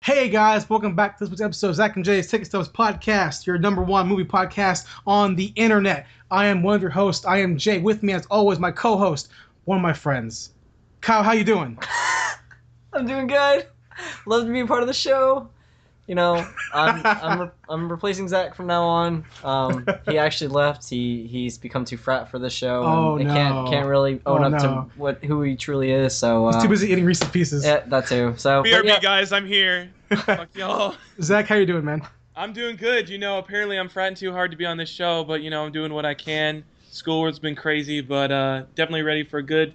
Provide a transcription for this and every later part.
Hey guys, welcome back to this week's episode of Zach and Jay's Ticket Stubs Podcast, your number one movie podcast on the internet. I am one of your hosts. I am Jay. With me, as always, my co-host, one of my friends. Kyle, how you doing? I'm doing good. Love to be a part of the show. You know, I'm replacing Zach from now on. He actually left. He's become too frat for the show. Oh, and no. Can't really own up to who he truly is. So he's too busy eating Reese's Pieces. Yeah, that too. So BRB guys, I'm here. Fuck y'all. Zach, how you doing, man? I'm doing good. You know, apparently I'm fratting too hard to be on this show, but you know, I'm doing what I can. Schoolwork's been crazy, but definitely ready for a good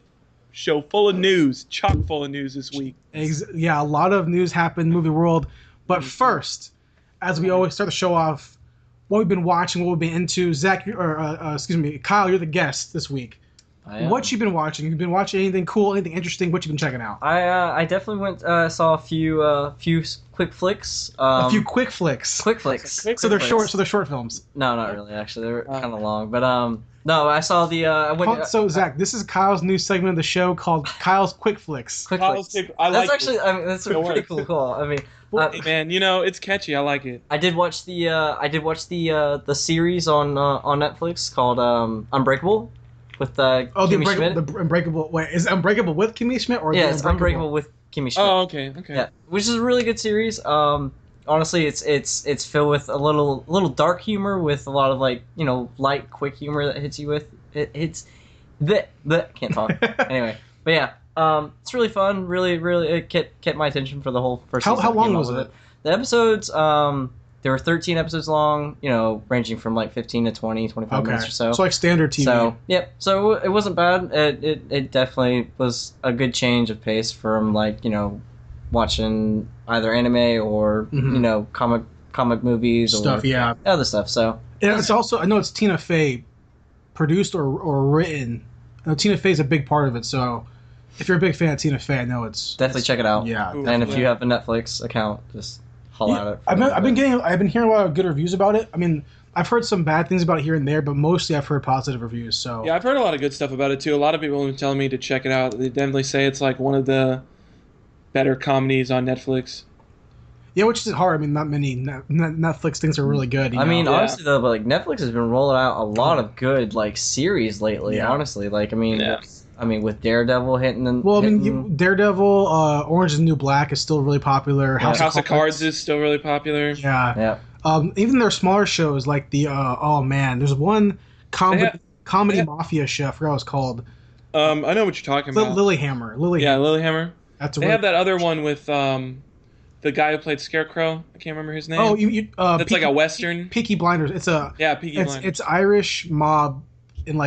show full of news, chock full of news this week. Yeah, a lot of news happened in the movie world. But first, as we always start the show off, what we've been watching, what we've been into. Zach, Kyle, you're the guest this week. What you been watching? You've been watching anything cool, anything interesting? What you been checking out? I definitely went saw a few quick flicks. A few quick flicks. Quick flicks. So they're short. So they're short films. No, not really. Actually, they're kind of long. But no, I saw the. So Zach, this is Kyle's new segment of the show called Kyle's Quick Flicks. Quick flicks. That's pretty cool. I mean. Hey man, you know it's catchy. I like it. I did watch the series on Netflix called Unbreakable with Kimmy Schmidt. The Unbreakable. Wait, is it Unbreakable with Kimmy Schmidt or it's Unbreakable with Kimmy Schmidt? Oh, okay. Yeah, which is a really good series. Honestly, it's filled with a little dark humor with a lot of light, quick humor that hits you with. It hits the can't talk anyway. But yeah. It's really fun. Really, it kept my attention for the whole first season. How long was it? The episodes, there were 13 episodes long, ranging from like 15 to 20, 25 minutes or so. So like standard TV. So, yep. So it wasn't bad. It definitely was a good change of pace from watching either anime or, comic movies stuff, or other stuff. So and it's also, I know it's Tina Fey produced or written. I know Tina Fey's a big part of it, so if you're a big fan of Tina Fey, I know definitely check it out. Yeah, and if you have a Netflix account, just holler at it. I've been hearing a lot of good reviews about it. I mean, I've heard some bad things about it here and there, but mostly I've heard positive reviews. So yeah, I've heard a lot of good stuff about it too. A lot of people have been telling me to check it out. They definitely say it's like one of the better comedies on Netflix. Yeah, which is hard. I mean, not many Netflix things are really good. I mean, honestly though, but Netflix has been rolling out a lot of good series lately. Yeah. Honestly, with Daredevil hitting them. Well, Daredevil, Orange is the New Black is still really popular. House of Cards is still really popular. Yeah. Even their smaller shows like the there's one comedy mafia show. I forgot what it's called. I know what you're talking about. Lilyhammer. Lilyhammer. They have that other one with the guy who played Scarecrow. I can't remember his name. Oh, that's like a western. Peaky Blinders. Peaky Blinders. It's Irish mob in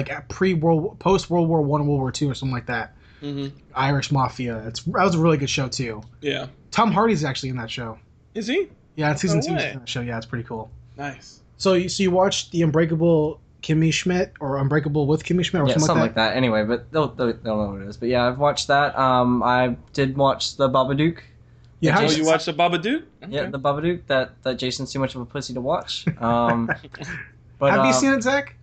post World War I, World War II, or something like that. Mm-hmm. Irish mafia. That was a really good show too. Yeah. Tom Hardy's actually in that show. Is he? Yeah, it's season 2 in that show. Yeah, it's pretty cool. Nice. So you watched the Unbreakable Kimmy Schmidt or Unbreakable with Kimmy Schmidt or something like that? Anyway, but they'll know what it is. But yeah, I've watched that. I did watch the Babadook. Yeah, you watched the Babadook? Okay. Yeah, the Babadook that Jason's too much of a pussy to watch. But have you seen it, Zach?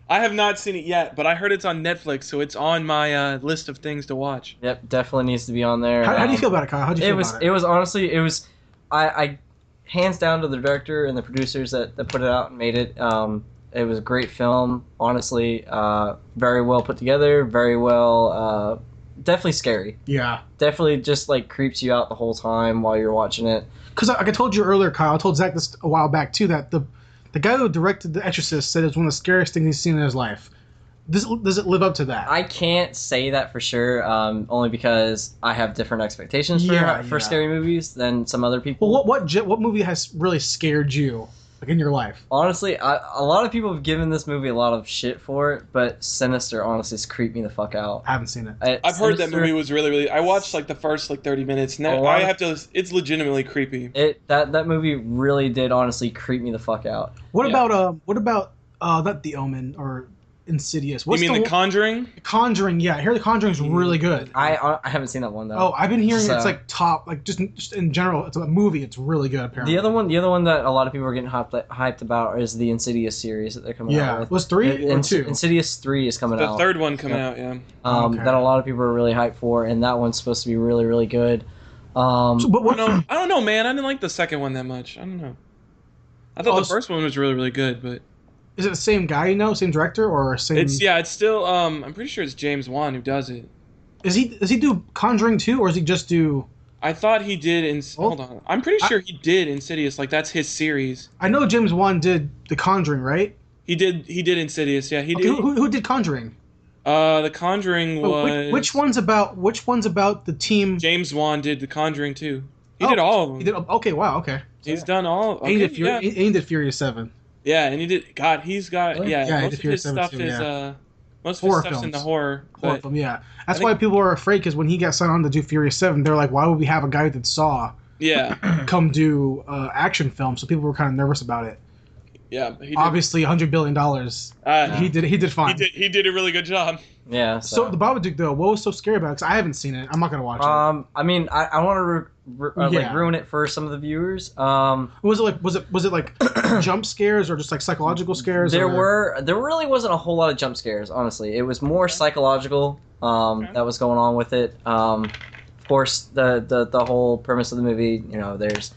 I have not seen it yet, but I heard it's on Netflix, so it's on my list of things to watch. Yep, definitely needs to be on there. How do you feel about it, Kyle? How do you feel about it? It was honestly, I hands down to the director and the producers that put it out and made it. It was a great film, honestly. Very well put together, very well. Definitely scary. Yeah. Definitely just creeps you out the whole time while you're watching it. Because like I told you earlier, Kyle, I told Zach this a while back too, that the guy who directed The Exorcist said it was one of the scariest things he's seen in his life. Does it live up to that? I can't say that for sure, only because I have different expectations for scary movies than some other people. Well, what movie has really scared you? In your life? Honestly, a lot of people have given this movie a lot of shit for it, but Sinister honestly has creeped me the fuck out. I haven't seen it. I've heard that movie was really, really... I watched the first 30 minutes, and it's legitimately creepy. That movie really did honestly creep me the fuck out. What about not The Omen or Insidious? You mean The Conjuring? The Conjuring, yeah. I hear The Conjuring is really good. I haven't seen that one though. Oh, I've been hearing it's top, just in general. It's a movie. It's really good apparently. The other one that a lot of people are getting hyped about is the Insidious series that they're coming out with. Was 3 or 2? Insidious 3 is coming out. The third one coming out, yeah. That a lot of people are really hyped for, and that one's supposed to be really, really good. I don't know, man. I didn't like the second one that much. I don't know. I thought the first one was really, really good, but is it the same guy? Same director or same? It's still. I'm pretty sure it's James Wan who does it. Does he do Conjuring 2 or does he just do? I thought he did. Hold on. I'm pretty sure he did Insidious. Like that's his series. I know James Wan did The Conjuring, right? He did Insidious. Yeah, he did. Who did Conjuring? The Conjuring was. Which one's about the team? James Wan did The Conjuring too. He did all of them. He did. Okay. Wow. Okay. He's done all. Okay, he did Furious 7. Yeah, and he did. God, he's got. Really? Yeah, he most did of his stuff too, is most of his stuff's in the horror. Horror film, yeah. That's why people are afraid because when he got signed on to do Furious 7, they're like, why would we have a guy that Saw? Yeah. Come do action film? So people were kind of nervous about it. Yeah, but he did. Obviously, $100 billion. He did fine. He did a really good job. Yeah. So the Babadook though, what was so scary about it? Because I haven't seen it. I'm not gonna watch it. I mean, I want to like ruin it for some of the viewers. Was it like jump scares or just like psychological scares? There really wasn't a whole lot of jump scares. Honestly, it was more psychological. That was going on with it. Of course, the whole premise of the movie, there's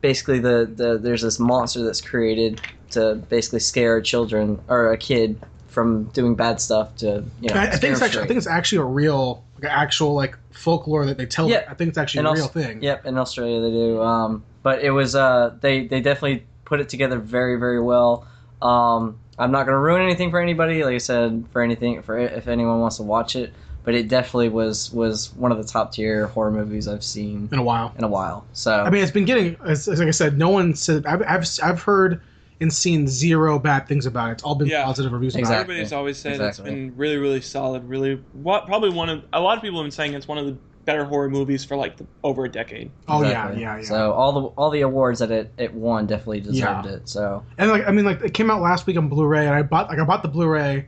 basically there's this monster that's created to basically scare children or a kid from doing bad stuff to I think it's actually a real actual folklore that they tell. Yeah. I think it's actually a real thing. Yep, in Australia they do. But it was they definitely put it together very, very well. I'm not going to ruin anything for anybody. Like I said, if anyone wants to watch it, but it definitely was one of the top tier horror movies I've seen in a while. So I mean, it's been getting, as like I said, no one said. I've heard and seen zero bad things about it. It's all been positive reviews. Exactly. Everybody's always said it's been really, really solid. Really, probably a lot of people have been saying it's one of the better horror movies for over a decade. Oh exactly. yeah. So all the awards that it won definitely deserved it. So and it came out last week on Blu-ray, and I bought the Blu-ray.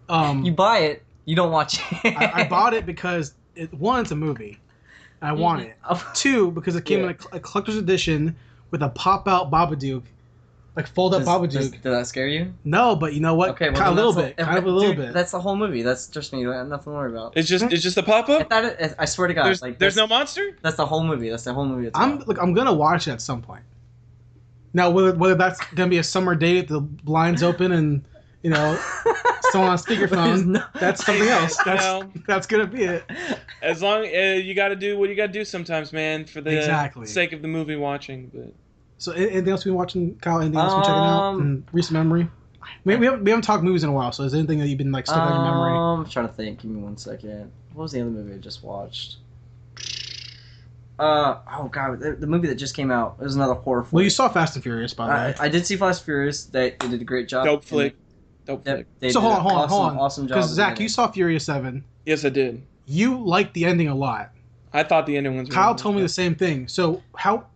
You buy it, you don't watch it. I bought it because it's a movie. I want it. 2, because it came in a collector's edition with a pop-out Babadook. Fold up Babadook. Did that scare you? No, but you know what? Okay, well, kind of a little bit. That's the whole movie. That's just me. I have nothing to worry about. It's just the pop up. I swear to God, there's no monster. That's the whole movie. That's the whole movie. I'm gonna watch it at some point. Now, whether that's gonna be a summer date, the blinds open, and someone on speakerphone, that's something else. That's gonna be it. As long you got to do what you got to do sometimes, man, for the sake of the movie watching, but. So anything else you've been watching, Kyle? Anything else you've been checking out in recent memory? We haven't talked movies in a while, so is there anything that you've been stuck in your memory? I'm trying to think. Give me 1 second. What was the other movie I just watched? Oh god, the movie that just came out. It was another horror flick. Well, you saw Fast and Furious, by the way. I did see Fast and Furious. They did a great job. Dope flick. So hold on. Awesome job. Because Zach, you saw Furious 7. Yes, I did. You liked the ending a lot. I thought the ending was. Kyle told me the same thing. So how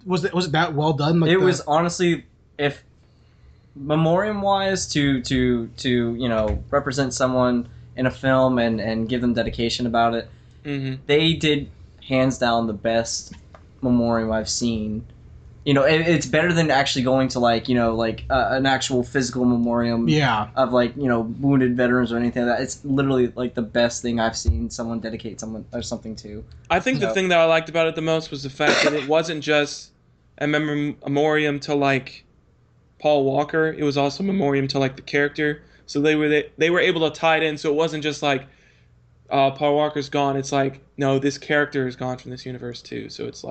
was it that well done? It was honestly, if memoriam wise to represent someone in a film and give them dedication about it. Mm-hmm. They did hands down the best memoriam I've seen. It's better than actually going to an actual physical memoriam of wounded veterans or anything like that. It's literally the best thing I've seen someone dedicate someone or something to. I think the thing that I liked about it the most was the fact that it wasn't just a memoriam to Paul Walker. It was also a memoriam to the character. So they were able to tie it in. So it wasn't just Paul Walker's gone. It's no, this character is gone from this universe too. So it's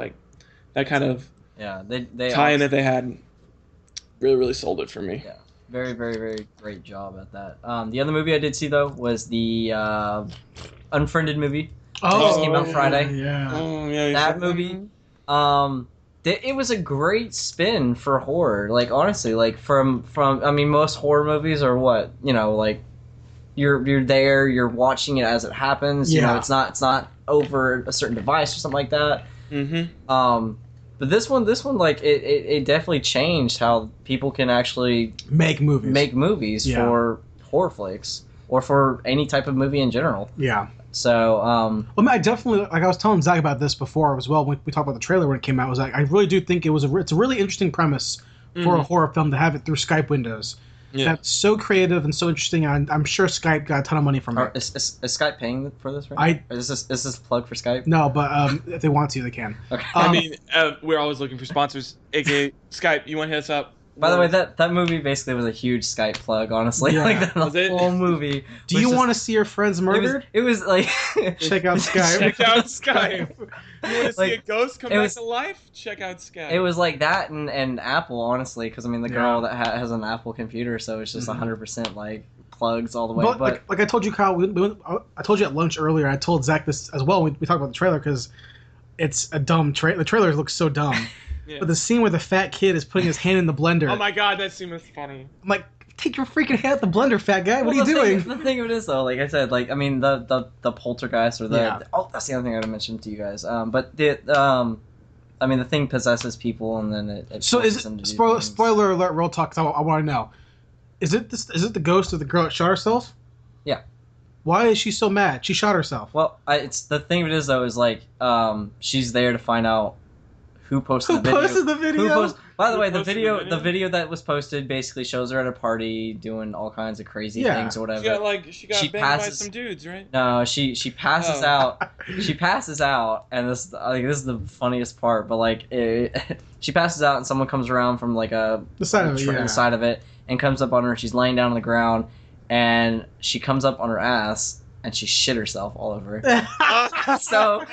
that kind of they tie-in that they had really, really sold it for me. Yeah, very, very, very great job at that. The other movie I did see though was the Unfriended movie. Oh, it just came out Friday. Yeah. Oh, yeah. That movie. It was a great spin for horror. Honestly, from most horror movies are what you're there, you're watching it as it happens. It's not over a certain device or something like that. Mm-hmm. But this one, it definitely changed how people can actually make movies for horror flicks or for any type of movie in general. Yeah. So, I definitely, I was telling Zach about this before as well when we talked about the trailer when it came out. Was I really do think it's a really interesting premise for a horror film to have it through Skype windows. that's so creative and so interesting. And I'm sure Skype got a ton of money from it. Is Skype paying for this right now? Is this a plug for Skype? No, but if they want to, they can. Okay. I mean, we're always looking for sponsors, aka Skype. You want to hit us up? By the way, that movie basically was a huge Skype plug, honestly. Yeah. Like the whole movie. Do you want to see your friends murdered? It was like check out Skype. Check out Skype. You want to see a ghost come back to life? Check out Skype. It was like that and Apple, honestly, because I mean the girl that has an Apple computer, so it's just 100% like plugs all the way. But like I told you, Kyle, I told you at lunch earlier. I told Zach this as well. We talked about the trailer because it's a dumb trailer. The trailer looks so dumb. Yeah. But the scene where the fat kid is putting his hand in the blender. Oh my god, that scene was funny. I'm like, take your freaking hand out the blender, fat guy. What are you doing? The thing of it is, though, like I said, like I mean, the poltergeist or that's the other thing I gotta mention to you guys. But I mean, the thing possesses people, and then it so is it spoiler alert? Real talk. 'Cause I want to know. Is it the ghost of the girl that shot herself? Yeah. Why is she so mad? She shot herself. Well, it's the thing of it is though is like she's there to find out who posted the video. By the way, the video that was posted basically shows her at a party doing all kinds of crazy things or whatever. She got banged by some dudes, right? No, she passes out. She passes out, and this is the funniest part. But like, she passes out, and someone comes around from like the side of it, and comes up on her. She's laying down on the ground, and she comes up on her ass, and she shit herself all over. So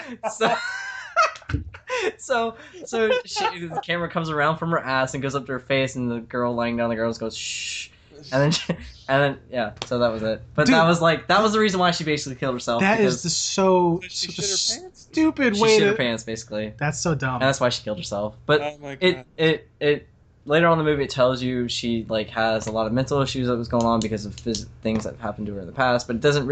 the camera comes around from her ass and goes up to her face, and the girl lying down on the ground goes shh, and then so that was it. But dude, that was the reason why she basically killed herself. That is such a stupid way to shit her pants, basically. That's so dumb. And that's why she killed herself. But it later on in the movie it tells you she like has a lot of mental issues that was going on because of things that happened to her in the past. But it doesn't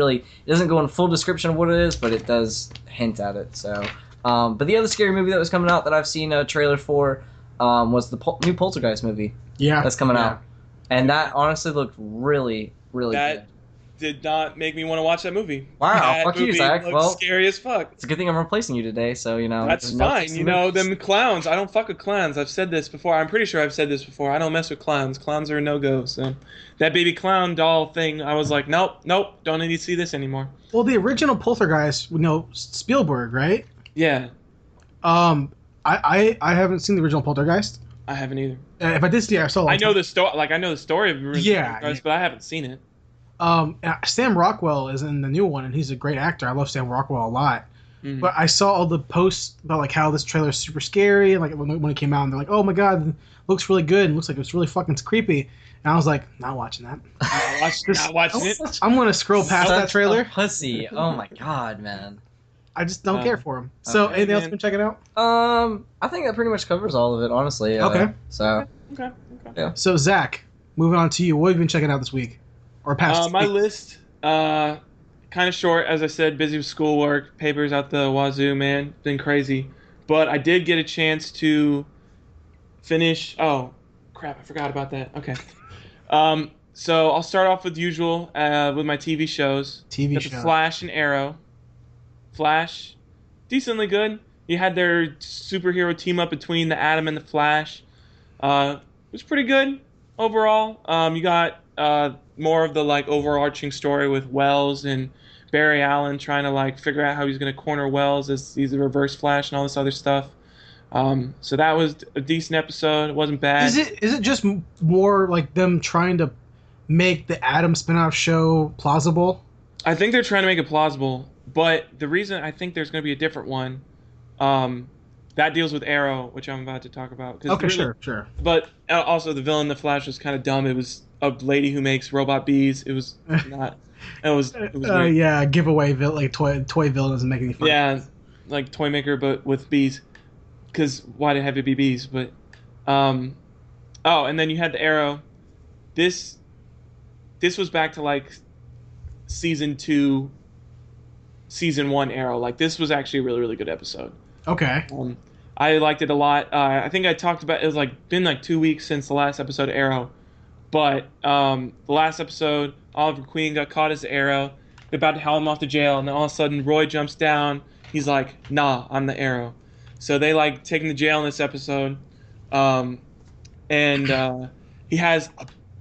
go in full description of what it is, but it does hint at it. So. But the other scary movie that was coming out that I've seen a trailer for was the new Poltergeist movie. Yeah. That's coming out. And that honestly looked really, really good. That did not make me want to watch that movie. Wow, fuck you, Zach. Well, scary as fuck. It's a good thing I'm replacing you today, so, you know. That's fine. You know, them clowns. I don't fuck with clowns. I've said this before. I'm pretty sure I've said this before. I don't mess with clowns. Clowns are a no-go, so. That baby clown doll thing, I was like, nope, don't need to see this anymore. Well, the original Poltergeist, Spielberg, right? Yeah. I haven't seen the original Poltergeist. I haven't either. If I did see it, I saw it. I know the story. Like I know the story of the original Poltergeist, but I haven't seen it. Sam Rockwell is in the new one, and he's a great actor. I love Sam Rockwell a lot. Mm-hmm. But I saw all the posts about like how this trailer is super scary, and like when it came out, and they're like, "Oh my god, it looks really good, and looks like it's really fucking creepy." And I was like, not watching that. Not watching it. I'm gonna scroll past that trailer. Pussy. Oh my god, man. I just don't care for him. So, anything else you can check it out? I think that pretty much covers all of it, honestly. Okay. Okay. Yeah. So, Zach, moving on to you. What have you been checking out this week? Or past my list, kind of short, as I said, busy with schoolwork, papers out the wazoo, man. Been crazy. But I did get a chance to finish... Oh, crap, I forgot about that. Okay. So, I'll start off with usual, with my TV shows. Flash and Arrow. Flash, decently good. You had their superhero team up between the Atom and the Flash. It was pretty good overall. You got more of the like overarching story with Wells and Barry Allen trying to like figure out how he's going to corner Wells as he's a Reverse Flash and all this other stuff. So that was a decent episode. It wasn't bad. Is it just more like them trying to make the Atom spinoff show plausible? I think they're trying to make it plausible. But the reason I think there's going to be a different one, that deals with Arrow, which I'm about to talk about. Okay, really, sure. But also the villain, the Flash, was kind of dumb. It was a lady who makes robot bees. It was not. It was yeah, giveaway like toy villain doesn't make any fun. Yeah, like toy maker, but with bees. Because why did it have to be bees? But and then you had the Arrow. This was back to like season 2. Season 1 Arrow. Like this was actually a really, really good episode. Okay. I liked it a lot. I think I talked about it was like been like 2 weeks since the last episode of Arrow, but the last episode, Oliver Queen got caught as the Arrow. They're about to haul him off to jail, and then all of a sudden Roy jumps down. He's like, "Nah, I'm the Arrow." So they like take him to jail in this episode, and he has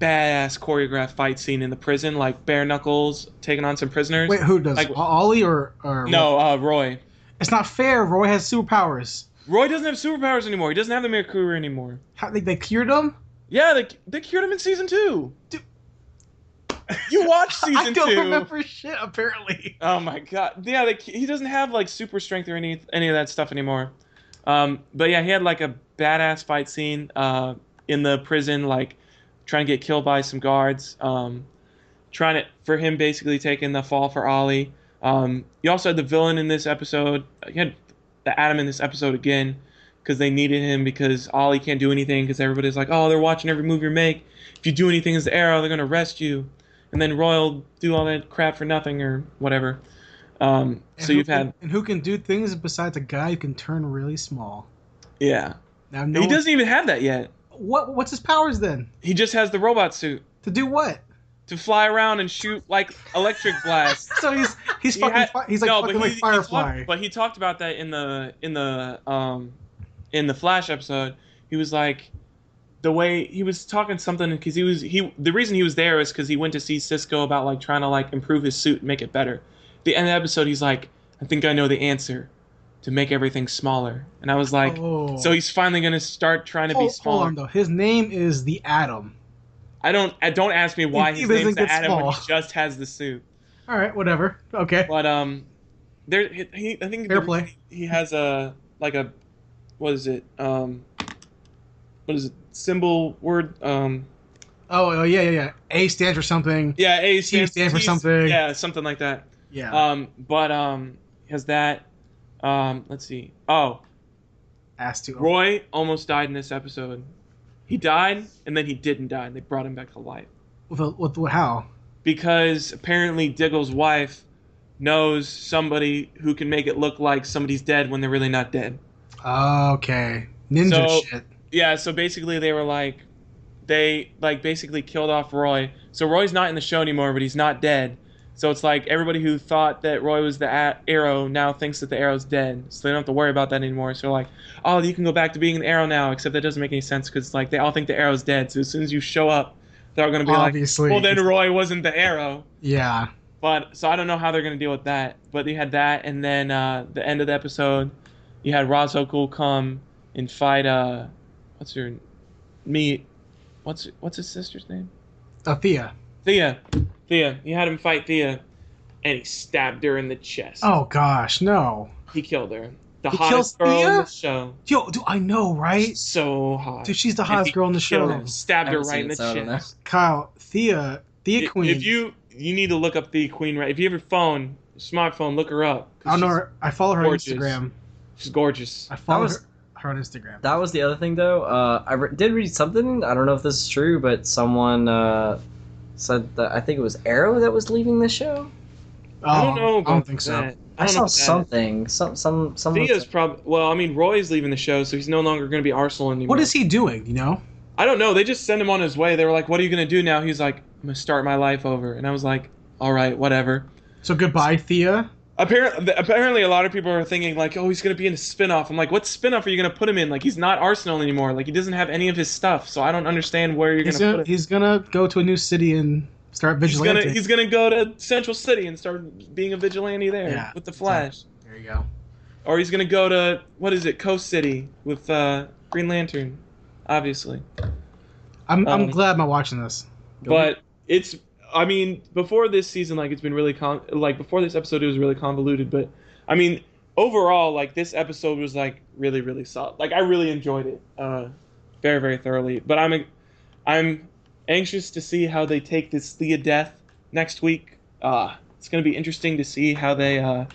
badass choreographed fight scene in the prison, like bare knuckles taking on some prisoners. Wait, who does? Like, Ollie or no, Roy. It's not fair. Roy has superpowers. Roy doesn't have superpowers anymore. He doesn't have the Mercury anymore. How, they cured him? Yeah, they cured him in season 2. Dude. You watched season 2. I don't remember shit, apparently. Oh my god. Yeah, he doesn't have like super strength or any of that stuff anymore. But yeah, he had like a badass fight scene in the prison, like trying to get killed by some guards. For him basically taking the fall for Ollie. You also had the villain in this episode. You had the Atom in this episode again because they needed him because Ollie can't do anything because everybody's like, oh, they're watching every move you make. If you do anything as the Arrow, they're going to arrest you. And then Roy will do all that crap for nothing or whatever. And who can do things besides a guy who can turn really small? Yeah. Now, he doesn't even have that yet. What's his powers then? He just has the robot suit. To do what? To fly around and shoot like electric blasts. So he's like Firefly. But he talked about that in the Flash episode. He was like, the way he was talking something because the reason he was there is because he went to see Cisco about like trying to like improve his suit and make it better. At the end of the episode, he's like, I think I know the answer to make everything smaller. And I was like, so he's finally gonna start trying to be smaller. Hold on though, his name is the Atom. Don't ask me why his name's the Atom when he just has the suit. All right, whatever. Okay. But I think fair play. He has what is it? Symbol word? Oh yeah. A stands for something. Yeah, A stands for something. Yeah, something like that. Yeah. Has that? Let's see. Oh. Roy almost died in this episode. He died, and then he didn't die, and they brought him back to life. With how? Because apparently Diggle's wife knows somebody who can make it look like somebody's dead when they're really not dead. Okay. Ninja shit. Yeah, so basically they basically killed off Roy. So Roy's not in the show anymore, but he's not dead. So it's like everybody who thought that Roy was the Arrow now thinks that the Arrow's dead. So they don't have to worry about that anymore. So they're like, oh, you can go back to being the Arrow now, except that doesn't make any sense because like they all think the Arrow's dead. So as soon as you show up, they're going to be obviously like, well, then Roy wasn't the Arrow. Yeah. But so I don't know how they're going to deal with that. But you had that, and then the end of the episode, you had Ra's al Ghul come and fight what's his sister's name? Thea. Thea. He had him fight Thea, and he stabbed her in the chest. Oh gosh, no. He killed her. The hottest girl in the show. Yo, dude, I know, right? She's so hot. Dude, she's the hottest girl in the show. Stabbed her right in the chest. Kyle, Thea Queen. If you need to look up Thea Queen, right? If you have your smartphone, look her up. I know her. I follow her on Instagram. She's gorgeous. I follow her on Instagram. That was the other thing, though. I did read something. I don't know if this is true, but someone said that I think it was Arrow that was leaving the show. I don't know. I don't think so. I saw something. Some. Thea's probably. Well, I mean, Roy's leaving the show, so he's no longer going to be Arsenal anymore. What is he doing? You know? I don't know. They just sent him on his way. They were like, "What are you going to do now?" He's like, "I'm going to start my life over." And I was like, "All right, whatever." So goodbye, Thea. Apparently, a lot of people are thinking like, "Oh, he's going to be in a spinoff." I'm like, "What spinoff are you going to put him in? Like, he's not Arsenal anymore. Like, he doesn't have any of his stuff. So I don't understand where you're going to put him." He's going to go to a new city and start vigilante. He's gonna go to Central City and start being a vigilante there with the Flash. There you go. Or he's gonna go to Coast City with Green Lantern, obviously. I'm glad I'm watching this. But it's, I mean, before this season, like it's been really before this episode, it was really convoluted. But I mean, overall, like this episode was like really, really solid. Like I really enjoyed it, very, very thoroughly. But I'm anxious to see how they take this Thea death next week. It's going to be interesting to see how they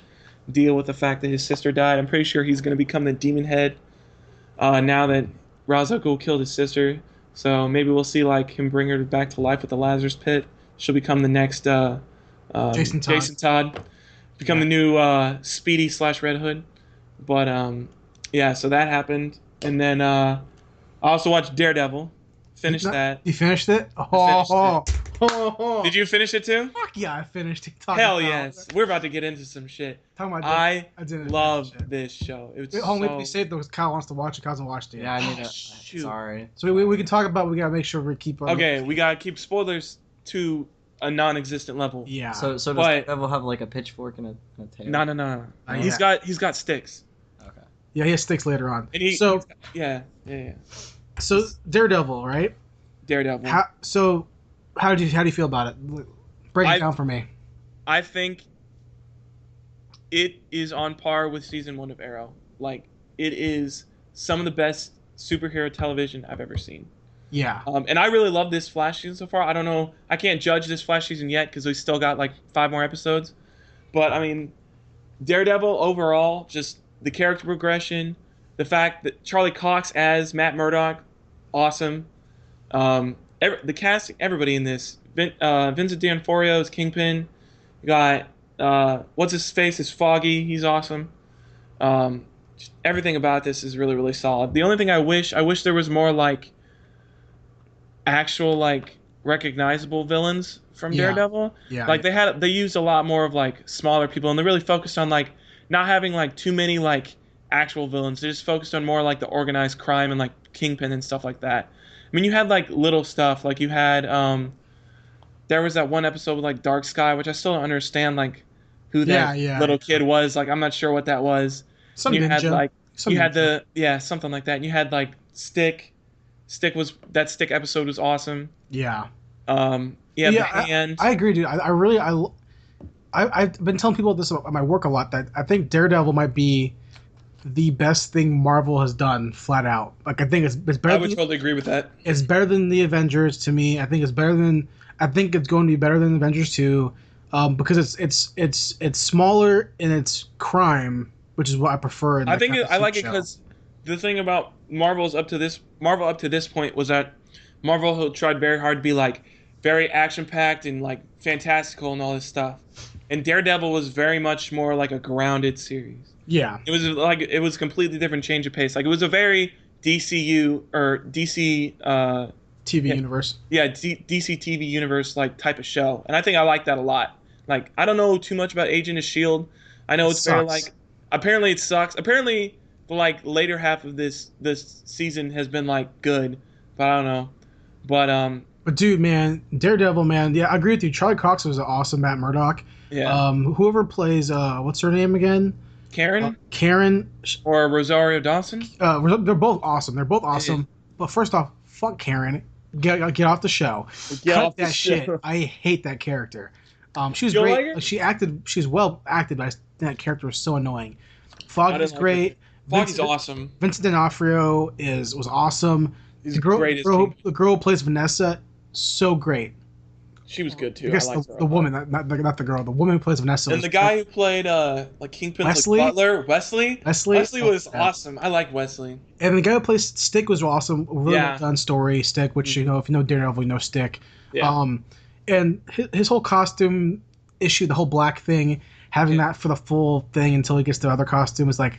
deal with the fact that his sister died. I'm pretty sure he's going to become the demon head now that Ra's al Ghul killed his sister. So maybe we'll see like him bring her back to life with the Lazarus Pit. She'll become the next Jason Todd. Become the new Speedy / Red Hood. But yeah, so that happened. And then I also watched Daredevil. Finished that. You finished it? Finished it. Did you finish it too? Fuck yeah, I finished. Hell yes. We're about to get into some shit. I love this show. Homie, please save those. Kyle wants to watch it. Kyle hasn't watched it. Yeah, I need to. Sorry. So we can talk about. We gotta make sure we keep. Okay, we gotta keep spoilers to a non-existent level. Yeah. So does Devil have like a pitchfork and a tail? No. He's got sticks. Okay. Yeah, he has sticks later on. And yeah. So Daredevil, right? Daredevil. How do you feel about it? Break it down for me. I think it is on par with season 1 of Arrow. Like, it is some of the best superhero television I've ever seen. Yeah. And I really love this Flash season so far. I don't know. I can't judge this Flash season yet because we still got like 5 more episodes. But, I mean, Daredevil overall, just the character progression, the fact that Charlie Cox as Matt Murdock, awesome. The casting, everybody in this. Vincent D'Onofrio is Kingpin. You got, what's his face is Foggy. He's awesome. Everything about this is really, really solid. The only thing I wish there was more like actual like recognizable villains from Daredevil. Yeah. Like they used a lot more of like smaller people, and they really focused on like not having like too many like actual villains. They just focused on more like the organized crime and like Kingpin and stuff like that. I mean, you had like little stuff, like you had there was that one episode with like Dark Sky, which I still don't understand like who that little kid was. Like I'm not sure what that was. Some you ninja. had like Some you had ninja. Something like that. And you had like Stick. Stick episode was awesome. Yeah. The Hand. I agree, dude. I've been telling people this at my work a lot, that I think Daredevil might be the best thing Marvel has done, flat out. Like, I think it's better. I would totally agree with that. It's better than the Avengers to me. I think it's going to be better than Avengers 2, because it's smaller in its crime, which is what I prefer. I think I like it because the thing about Marvel up to this point was that Marvel tried very hard to be like very action packed and like fantastical and all this stuff, and Daredevil was very much more like a grounded series. Yeah, it was a completely different change of pace. Like it was a very DCU or DC TV universe. Yeah, DC TV universe like type of show, and I think I like that a lot. Like I don't know too much about Agent of S.H.I.E.L.D. I know it's very like apparently it sucks. Apparently the like later half of this season has been like good, but I don't know. But dude, man, Daredevil, man, yeah, I agree with you. Charlie Cox was an awesome Matt Murdock. Yeah. Whoever plays what's her name again? Karen or Rosario Dawson. They're both awesome. But first off, fuck Karen. Get off the show. Cut that shit. I hate that character. She was great. Like she's well acted, but that character was so annoying. Foggy's great. Foggy's awesome. Vincent D'Onofrio was awesome. He's the girl who plays Vanessa, so great. She was good too. I guess the woman, not the girl. The woman who plays Vanessa. And the guy who played like Kingpin's Wesley? like butler, Wesley was awesome. I like Wesley. And the guy who plays Stick was awesome. Really well done story, Stick. Which if you know Daredevil, you know Stick. Yeah. And his whole costume issue, the whole black thing, having that for the full thing until he gets the other costume is like,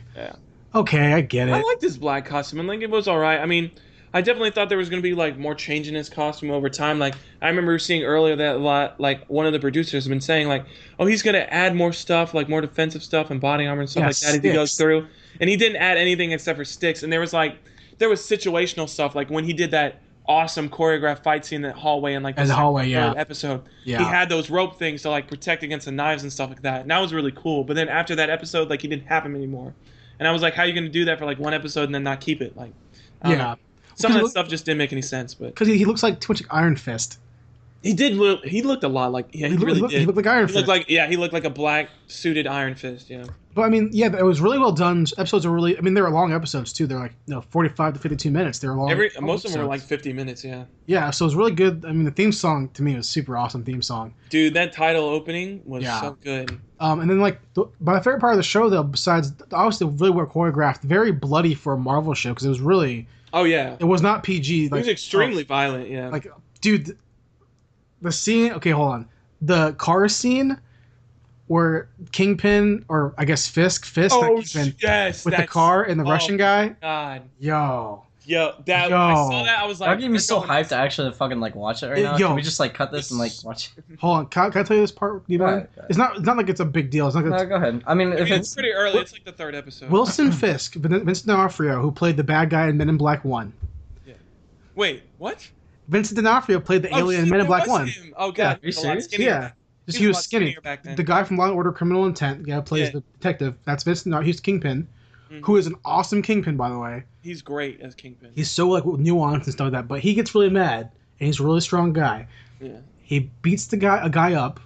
okay, I get it. I liked his black costume. I think it was all right. I mean, I definitely thought there was going to be like more change in his costume over time. Like I remember seeing earlier that a lot, like one of the producers has been saying like, oh, he's going to add more stuff, like more defensive stuff and body armor and stuff like that as he goes through. And he didn't add anything except for sticks. And there was situational stuff, like when he did that awesome choreographed fight scene in that hallway in like the third episode. Yeah. He had those rope things to like protect against the knives and stuff like that. And that was really cool. But then after that episode, like he didn't have him anymore. And I was like, how are you going to do that for like one episode and then not keep it? Like, I don't know. Some of that stuff just didn't make any sense, but because he looks like too much like Iron Fist. He looked a lot like he really did. He looked like Iron Fist. He looked like a black suited Iron Fist. Yeah. But I mean, it was really well done. Episodes are really. I mean, they were long episodes too. They're like 45 to 52 minutes. They were long. Most of them were like 50 minutes. Yeah. Yeah, so it was really good. I mean, the theme song to me was super awesome. Theme song. Dude, that title opening was so good. And then my favorite part of the show though, besides obviously really well choreographed, very bloody for a Marvel show because it was really. Oh yeah. It was not PG. Like, it was extremely violent. Yeah. Like, dude, the scene. Okay, hold on. The car scene where Kingpin, or I guess Fisk, Kingpin, with the car and the Russian guy. God. Yo, Yo, when I saw that, I was like, that gave me so hyped to actually fucking like watch it right now. Can we just like cut this and like watch it? Hold on, can I tell you this part? Right. It's not like it's a big deal. It's not. No, go ahead. I mean, it's pretty early. It's like the 3rd episode. Wilson Fisk, Vincent D'Onofrio, who played the bad guy in Men in Black 1. Yeah. Wait, what? Vincent D'Onofrio played the alien in Men in Black 1. Him. Oh god, Are you serious? Yeah. He was skinny. Back then. The guy from Law and Order: Criminal Intent, plays the detective. That's Vincent D'Onofrio. He's Kingpin, who is an awesome Kingpin, by the way. He's great as Kingpin. He's so like nuanced and stuff like that, but he gets really mad, and he's a really strong guy. Yeah. He beats a guy up,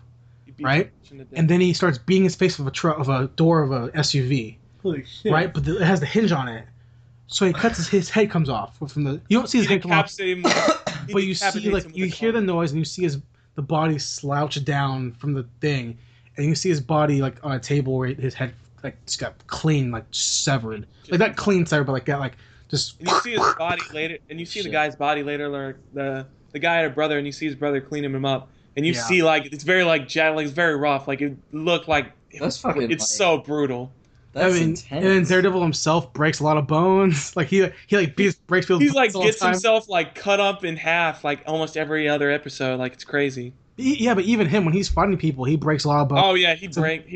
right? And then he starts beating his face of a door of a SUV. Holy shit! Right, but it has the hinge on it, so he cuts his head comes off from the. You don't see his head come off, but you see you hear the noise and you see the body slouch down from the thing, and you see his body like on a table where his head like just got clean, like severed, like not clean severed, but like that, like just. And you see his body later, and you see the guy's body later. Like the guy had a brother, and you see his brother cleaning him up, and you see like it's very like it's very rough. Like it looked like that's fucking. It's so brutal. That's intense. And then Daredevil himself breaks a lot of bones. Like he breaks people's. He like gets himself like cut up in half like almost every other episode. Like it's crazy. Yeah, but even him when he's fighting people, he breaks a lot of bones. Oh yeah, he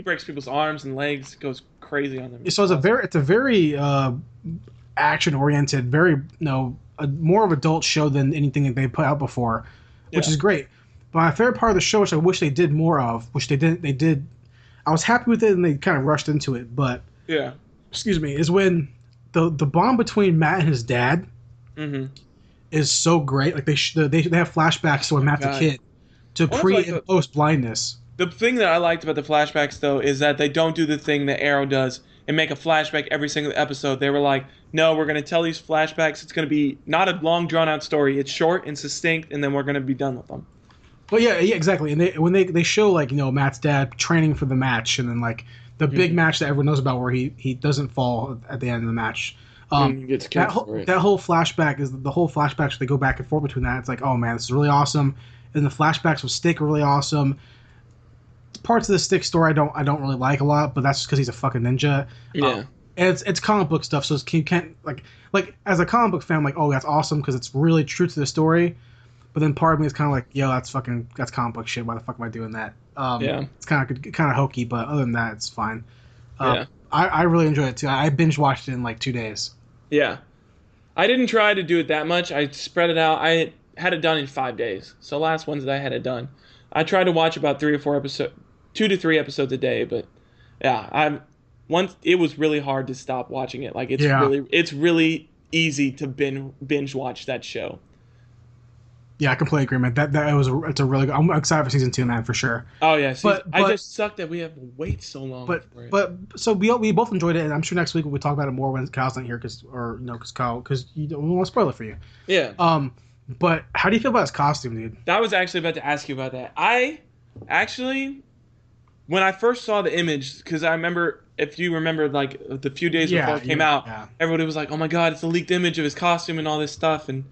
breaks people's arms and legs. Goes crazy on them. So it's a very action oriented, very a more of adult show than anything that they put out before, which is great. But my favorite part of the show, which I wish they did more of, which they didn't, they did. I was happy with it, and they kind of rushed into it. But excuse me, is when the bond between Matt and his dad is so great. Like they have flashbacks to when Matt's a kid, to pre and post blindness. The thing that I liked about the flashbacks though is that they don't do the thing that Arrow does and make a flashback every single episode. They were like, no, we're going to tell these flashbacks. It's going to be not a long drawn out story. It's short and succinct, and then we're going to be done with them. Well, yeah, exactly. And when they show like Matt's dad training for the match, and then like the big match that everyone knows about where he doesn't fall at the end of the match. That whole flashback is the whole flashback. So they go back and forth between that. It's like, oh man, this is really awesome. And the flashbacks with Stick are really awesome. Parts of the Stick story I don't really like a lot, but that's just because he's a fucking ninja. Yeah. And it's comic book stuff, so you can't like as a comic book fan, I'm like, oh, that's awesome because it's really true to the story. But then part of me is kind of like, yo, that's comic book shit. Why the fuck am I doing that? It's kind of hokey, but other than that, it's fine. I really enjoyed it too. I binge watched it in like 2 days. Yeah, I didn't try to do it that much. I spread it out. I had it done in 5 days. So last Wednesday I had it done. I tried to watch about 2 to 3 episodes a day, but yeah, it was really hard to stop watching it. Like it's really easy to binge watch that show. Yeah, I completely agree, man. It's a really good. I'm excited for season 2, man, for sure. Oh yeah, I just suck that we have to wait so long. But so we both enjoyed it, and I'm sure next week we'll talk about it more when Kyle's not here, because you don't want to spoil it for you. Yeah. But how do you feel about his costume, dude? That was actually about to ask you about that. I actually, when I first saw the image, because I remember, if you remember, like the few days before it came out, everybody was like, "Oh my god, it's a leaked image of his costume and all this stuff." And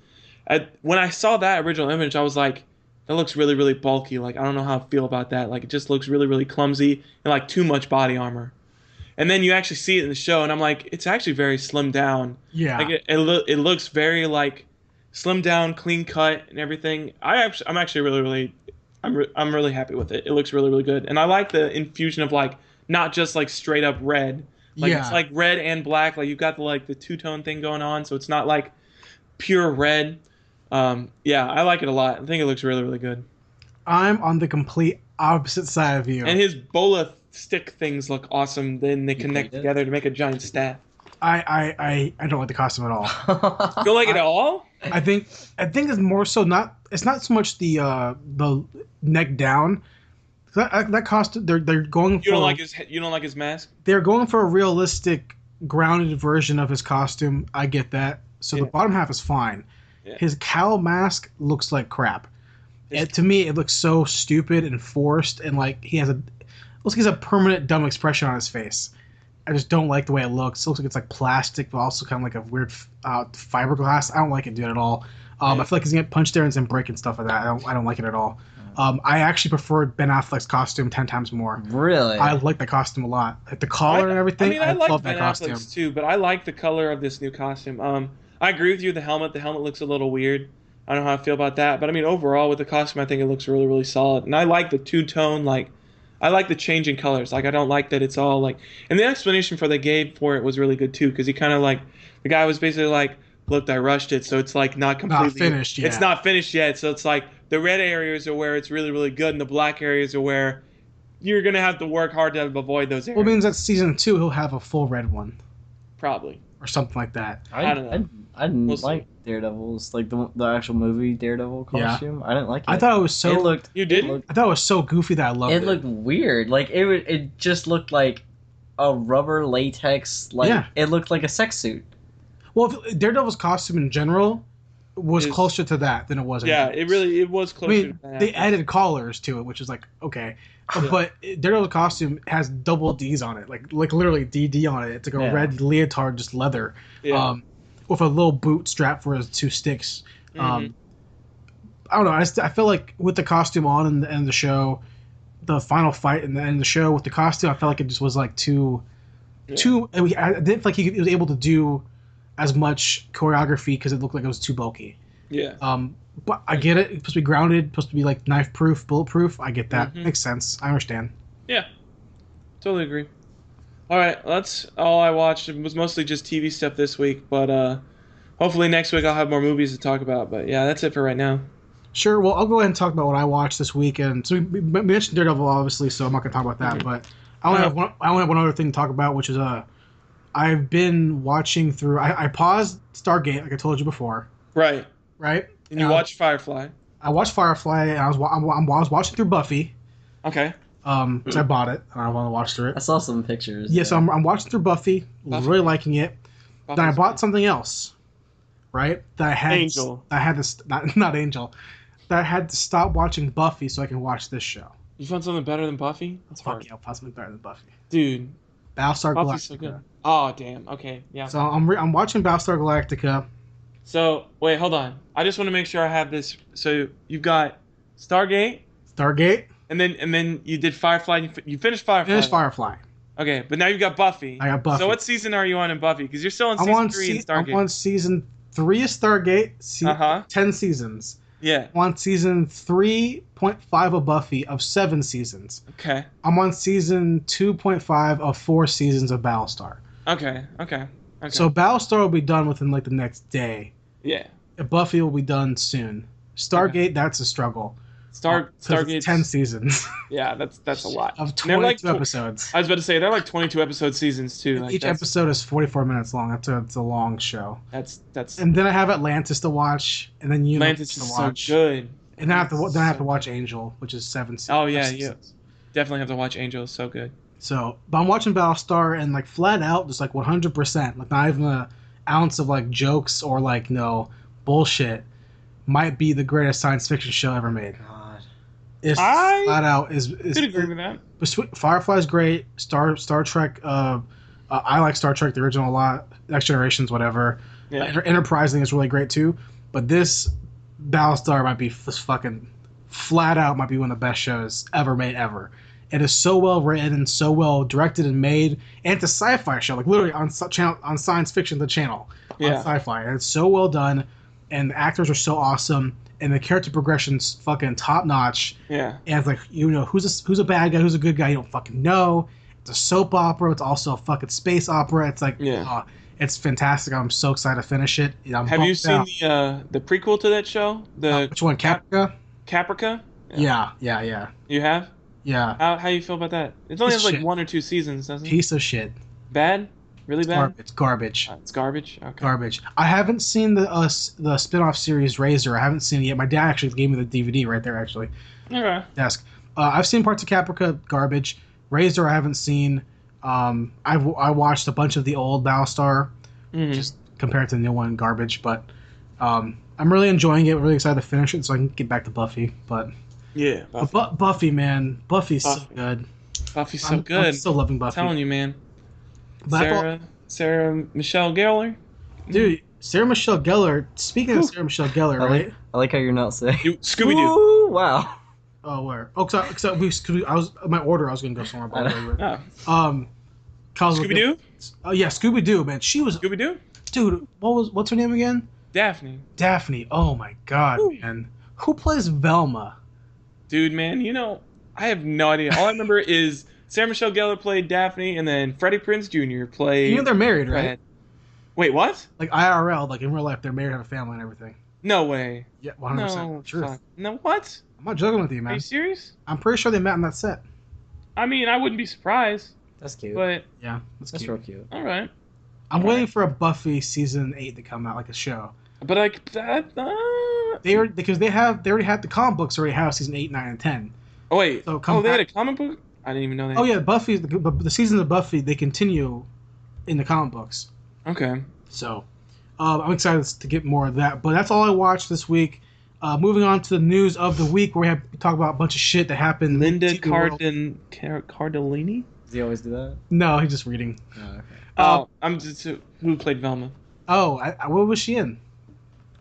when I saw that original image, I was like, that looks really, really bulky. Like, I don't know how I feel about that. Like, it just looks really, really clumsy and like too much body armor. And then you actually see it in the show, and I'm like, it's actually very slimmed down. Yeah. Like it looks very like slimmed down, clean cut, and everything. I'm actually really, I'm really happy with it. It looks really, really good, and I like the infusion of like not just like straight up red. Like it's like red and black. Like you've got the two-tone thing going on, so it's not like pure red. I like it a lot. I think it looks really, really good. I'm on the complete opposite side of you. And his bola stick things look awesome. Then they connect together to make a giant staff. I don't like the costume at all. You don't like it at all? I think it's more so it's not so much the neck down. That costume they're going for. You don't like his mask? They're going for a realistic, grounded version of his costume. I get that. So the bottom half is fine. Yeah. His cowl mask looks like crap. To me, it looks so stupid and forced, and like he has a permanent dumb expression on his face. I just don't like the way it looks. It looks like it's like plastic, but also kind of like a weird fiberglass. I don't like it, dude, at all. I feel like he's gonna get punched there and break and stuff like that. I don't like it at all. I actually preferred Ben Affleck's costume 10 times more. Really? I like the costume a lot. Like the collar and everything. I like love Ben Affleck's too, but I like the color of this new costume. I agree with you. The helmet looks a little weird. I don't know how I feel about that, but I mean, overall with the costume, I think it looks really, really solid. And I like the two-tone, like, I like the change in colors. Like, I don't like that it's all like, and the explanation they gave for it was really good too, because he kind of like, the guy was basically like, look, I rushed it, so it's like not completely finished yet. It's not finished yet, so it's like the red areas are where it's really, really good, and the black areas are where you're gonna have to work hard to avoid those areas. Well, it means that season 2 he'll have a full red one. Probably. Or something like that. I don't know. I didn't We'll like Daredevil's, like the actual movie Daredevil costume. I didn't like it. I thought it was so. It looked. You didn't? I thought it was so goofy that I loved it. It looked weird. Like it just looked like a rubber latex. Like it looked like a sex suit. Well, Daredevil's costume in general was closer to that than it was. Yeah, it was closer. I mean, to that. they added collars to it, which is like okay, but Daredevil's costume has double D's on it, like literally DD on it. It's like a red leotard, just leather, with a little boot strap for his 2 sticks. I don't know. I feel like with the costume on and the show, the final fight and the end of the show with the costume, I felt like it just was like too. I didn't feel like he was able to do as much choreography because it looked like it was too bulky. Yeah. But I get it. It's supposed to be grounded, supposed to be like knife proof, bulletproof. I get that. Makes sense. I understand. Yeah. Totally agree. All right, that's all I watched. It was mostly just TV stuff this week, but hopefully next week I'll have more movies to talk about. But yeah, that's it for right now. Sure. Well, I'll go ahead and talk about what I watched this weekend. So we mentioned Daredevil, obviously, so I'm not gonna talk about that. But I only have one other thing to talk about, which is I've been watching through. I paused Stargate, like I told you before. Right. Right. And you watched Firefly. I watched Firefly, and I was watching through Buffy. Okay. Because I bought it, and I want to watch through it. I saw some pictures. Yeah, so I'm watching through Buffy. Really liking it. Then I bought something else, right? That I had. Angel. I had to not Angel. That I had to stop watching Buffy so I can watch this show. You found something better than Buffy? That's hard. Yeah, I'll find something better than Buffy. Dude. Battlestar Galactica. Buffy's so good. Oh damn. Okay. Yeah. So I'm watching Battlestar Galactica. So wait, hold on. I just want to make sure I have this. So you've got Stargate, and then you did Firefly. You finished Firefly. Finished Firefly. Okay, but now you've got Buffy. I got Buffy. So what season are you on in Buffy? Because you're still on season 3 in Stargate. I'm on season 3 of Stargate. 10 seasons. Yeah. I'm on season 3.5 of Buffy of 7 seasons. Okay. I'm on season 2.5 of 4 seasons of Battlestar. Okay. So Battlestar will be done within like the next day. Yeah. Buffy will be done soon. Stargate, that's a struggle. Stargate 10 seasons. Yeah, that's a lot. Of 22 episodes. I was about to say they're like 22 episode seasons too. Like, each episode is 44 minutes long. It's a long show. That's. And then I have Atlantis to watch, and then Atlantis is so good. And then I have to watch Angel, which is 7 seasons. Oh yeah, yeah. Definitely have to watch Angel. It's so good. So, but I'm watching Battlestar and like flat out, just like 100%, like not even an ounce of like jokes or like bullshit. Might be the greatest science fiction show ever made. God, it's flat out is. Could agree with that. Firefly's great. Star Trek. I like Star Trek the original a lot. Next Generations, whatever. Yeah. Enterprise thing is really great too. But this Battlestar might be fucking flat out might be one of the best shows ever made ever. It is so well written and so well directed and made, and it's a sci-fi show, like literally on Science Fiction, the channel on Sci-Fi, and it's so well done, and the actors are so awesome, and the character progression's fucking top notch. Yeah, and it's like who's a bad guy, who's a good guy, you don't fucking know. It's a soap opera. It's also a fucking space opera. It's like it's fantastic. I'm so excited to finish it. Have you seen the prequel to that show? Which one, Caprica? Caprica? Yeah. You have? Yeah. How you feel about that? It only has like 1 or 2 seasons, doesn't it? Piece of shit. Bad? Really bad? It's garbage. It's garbage? Okay. Garbage. I haven't seen the spin-off series Razor. I haven't seen it yet. My dad actually gave me the DVD right there, actually. Okay. Desk. I've seen parts of Caprica, garbage. Razor I haven't seen. I watched a bunch of the old Battlestar, just compared to the new one, garbage. But I'm really enjoying it. Really excited to finish it so I can get back to Buffy. But yeah, Buffy. Buffy, man. Buffy's so good. Buffy's so good. I'm still loving Buffy. I'm telling you, man. Sarah Michelle Gellar. Dude, Sarah Michelle Gellar. Speaking of Sarah Michelle Gellar, right? I like how you're not saying Scooby-Doo. Wow. Oh, where? Oh, because I was my order. I was gonna go somewhere. By the way. Scooby-Doo. Oh yeah, Scooby-Doo, man. She was Scooby-Doo. Dude, what's her name again? Daphne. Daphne. Oh my god, man. Who plays Velma? Dude, man, I have no idea. All I remember is Sarah Michelle Gellar played Daphne, and then Freddie Prinze Jr. played... They're married, right? Fred. Wait, what? Like IRL, like in real life, they're married, have a family and everything. No way. Yeah, 100%. No, Truth. fuck. No, what? I'm not joking with you, man. Are you serious? I'm pretty sure they met on that set. I mean, I wouldn't be surprised. That's cute. But Yeah, that's real cute. all right. I'm waiting for a Buffy season 8 to come out, like a show. But like that. They already had the comic books already have season 8, 9, and 10. Oh wait. So They had a comic book. I didn't even know that. Oh yeah, Buffy. The seasons of Buffy they continue in the comic books. Okay. So I'm excited to get more of that. But that's all I watched this week. Moving on to the news of the week, where we talk about a bunch of shit that happened. Linda Cardellini. Does he always do that? No, he's just reading. Oh, okay. I'm just who played Velma. Oh, what was she in?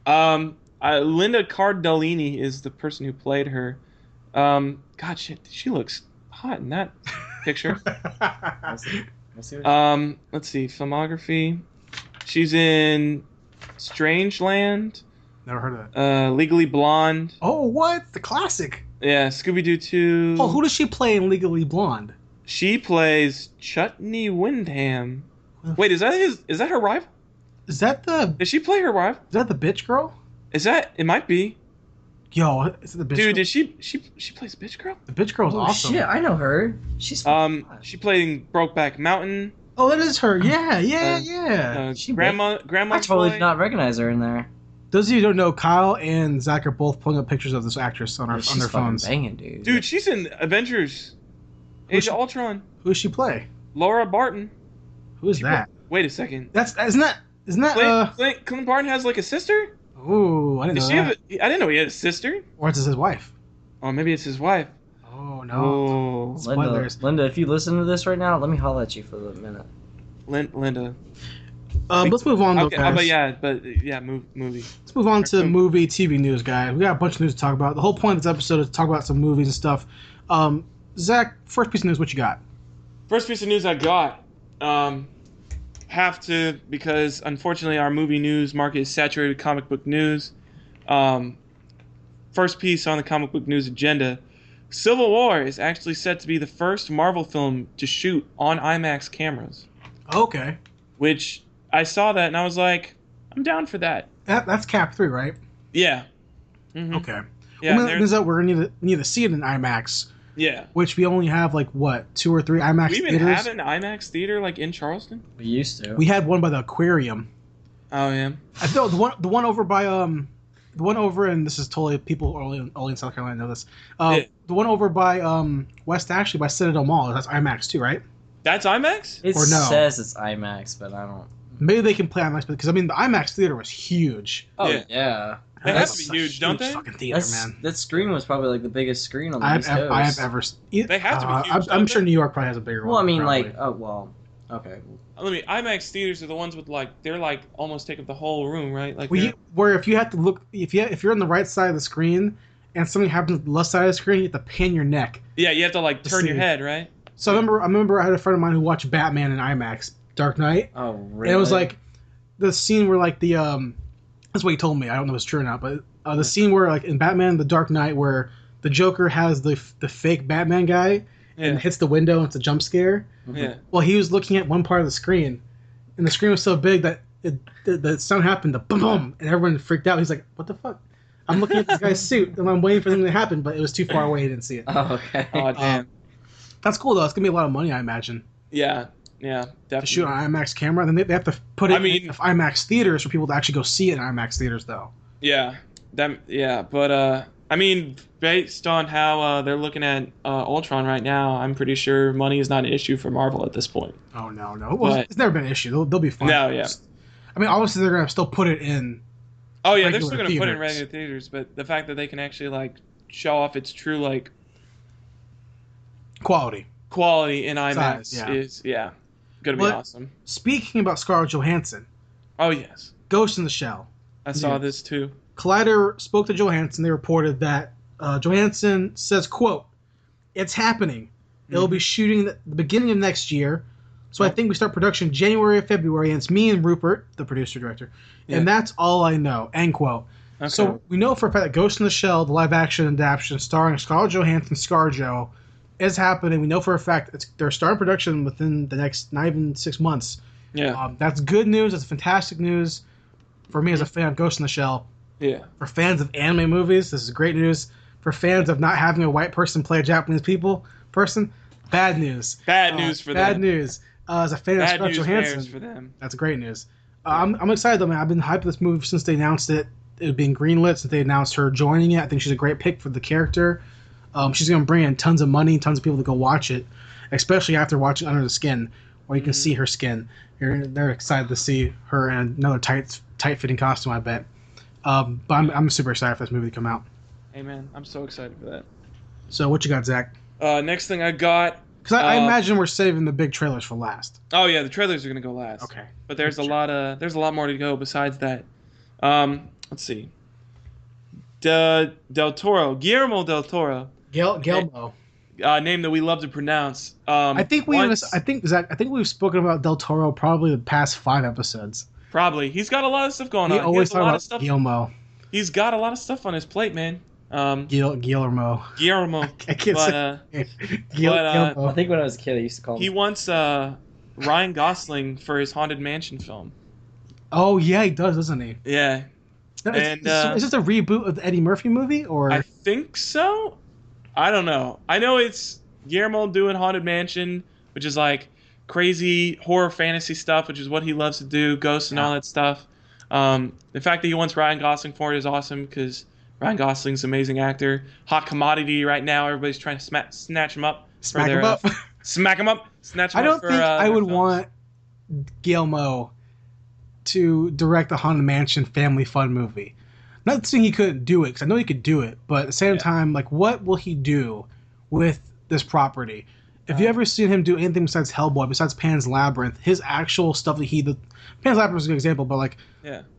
Linda Cardellini is the person who played her. God, shit, she looks hot in that picture. Let's see, filmography. She's in Strangeland. Never heard of it. Legally Blonde. Oh, what? The classic. Yeah, Scooby-Doo 2. Oh, who does she play in Legally Blonde? She plays Chutney Wyndham. Wait, is that her rival? Is that the? Did she play her rival? Is that the bitch girl? It might be. Yo, is it the bitch? Dude, girl? did she plays bitch girl? The bitch girl's awesome. Shit, I know her. She's she played in Brokeback Mountain. Oh, that is her. Yeah. Grandma. I totally did not recognize her in there. Those of you who don't know, Kyle and Zach are both pulling up pictures of this actress on their phones. Banging, dude. Dude, she's in Avengers. Age of Ultron. Who does she play? Laura Barton. Who is that? Wait a second. Isn't that Clint Barton has like a sister? Ooh, I didn't know that. I didn't know he had a sister. Or it's his wife. Oh, maybe it's his wife. Oh no. Oh. Spoilers. Linda, if you listen to this right now, let me holler at you for a minute. Linda. Let's move on, though, guys. Movie. Let's move on to movie, TV news, guys. We got a bunch of news to talk about. The whole point of this episode is to talk about some movies and stuff. Zach, first piece of news, what you got? First piece of news I got. Have to, because unfortunately our movie news market is saturated with comic book news. First piece on the comic book news agenda. Civil War is actually set to be the first Marvel film to shoot on IMAX cameras. Okay. Which, I saw that and I was like, I'm down for that. That's Cap 3, right? Yeah. Mm-hmm. Okay. Yeah, well, that means that we're going to need to see it in IMAX. Yeah. Which we only have, 2 or 3 IMAX theaters. We even have an IMAX theater, in Charleston? We used to. We had one by the aquarium. Oh, yeah. I thought the one over by, the one over, and this is totally, people only in South Carolina know this. The one over by, West Ashley, by Citadel Mall, that's IMAX too, right? That's IMAX? It or no? says it's IMAX, but I don't... Maybe they can play IMAX, because, the IMAX theater was huge. Oh, yeah. They have to be huge, don't they? Fucking theater, man. That screen was probably, the biggest screen on the East Coast. I have ever... They have to be huge, I'm sure New York probably has a bigger one. Well, I mean, probably. okay. IMAX theaters are the ones with, they're, almost take up the whole room, right? Where if you have to look... If you're on the right side of the screen, and something happens on the left side of the screen, you have to pan your neck. Yeah, you have to, turn your head, right? So I remember I had a friend of mine who watched Batman in IMAX, Dark Knight. Oh, really? And it was the scene where that's what he told me. I don't know if it's true or not, but the scene where in Batman the Dark Knight where the Joker has the fake Batman guy and hits the window and it's a jump scare. Yeah. Well, he was looking at one part of the screen, and the screen was so big that the sound happened, the boom boom, and everyone freaked out. He's like, "What the fuck?" I'm looking at this guy's suit and I'm waiting for something to happen, but it was too far away. He didn't see it. Oh, okay. Oh, damn. That's cool though. It's gonna be a lot of money, I imagine. Yeah, definitely. To shoot on IMAX camera, then they have to put it in IMAX theaters for people to actually go see it in IMAX theaters, though. Yeah, but based on how they're looking at Ultron right now, I'm pretty sure money is not an issue for Marvel at this point. Oh no. Well, it's never been an issue. They'll be fine. No, yeah. Obviously they're gonna still put it in. Oh yeah, they're still gonna put it in regular theaters, but the fact that they can actually show off its true quality in IMAX is gonna be awesome. Speaking about Scarlett Johansson. Oh yes. Ghost in the Shell. I saw this too. Collider spoke to Johansson. They reported that Johansson says, quote, "It's happening. It'll be shooting the beginning of next year. So I think we start production January or February, and it's me and Rupert, the producer director, and that's all I know. End quote. Okay. So we know for a fact that Ghost in the Shell, the live-action adaptation starring Scarlett Johansson, ScarJo, is happening. We know for a fact they're starting production within the next not even 6 months. Yeah. That's good news. That's fantastic news for me as a fan of Ghost in the Shell. Yeah. For fans of anime movies, this is great news. For fans of not having a white person play a Japanese person, bad news. Bad news for them. Bad news. As a fan of Scarlett Johansson, for them. That's great news. I'm excited though, man. I've been hyped for this movie since they announced it. It being greenlit, since they announced her joining it. I think she's a great pick for the character. She's going to bring in tons of money, tons of people to go watch it, especially after watching Under the Skin, where you can see her skin. They're excited to see her in another tight-fitting costume, I bet. But I'm super excited for this movie to come out. Hey, man, I'm so excited for that. So what you got, Zach? Next thing I got... Because I imagine we're saving the big trailers for last. Oh, yeah, the trailers are going to go last. Okay. But there's a lot more to go besides that. Let's see. Guillermo del Toro. Guillermo. Name that we love to pronounce. I think we've spoken about Del Toro probably the past 5 episodes. Probably. He's got a lot of stuff going on. He always talks about Guillermo. He's got a lot of stuff on his plate, man. Guillermo. I can't say Guillermo. I think when I was a kid, I used to call him. He wants Ryan Gosling for his Haunted Mansion film. Oh yeah, he does, doesn't he? Yeah. Is this a reboot of the Eddie Murphy movie, or? I think so. I don't know. I know it's Guillermo doing Haunted Mansion, which is like crazy horror fantasy stuff, which is what he loves to do, ghosts and all that stuff. The fact that he wants Ryan Gosling for it is awesome because Ryan Gosling's an amazing actor. Hot commodity right now. Everybody's trying to snatch him up. Smack him up. Smack him up. Snatch him I up. don't think I would want Guillermo to direct a Haunted Mansion family fun movie. Not saying he couldn't do it, because I know he could do it, but at the same time, like, what will he do with this property? If you ever seen him do anything besides Hellboy, besides Pan's Labyrinth, his actual stuff that Pan's Labyrinth is a good example, but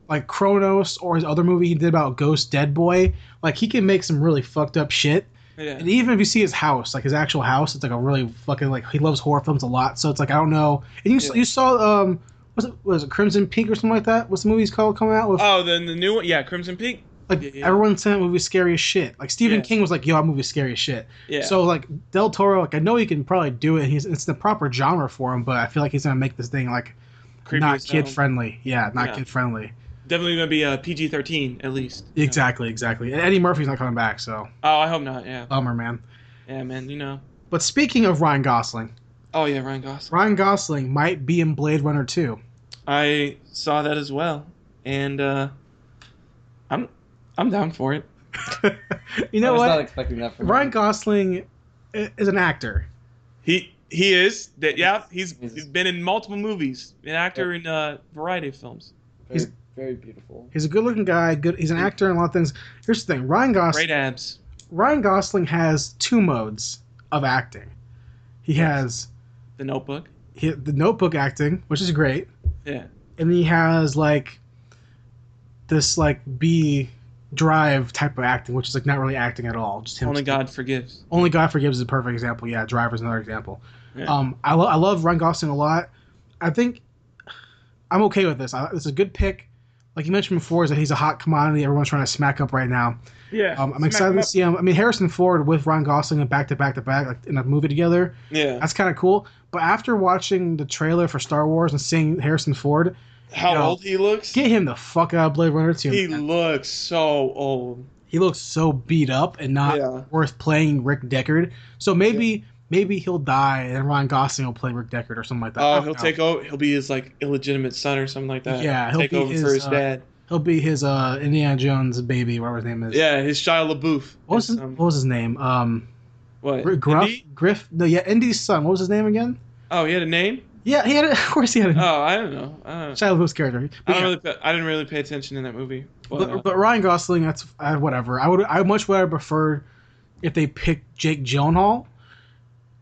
like Kronos or his other movie he did about Ghost Dead Boy, like, he can make some really fucked up shit. Yeah. And even if you see his house, like his actual house, it's like a really fucking, like, he loves horror films a lot, so it's like, I don't know. And you saw, was it Crimson Peak or something like that? What's the movie's called coming out with? Oh, the new one? Yeah, Crimson Peak. Like, everyone said that movie's scary as shit. Like, Stephen King was like, yo, that movie's scary as shit. Yeah. So, like, Del Toro, like, I know he can probably do it. It's the proper genre for him, but I feel like he's going to make this thing, like, creepy not kid-friendly. Yeah, not kid-friendly. Definitely going to be PG-13, at least. Exactly. And Eddie Murphy's not coming back, so. Oh, I hope not, yeah. Bummer, man. Yeah, man, you know. But speaking of Ryan Gosling. Oh, yeah, Ryan Gosling. Ryan Gosling might be in Blade Runner 2. I saw that as well, and I'm down for it. You know what? I was not expecting that from Ryan Gosling is an actor. He is that. Yeah, he's been in multiple movies. An actor in a variety of films. He's very beautiful. He's a good-looking guy. He's an actor in a lot of things. Here's the thing: Ryan Gosling. Great abs. Ryan Gosling has 2 modes of acting. He has The Notebook. The Notebook acting, which is great. Yeah. And he has like this like B Drive type of acting, which is like not really acting at all. Just him. Only God Forgives. Only God Forgives is a perfect example. Yeah, Driver's another example. Yeah. I love Ryan Gosling a lot. I think I'm okay with this. It's a good pick. Like you mentioned before, is that he's a hot commodity. Everyone's trying to smack up right now. Yeah. I'm excited to see him. I mean, Harrison Ford with Ryan Gosling and back to back like in a movie together. Yeah. That's kind of cool. But after watching the trailer for Star Wars and seeing Harrison Ford, how old he looks, get him the fuck out of Blade Runner 2. He looks so old. He looks so beat up and not worth playing Rick Deckard. So maybe he'll die and Ryan Gosling will play Rick Deckard or something like that. Oh, he'll take over. He'll be his like illegitimate son or something like that. Yeah, he'll take over for his dad. He'll be his Indiana Jones baby, whatever his name is. Yeah, his Shia LaBeouf. What was his name? What? Griff? No, yeah, Indy's son. What was his name again? Oh, he had a name? Yeah, he had. Of course, he had a name. Oh, I don't know. Shia LaBeouf's character. I didn't really pay attention in that movie. But Ryan Gosling, that's whatever. I much would have preferred if they picked Jake Gyllenhaal.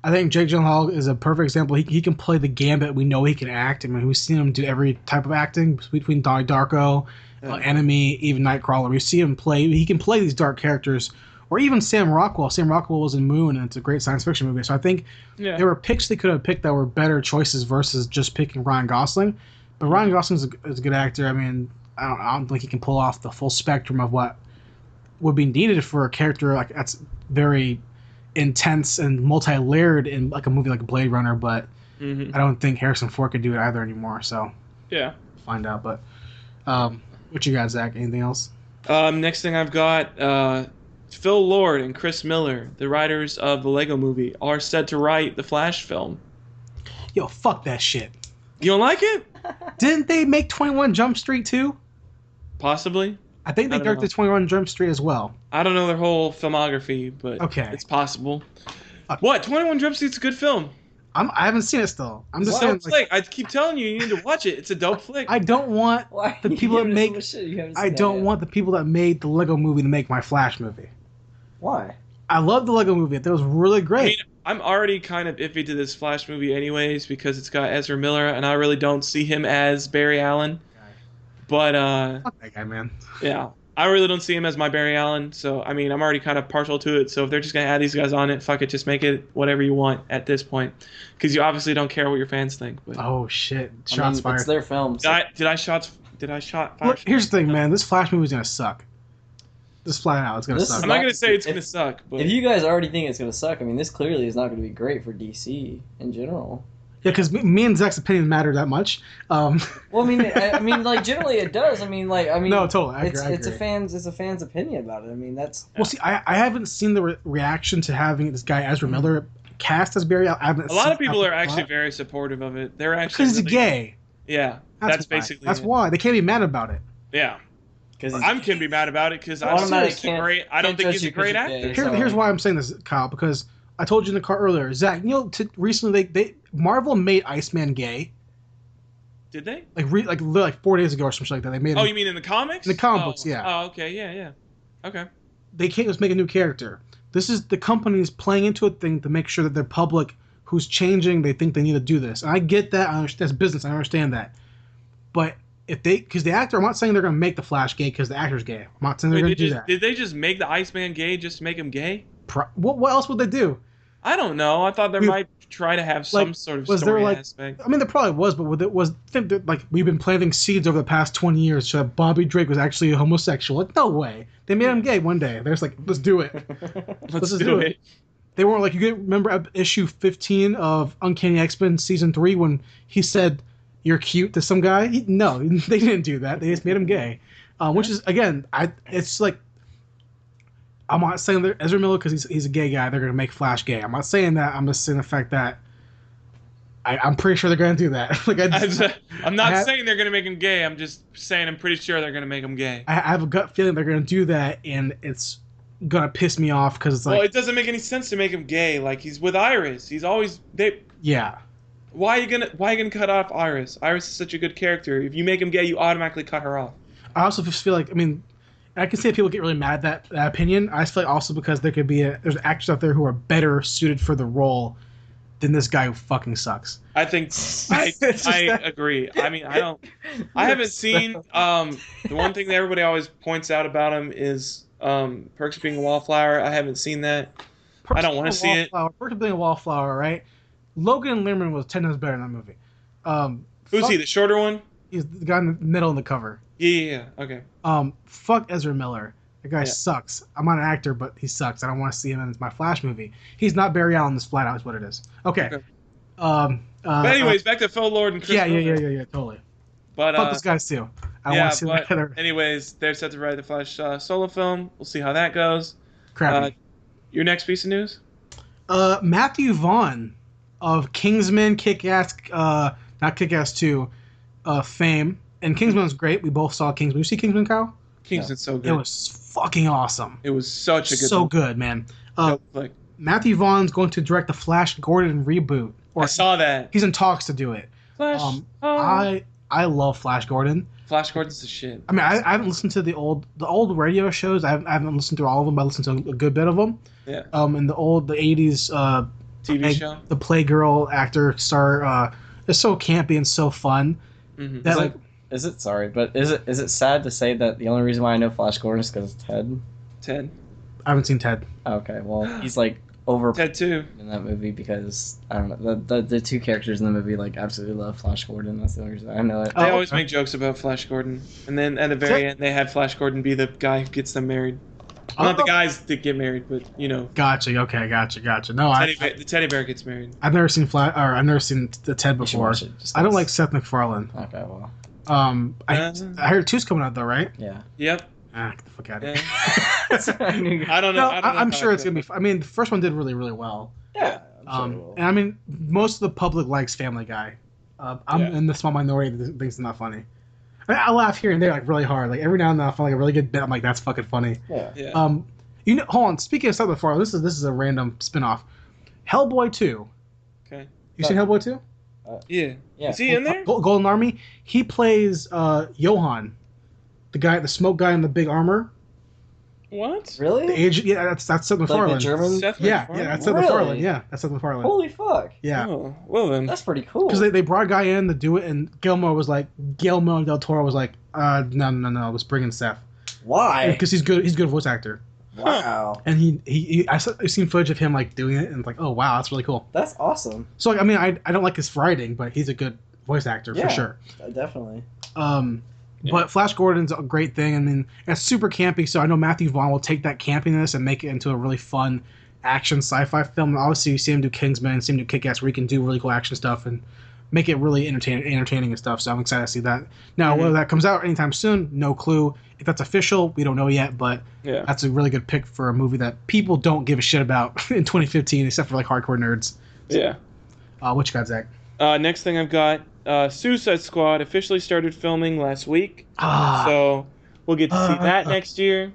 I think Jake Gyllenhaal is a perfect example. He can play the gambit. We know he can act. I mean, we've seen him do every type of acting between Donnie Darko, Enemy, even Nightcrawler. We see him play. He can play these dark characters or even Sam Rockwell. Sam Rockwell was in Moon, and it's a great science fiction movie. So I think there were picks they could have picked that were better choices versus just picking Ryan Gosling. But Ryan Gosling is a good actor. I mean, I don't think he can pull off the full spectrum of what would be needed for a character like that's very intense and multi-layered in like a movie like Blade Runner. But I don't think Harrison Ford could do it either anymore. So yeah, find out. But what you got, Zach? Anything else? Next thing I've got, Phil Lord and Chris Miller, the writers of the Lego Movie, are set to write the Flash film. Yo, fuck that shit. You don't like it? Didn't they make 21 Jump Street too? Possibly. I think they directed 21 Jump Street as well. I don't know their whole filmography, but it's possible. What? 21 Jump Street's a good film. I haven't seen it still. I'm just saying. Like, I keep telling you, you need to watch it. It's a dope flick. I don't want the people that make. I don't want the people that made the Lego Movie to make my Flash movie. Why? I love the Lego Movie. It was really great. I mean, I'm already kind of iffy to this Flash movie anyways because it's got Ezra Miller, and I really don't see him as Barry Allen. But fuck that guy, man. Yeah, I really don't see him as my Barry Allen. So I mean, I'm already kind of partial to it. So if they're just gonna add these guys on it, fuck it, just make it whatever you want at this point, because you obviously don't care what your fans think. But oh shit, shots fired. It's their film. So. Did I shot? Look, here's the thing, man. This Flash movie's gonna suck. Just flat out, it's gonna suck. I'm not gonna say it's gonna suck, but if you guys already think it's gonna suck, I mean, this clearly is not gonna be great for DC in general. Yeah, because me and Zach's opinions matter that much. Well, I mean, like generally it does. I mean, no, totally. I agree. It's a fan's opinion about it. I mean, that's. Well, see, I haven't seen the reaction to having this guy Ezra Miller cast as Barry. A lot of people are actually very supportive of it. They're actually because he's gay. Yeah, that's basically. That's why they can't be mad about it. Yeah. I can be mad about it because I don't think he's a great actor. Here's why I'm saying this, Kyle, because I told you in the car earlier, Zach. You know, recently they Marvel made Iceman gay. Did they? Like 4 days ago or something like that. They made. Oh, you mean in the comics? In the comic books, yeah. Oh, okay, yeah. Okay. They can't just make a new character. This is the company's playing into a thing to make sure that their public who's changing, they think they need to do this. And I get that. I understand that's business. I understand that. But because the actor, I'm not saying they're going to make the Flash gay because the actor's gay. I'm not saying they're going to do that. Did they just make the Iceman gay just to make him gay? What else would they do? I don't know. I thought they might try to have some sort of story aspect. I mean, there probably was, but we've been planting seeds over the past 20 years so that Bobby Drake was actually a homosexual. Like, no way. They made him gay one day. They're just like, let's do it. let's just do it. They weren't like, you remember issue 15 of Uncanny X-Men season 3 when he said, "You're cute" to some guy? No, they didn't do that. They just made him gay. Which is, again, it's like, I'm not saying that Ezra Miller, because he's a gay guy, they're going to make Flash gay. I'm not saying that. I'm just saying the fact that I'm pretty sure they're going to do that. I'm not saying they're going to make him gay. I'm just saying I'm pretty sure they're going to make him gay. I have a gut feeling they're going to do that, and it's going to piss me off because it's like... Well, it doesn't make any sense to make him gay. Like, he's with Iris. He's always... Yeah. Why are you gonna cut off Iris? Iris is such a good character. If you make him gay, you automatically cut her off. I also just feel like, I mean, I can see that people get really mad at that opinion. I just feel like also because there's actors out there who are better suited for the role than this guy who fucking sucks. I think I agree. I mean, I haven't seen the one thing that everybody always points out about him is Perks being a wallflower. I haven't seen that. I don't want to see it. Perks being a wallflower, right? Logan Lerman was 10 times better in that movie. Who's he? The shorter one? He's the guy in the middle of the cover. Yeah. Okay. Fuck Ezra Miller. The guy sucks. I'm not an actor, but he sucks. I don't want to see him in my Flash movie. He's not Barry Allen. This flat out is what it is. Okay. But anyways, back to Phil Lord and Chris Miller. Yeah, totally. But fuck those guys too. I don't want to see them together. Anyways, they're set to write the Flash solo film. We'll see how that goes. Crappy. Your next piece of news? Matthew Vaughn of Kingsman, Kick-Ass, not Kick-Ass 2, fame. And Kingsman was great. We both saw Kingsman. You see Kingsman, Kyle? Kingsman's so good. It was fucking awesome. It was such a good So good, man. Matthew Vaughn's going to direct the Flash Gordon reboot. I saw that. He's in talks to do it. Flash. I love Flash Gordon. Flash Gordon's the shit. I mean, I haven't listened to the old radio shows. I haven't listened to all of them, but I listened to a good bit of them. Yeah. And the 80s TV show. The Playgirl actor star is so campy and so fun. Mm-hmm. That is it sad to say that the only reason why I know Flash Gordon is because it's Ted? Ted. I haven't seen Ted. Okay, well, he's like over Ted 2 in that movie because I don't know the two characters in the movie like absolutely love Flash Gordon. That's the only reason I know it. They always make jokes about Flash Gordon, and then at the very end they had Flash Gordon be the guy who gets them married. Well, not the guys that get married, but you know. Gotcha. Okay. Gotcha. No, the teddy bear gets married. I've never seen I've never seen the Ted before. I don't like Seth MacFarlane. Okay, well. I heard 2's coming out though, right? Yeah. Yep. Get the fuck out of here. I don't know. I'm sure it's gonna be. I mean, the first one did really, really well. Yeah. I'm sure and I mean, most of the public likes Family Guy. I'm in the small minority that thinks it's not funny. I laugh here and there like really hard. Like every now and then I find like a really good bit. I'm like, that's fucking funny. Yeah. Hold on. Speaking of Seth MacFarlane, this is a random spin-off. Hellboy 2. Okay. You seen Hellboy 2? Yeah. Is he in there? Golden Army. He plays Johan, the smoke guy in the big armor. What? Really? The agent. Yeah, that's Seth MacFarlane. Like the German? Yeah, that's Seth MacFarlane. Yeah, that's Seth MacFarlane. Holy fuck. Yeah. Oh, well then. That's pretty cool. Because they brought a guy in to do it, and Guillermo del Toro was like, no, let's bring in Seth. Why? Because he's good. He's a good voice actor. Wow. And I've seen footage of him like doing it, and it's like, oh wow, that's really cool. That's awesome. So like, I mean, I don't like his writing, but he's a good voice actor for sure. Definitely. But Flash Gordon's a great thing. I mean, it's super campy, so I know Matthew Vaughn will take that campiness and make it into a really fun action sci-fi film. And obviously, you see him do Kingsman, see him do Kick-Ass, where he can do really cool action stuff and make it really entertaining and stuff. So I'm excited to see that. Now, whether that comes out anytime soon, no clue. If that's official, we don't know yet, but that's a really good pick for a movie that people don't give a shit about in 2015, except for like hardcore nerds. Yeah. What you got, Zach? Next thing I've got, Suicide Squad officially started filming last week. So we'll get to see that next year.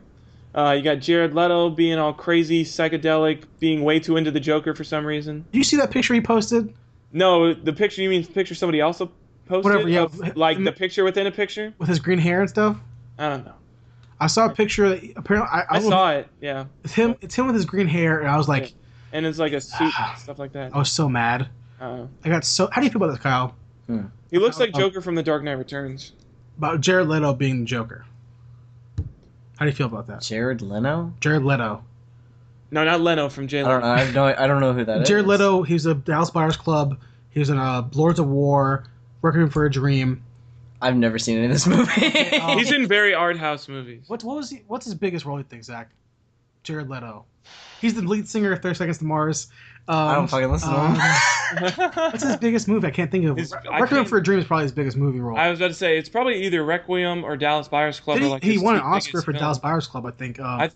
You got Jared Leto being all crazy, psychedelic, being way too into the Joker for some reason. Did you see that picture he posted? No, the picture, you mean the picture somebody else posted? Whatever, yeah. Like the picture within a picture? With his green hair and stuff? I don't know. I saw a picture that apparently I saw it, yeah. It's him with his green hair, and I was like... Yeah. And it's like a suit and stuff like that. I was so mad. I got so... How do you feel about this, Kyle? He looks like Joker from The Dark Knight Returns. About Jared Leto being the Joker. How do you feel about that? Jared Leto? Jared Leto. No, not Leno from Jay Leno. I don't know who that is. Jared Leto, he was a Dallas Buyers Club. He was in Lords of War, Requiem for a Dream. I've never seen any of this movie. He's in very art house movies. What's his biggest role, you think, Zach? Jared Leto. He's the lead singer of 30 Seconds to Mars. I don't fucking listen to him. What's his biggest movie? I can't think of. Requiem for a Dream is probably his biggest movie role. I was about to say, it's probably either Requiem or Dallas Buyers Club. He won an Oscar for Dallas Buyers Club, I think. I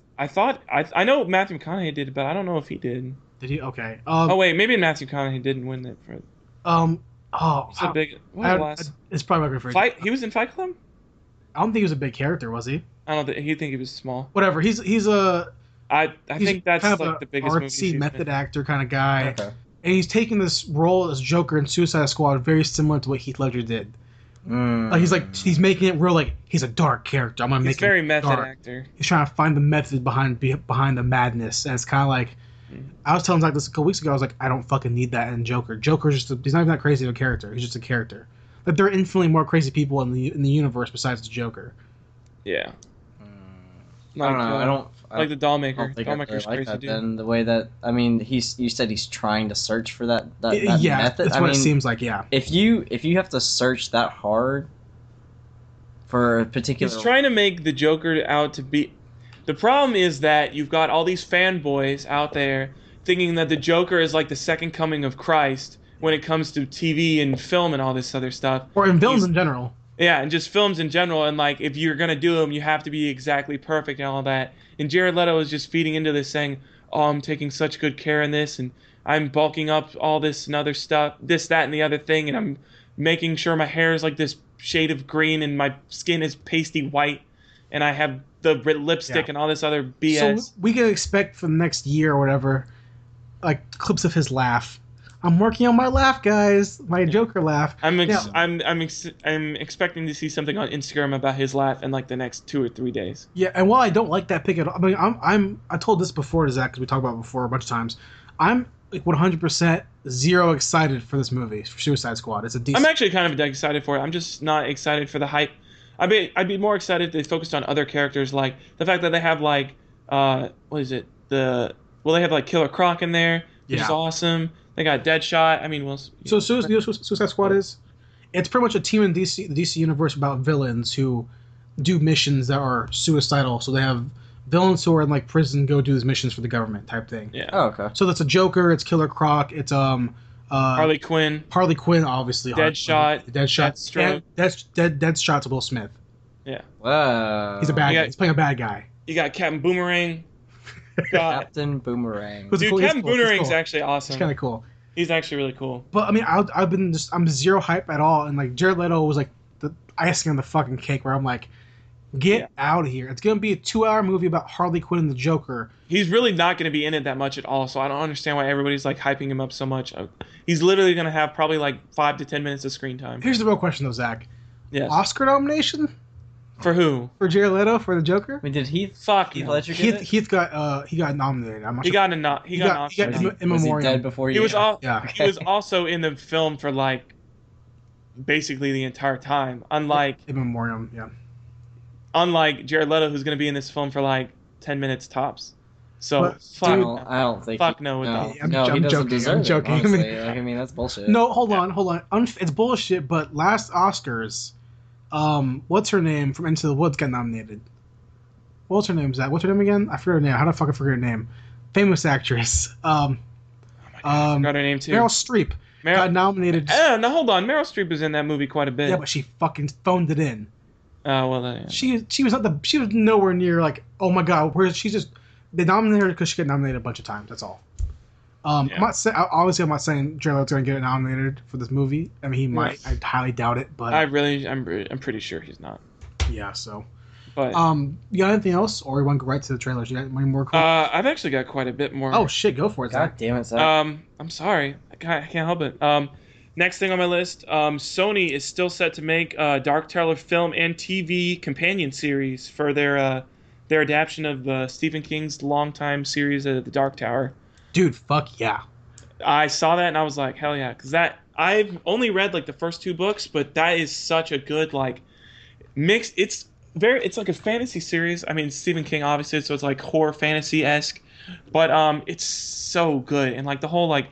know Matthew McConaughey did, but I don't know if he did. Did he? Okay. Wait, maybe Matthew McConaughey didn't win that for. It's probably Requiem for a Dream. He was in Fight Club? I don't think he was a big character, was he? I don't think he was small. Whatever. He's a. I think that's kind of like the biggest artsy method actor kind of guy. Okay. And he's taking this role as Joker in Suicide Squad very similar to what Heath Ledger did. He's making it real like he's a dark character. I'm gonna make it very method dark. actor. He's trying to find the method behind the madness, and it's kind of like I was telling Zach this a couple weeks ago. I was like, I don't fucking need that in Joker. Joker's he's not even that crazy of a character. He's just a character. Like there are infinitely more crazy people in the universe besides the Joker. Yeah. I don't know. I don't like the Dollmaker. I don't think Dollmaker's I really like crazy that. dude. Then the way that you said he's trying to search for that Yeah, method. that's what it seems like. Yeah. If you have to search that hard for a particular, he's trying to make the Joker out to be. The problem is that you've got all these fanboys out there thinking that the Joker is like the second coming of Christ when it comes to TV and film and all this other stuff, or in films in general. Yeah, and just films in general, and like if you're gonna do them, you have to be exactly perfect and all that. And Jared Leto is just feeding into this, saying, "Oh, I'm taking such good care in this, and I'm bulking up all this and other stuff, this, that, and the other thing, and I'm making sure my hair is like this shade of green, and my skin is pasty white, and I have the lipstick and all this other BS." So we can expect for the next year or whatever, like clips of his laugh. I'm working on my laugh, guys. My Joker laugh. I'm expecting to see something on Instagram about his laugh in like the next 2 or 3 days. Yeah, and while I don't like that pick at all, I mean, I told this before to Zach because we talked about it before a bunch of times. I'm like 100% zero excited for this movie, for Suicide Squad. It's a decent. I'm actually kind of excited for it. I'm just not excited for the hype. I'd be more excited if they focused on other characters, like the fact that they have like what is it? They have like Killer Croc in there, which is awesome. They got Deadshot. I mean, So Suicide Squad is? It's pretty much a team in the DC universe about villains who do missions that are suicidal. So they have villains who are in like prison go do these missions for the government type thing. Yeah. Oh, okay. So that's a Joker. It's Killer Croc. It's Harley Quinn. Harley Quinn, obviously. Deadshot. Deadshot. Deadshot's Will Smith. Yeah. Wow. He's a bad guy. He's playing a bad guy. You got Captain Boomerang. Captain Boomerang. Dude, Captain Boomerang's actually awesome. It's kind of cool. He's actually really cool. But I mean, I'm zero hype at all, and like Jared Leto was like the icing on the fucking cake, where I'm like, get out of here. It's gonna be a 2-hour movie about Harley Quinn and the Joker. He's really not gonna be in it that much at all, so I don't understand why everybody's like hyping him up so much. He's literally gonna have probably like 5 to 10 minutes of screen time. Here's the real question though, Zach. Yes. Oscar nomination? For who? For Jared Leto for the Joker? I mean, did Heath Ledger get it? Heath got nominated. I'm not sure. He got an Oscar. In Was he memoriam. dead before you? He was Okay. He was also in the film for like basically the entire time. Unlike in memoriam, yeah. Unlike Jared Leto, who's going to be in this film for like 10 minutes tops. So But, fuck, dude, I don't think. fuck no with no, that. no, he I'm doesn't joking, deserve I'm joking. it. Honestly. Like, I mean, that's bullshit. No, hold on. It's bullshit. But last Oscars, what's her name from Into the Woods got nominated? What's her name, Zach? What's her name again? I forget her name. How the fuck I forget her name? Famous actress. Oh my God, I forgot her name too. Meryl Streep got nominated. No, hold on. Meryl Streep was in that movie quite a bit. Yeah, but she fucking phoned it in. Well, yeah. She was nowhere near like, oh my God, they nominated her because she got nominated a bunch of times. That's all. I'm not saying Jared Leto's gonna get nominated for this movie. I mean, he might. I highly doubt it, but I'm pretty sure he's not. Yeah. So, but you got anything else, or you want to go right to the trailers? You got any more? Cool? I've actually got quite a bit more. Oh shit, go for it, God Zach. damn it, Zach. I'm sorry, I can't help it. Next thing on my list, Sony is still set to make a Dark Tower film and TV companion series for their adaptation of Stephen King's longtime series, The Dark Tower. Dude, fuck yeah. I saw that and I was like, hell yeah, because I've only read like the first 2 books, but that is such a good like mix. It's like a fantasy series. I mean, Stephen King obviously, so it's like horror fantasy-esque, but it's so good, and like the whole like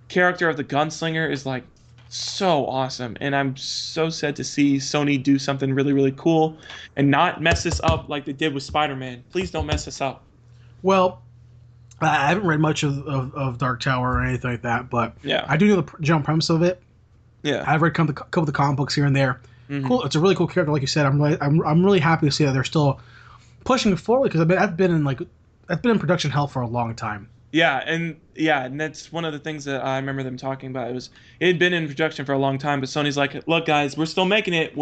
character of the gunslinger is like so awesome, and I'm so sad to see Sony do something really, really cool and not mess this up like they did with Spider-Man. Please don't mess this up. Well, I haven't read much of Dark Tower or anything like that, but Yeah. I do know the general premise of it. Yeah. I've read a couple of the comic books here and there. Mhm. Cool. It's a really cool character, like you said. I'm really happy to see that they're still pushing it forward because I've been in production hell for a long time. Yeah, and that's one of the things that I remember them talking about. It had been in production for a long time, but Sony's like, look, guys, we're still making it.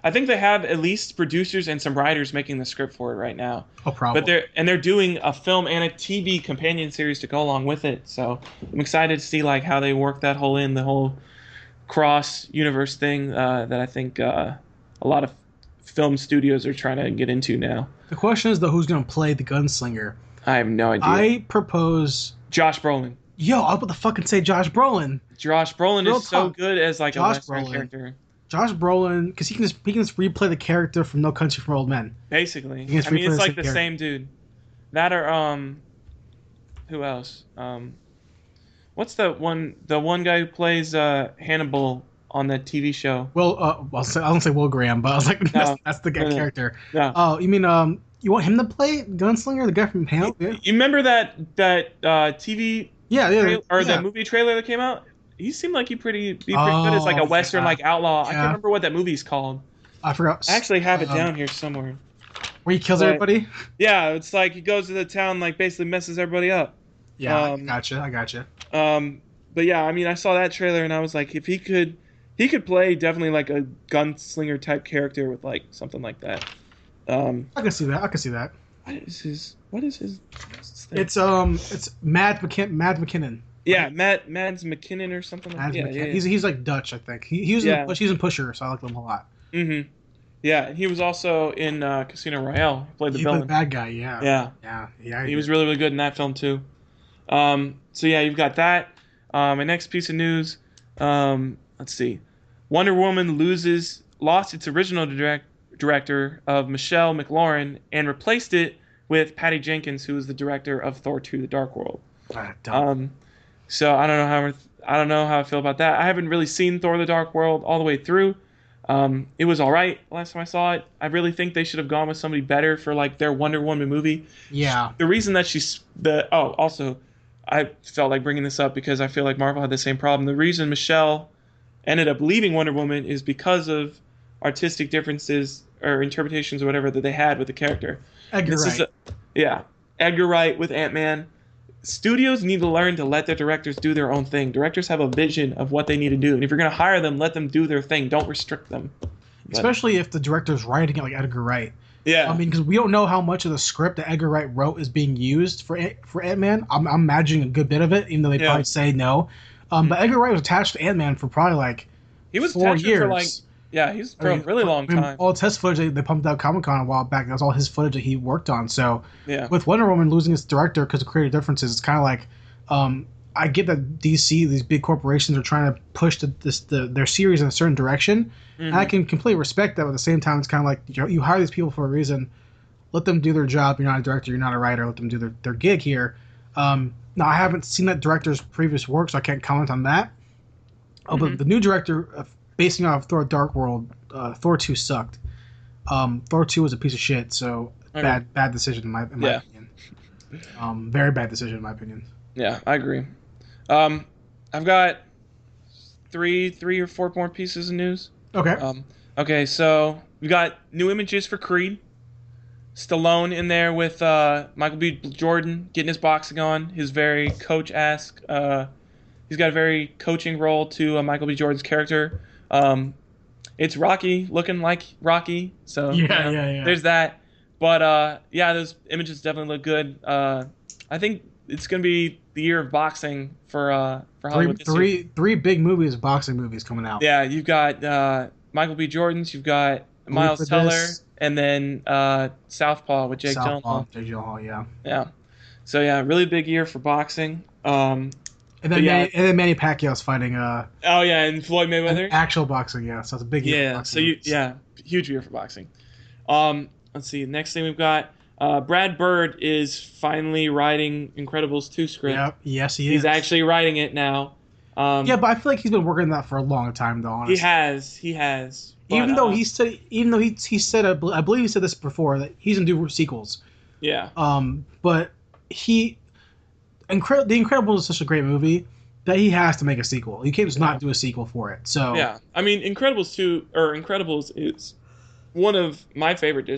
I think they have at least producers and some writers making the script for it right now. Oh, probably. But they're doing a film and a TV companion series to go along with it. So I'm excited to see like how they work that the whole cross universe thing that I think a lot of film studios are trying to get into now. The question is though, who's going to play the gunslinger? I have no idea. I propose Josh Brolin. Yo, I was about to fucking say Josh Brolin. Josh Brolin Real is so talk. good as like Josh a Western Brolin. character. Josh Brolin, because he can just replay the character from No Country for Old Men. Basically, He gets I mean, it's replaced like the the same dude. That or who else? What's the one guy who plays Hannibal on that TV show? Well, I don't say Will Graham, but I was like, No. that's the guy No. character. Yeah. Oh, you mean you want him to play Gunslinger, the guy from Hannibal? Yeah, You remember that TV yeah. the movie trailer that came out? He seemed like he'd be pretty good as like a Western like outlaw. I can't remember what that movie's called. I forgot. I actually have it down here somewhere. Where he kills but- everybody. Yeah, it's like he goes to the town, like basically messes everybody up. Yeah, I gotcha. But yeah, I mean, I saw that trailer and I was like, if he could play definitely like a gunslinger type character with like something like that. I can see that. What is his thing? It's Mads McKinnon. Yeah, Mads McKinnon or something like that. Yeah. He's like Dutch, I think. He's in Pusher, so I like him a lot. Mm-hmm. Yeah, and he was also in Casino Royale. He played the villain. The bad guy, yeah. Yeah. He was really, really good in that film too. So yeah, you've got that. My next piece of news. Let's see. Wonder Woman lost its original director of Michelle McLaurin and replaced it with Patty Jenkins, who is the director of Thor 2: The Dark World. Dumb. So I don't know how I feel about that. I haven't really seen Thor: The Dark World all the way through. It was all right last time I saw it. I really think they should have gone with somebody better for like their Wonder Woman movie. Yeah. The reason that also, I felt like bringing this up because I feel like Marvel had the same problem. The reason Michelle ended up leaving Wonder Woman is because of artistic differences or interpretations or whatever that they had with the character. Edgar Wright. Edgar Wright with Ant-Man. Studios need to learn to let their directors do their own thing. Directors have a vision of what they need to do, and if you're going to hire them, let them do their thing. Don't restrict them. Especially if the director's writing it like Edgar Wright. Yeah. I mean, because we don't know how much of the script that Edgar Wright wrote is being used for Ant-Man. I'm imagining a good bit of it, even though they probably say no. But Edgar Wright was attached to Ant-Man for probably like he was 4 years. For like, he's for a really long time. All test footage they pumped out Comic-Con a while back. That's all his footage that he worked on. So with Wonder Woman losing its director because of creative differences, it's kind of like I get that DC, these big corporations, are trying to push their series in a certain direction. And I can completely respect that, but at the same time, it's kind of like you hire these people for a reason. Let them do their job. You're not a director. You're not a writer. Let them do their gig here. Now, I haven't seen that director's previous work, so I can't comment on that. But the new director, basing off Thor: Dark World, Thor 2 sucked. Thor 2 was a piece of shit, so bad decision in my opinion. Very bad decision in my opinion. Yeah, I agree. I've got three or four more pieces of news. Okay. Okay, so we got new images for Creed. Stallone in there with Michael B. Jordan getting his boxing on. His very coach-esque. He's got a very coaching role to Michael B. Jordan's character. It's Rocky looking like Rocky. So yeah. There's that. But those images definitely look good. I think it's gonna be the year of boxing for Hollywood. Three big movies, boxing movies coming out. Yeah, you've got Michael B. Jordan's, you've got Miles Teller, and then Southpaw with Jake Gyllenhaal. Jake Gyllenhaal, yeah. Yeah. So really big year for boxing. And then Manny Pacquiao's fighting. And Floyd Mayweather. Actual boxing, yeah. So it's a big year. Yeah. For boxing Huge year for boxing. Let's see. Next thing we've got. Brad Bird is finally writing Incredibles 2 script. Yep. Yes, he is. He's actually writing it now. But I feel like he's been working on that for a long time, though. Honestly. He has. But, even though he said, I believe he said this before, that he's gonna do sequels. Yeah. But The Incredibles is such a great movie that he has to make a sequel. You can't just not do a sequel for it. So yeah, I mean, Incredibles is one of my favorite.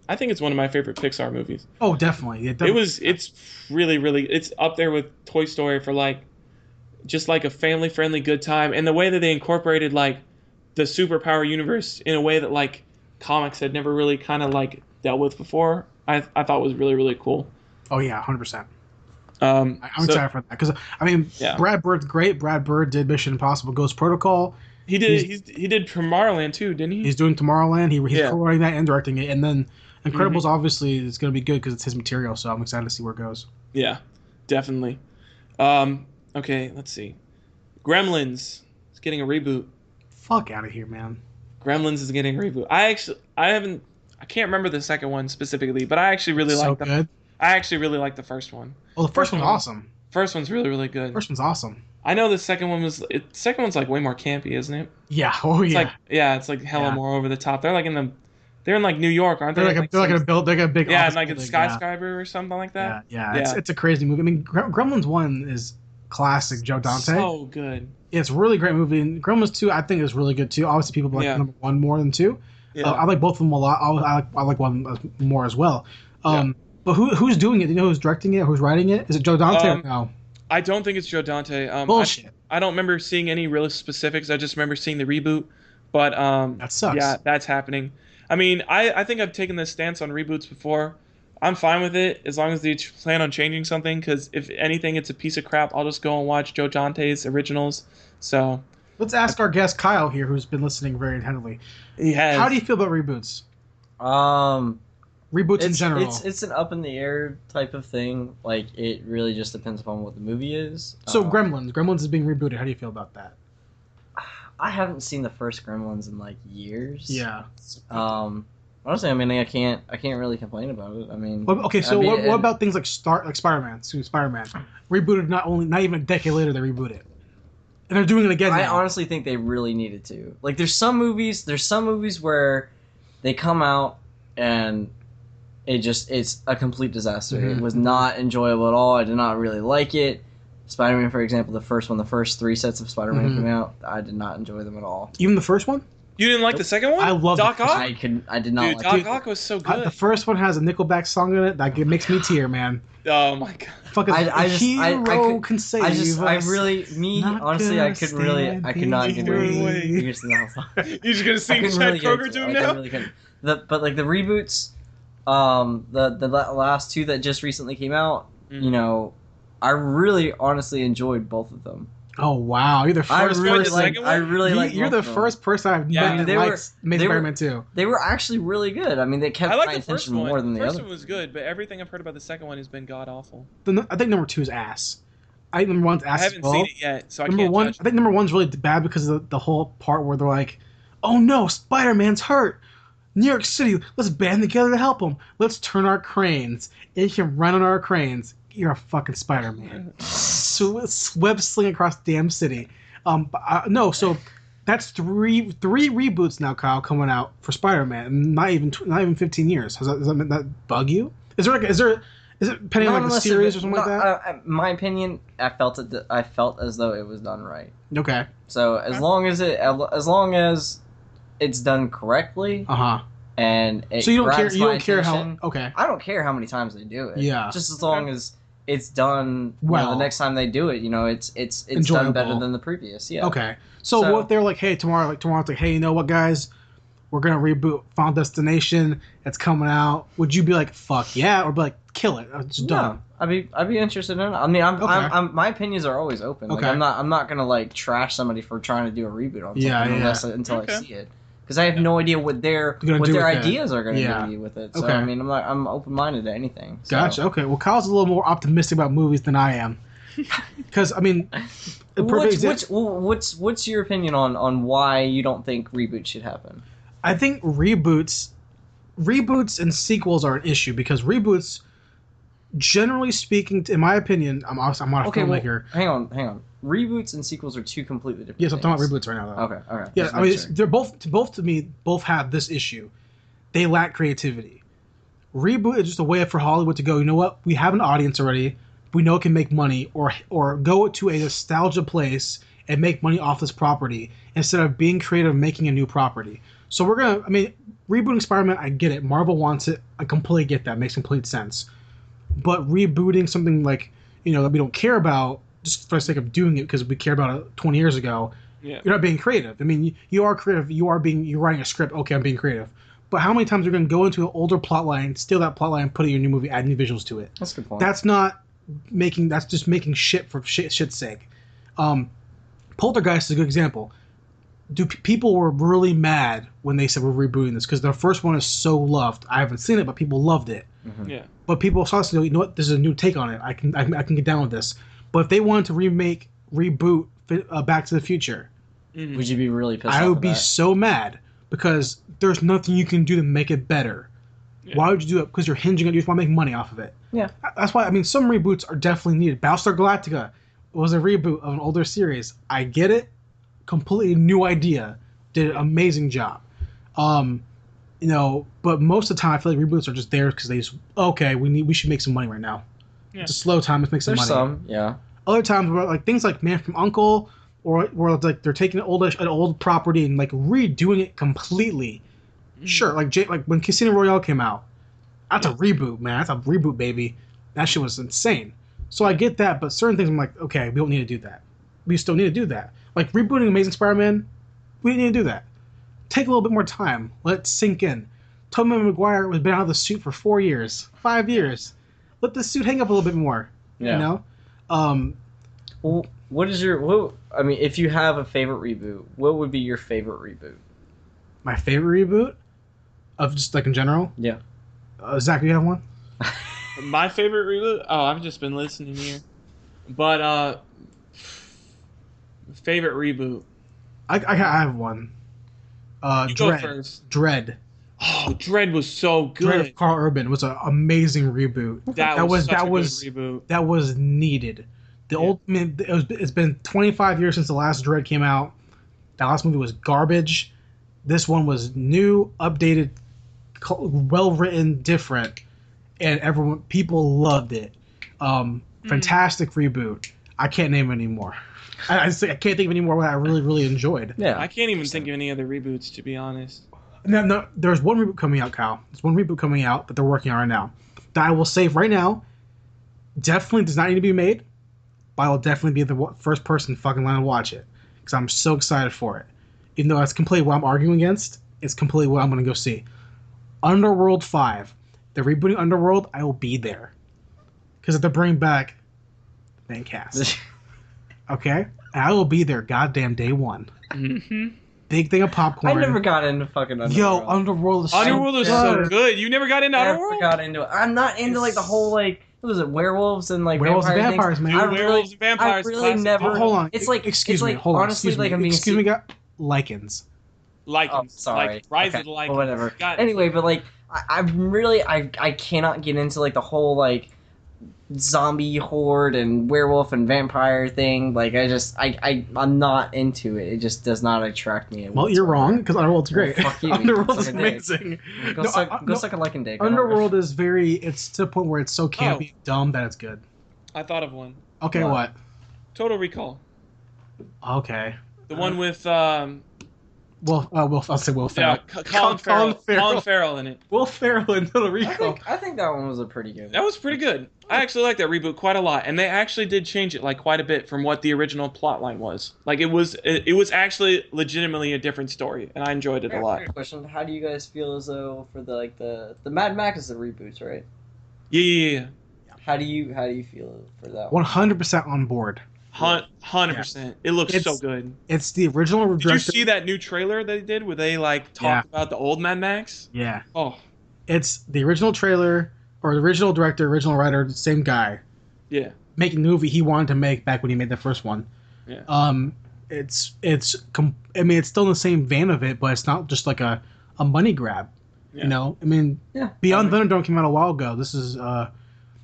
I think it's one of my favorite Pixar movies. Oh, definitely. It's really, really. It's up there with Toy Story for like, just like a family-friendly good time, and the way that they incorporated like the superpower universe in a way that like comics had never really kind of like dealt with before. I thought was really, really cool. Oh yeah, 100%. I'm excited for that because Brad Bird's great. Brad Bird did Mission Impossible: Ghost Protocol. He did Tomorrowland too, didn't he? He's doing Tomorrowland. He's co-writing that and directing it, and then Incredibles obviously is going to be good because it's his material. So I'm excited to see where it goes. Yeah, definitely. Okay, let's see. Gremlins is getting a reboot. Fuck out of here, man. Gremlins is getting a reboot. I can't remember the second one specifically, but I actually really like the. I actually really like the first one. Well, the first one's awesome. First one's really, really good. First one's awesome. I know the second one was. The second one's like way more campy, isn't it? Yeah. Oh yeah. It's like hella more over the top. They're in like New York, aren't they? They're gonna build. They're gonna big. Yeah, like a skyscraper or something like that. Yeah. It's a crazy movie. I mean, Gremlins 1 is classic Joe Dante. So good. It's a really great movie. And Gremlins 2, I think, is really good too. Obviously, people like number 1 more than 2. Yeah. I like both of them a lot. I like 1 more as well. But who's doing it? Do you know who's directing it? Who's writing it? Is it Joe Dante or no? I don't think it's Joe Dante. Bullshit. I don't remember seeing any real specifics. I just remember seeing the reboot. But that sucks. Yeah, that's happening. I mean, I think I've taken this stance on reboots before. I'm fine with it as long as they plan on changing something. Because if anything, it's a piece of crap. I'll just go and watch Joe Dante's originals. So let's ask our guest Kyle here, who's been listening very intently. He has. How do you feel about reboots? Reboots in general. It's an up in the air type of thing. Like, it really just depends upon what the movie is. So Gremlins is being rebooted. How do you feel about that? I haven't seen the first Gremlins in like years. Yeah. Honestly, I mean, I can't really complain about it. I mean, Okay, so what about things like Spider-Man? Spider-Man rebooted not even a decade later they rebooted it, and they're doing it again now. I honestly think they really needed to. Like, there's some movies where they come out and it's a complete disaster. Mm-hmm. It was not enjoyable at all. I did not really like it. Spider-Man, for example, the first 3 sets of Spider-Man came out, I did not enjoy them at all. Even the first one? You didn't like the second one? I love Doc Ock. I did not. Dude, like Doc Ock was so good. The first one has a Nickelback song in it that makes me tear, man. Oh my god. Fucking hero can save us. I could not get away. You're just gonna sing Chad Kroger to him now? Really but like the reboots, the last 2 that just recently came out, you know, I really honestly enjoyed both of them. Oh wow, you're the first person. You're the first person I've met that likes Amazing Spider-Man 2. They were actually really good. I mean, they kept my attention more than the other. The first one was good, but everything I've heard about the second one has been god awful. I think number 2 is ass. I think number 1's ass. I haven't seen it yet, so I can't judge. I think number 1's really bad because of the whole part where they're like, "Oh no, Spider-Man's hurt. New York City, let's band together to help him. Let's turn our cranes. And you can run on our cranes. You're a fucking Spider-Man." So web sling across the damn city. No, so that's three reboots now, Kyle, coming out for Spider-Man. Not even 15 years. Does that bug you? Is it depending on like the series or something like that? My opinion, I felt as though it was done right. Okay. So as long as it's done correctly, and it you don't care how I don't care how many times they do it. Yeah. Just as long as it's done well. The next time they do it, you know, it's done better than the previous. Yeah. Okay. So what if they're like, hey, tomorrow's like, hey, you know what, guys? We're gonna reboot Final Destination. It's coming out. Would you be like, fuck yeah, or be like, kill it? It's done. I'd be interested in it. I mean, I'm my opinions are always open. Like, I'm not gonna like trash somebody for trying to do a reboot on something until I see it. Because I have no idea what their ideas are going to be with it. So I mean, I'm open minded to anything. So. Gotcha. Okay. Well, Kyle's a little more optimistic about movies than I am. Because I mean, what's your opinion on why you don't think reboots should happen? I think reboots and sequels are an issue because reboots, generally speaking, in my opinion, I'm not a filmmaker. Well, hang on. Reboots and sequels are 2 completely different things. I'm talking about reboots right now, though. Okay, all right. Yeah, I mean, they're both to me have this issue. They lack creativity. Reboot is just a way for Hollywood to go, you know what? We have an audience already. We know it can make money, or go to a nostalgia place and make money off this property instead of being creative and making a new property. So rebooting Spider-Man, I get it. Marvel wants it. I completely get that. It makes complete sense. But rebooting something like, you know, that we don't care about, just for the sake of doing it because we care about it 20 years ago, you're not being creative. I mean, you are creative. You're writing a script. Okay, I'm being creative. But how many times are you going to go into an older plot line, steal that plot line, put it in your new movie, add new visuals to it? That's a good point. That's just making shit for shit's sake. Poltergeist is a good example. People were really mad when they said we're rebooting this because the first one is so loved. I haven't seen it, but people loved it. Mm-hmm. Yeah. But people saw us, you know what? This is a new take on it. I can get down with this. But if they wanted to reboot Back to the Future, would you be really pissed off? I would be so mad because there's nothing you can do to make it better. Yeah. Why would you do it? Because you're hinging on you just want to make money off of it. Yeah. That's why, I mean, some reboots are definitely needed. Battlestar Galactica was a reboot of an older series. I get it. Completely new idea. Did an amazing job. You know, but most of the time I feel like reboots are just there because they just, we should make some money right now. Yeah. It's a slow time. Let's make some money. There's some, yeah. Other times, where, like things like Man from U.N.C.L.E. or like they're taking an old property and like redoing it completely. Sure, like when Casino Royale came out, that's a reboot, man. That's a reboot, baby. That shit was insane. So I get that, but certain things I'm like, okay, we don't need to do that. We still need to do that. Like rebooting Amazing Spider-Man, we didn't need to do that. Take a little bit more time. Let it sink in. Tobey Maguire has been out of the suit for 4 years, 5 years. Let the suit hang up a little bit more. Yeah. You know. Well, I mean, if you have a favorite reboot, what would be your favorite reboot? My favorite reboot, of just like in general. Yeah. Zach, do you have one? My favorite reboot? Oh, I've just been listening here. But favorite reboot. I have one. You go first. Dread. Oh, Dread was so good. Dread of Carl Urban was an amazing reboot. That was such a good reboot. That was needed. It's been 25 years since the last Dread came out. That last movie was garbage. This one was new, updated, well written, different, and people loved it. Fantastic reboot. I can't name any more. I can't think of any more what I really, really enjoyed. Yeah, I can't even think of any other reboots, to be honest. No, there's one reboot coming out, Kyle. There's one reboot coming out that they're working on right now. That I will say right now, definitely does not need to be made, but I will definitely be the first person fucking line to watch it because I'm so excited for it. Even though that's completely what I'm arguing against, it's completely what I'm going to go see. Underworld 5. They're rebooting Underworld. I will be there because if they bring back the main cast, okay, and I will be there. Goddamn day one. Mm-hmm. Big thing of popcorn. I never got into fucking Underworld. Yo, Underworld is so good. You never got into Underworld? I never got into it. I'm not into like the whole like what was it, werewolves and like werewolves and vampires, things. man. Werewolves and vampires. I really never. Oh, hold on. It's like excuse me. Like, hold on. honestly, excuse like me. I'm being. Excuse me, Lycans. Lycans. Oh, sorry. Like, Rise of the Lycans. Well, whatever. God. Anyway, but like I'm really I cannot get into like the whole like zombie horde and werewolf and vampire thing. Like I'm not into it. It just does not attract me. Well, you're wrong because Underworld's great. Well, fuck you. Underworld is amazing. Go suck a Lycan dick. Underworld is it's to the point where it's so campy and dumb that it's good. I thought of one. Okay, what? Total Recall. Okay. The one with I'll say Will Ferrell. Yeah, Colin Farrell in it. Will Ferrell in Total Recall. I think that one was a pretty good. That was pretty good. I actually like that reboot quite a lot, and they actually did change it like quite a bit from what the original plotline was. Like it was actually legitimately a different story, and I enjoyed it a lot. Question: how do you guys feel as though for the Mad Max is the reboots, right? Yeah. How do you feel for that one? 100% on board. 100%. It looks so good. It's the original director. Did you see that new trailer they did where they like talk about the old Mad Max? Yeah. Oh. It's the original trailer or the original director, original writer, same guy. Yeah. Making the movie he wanted to make back when he made the first one. Yeah. It's still in the same vein of it, but it's not just like a money grab. Yeah. You know, I mean, Beyond Thunderdome came out a while ago. This is now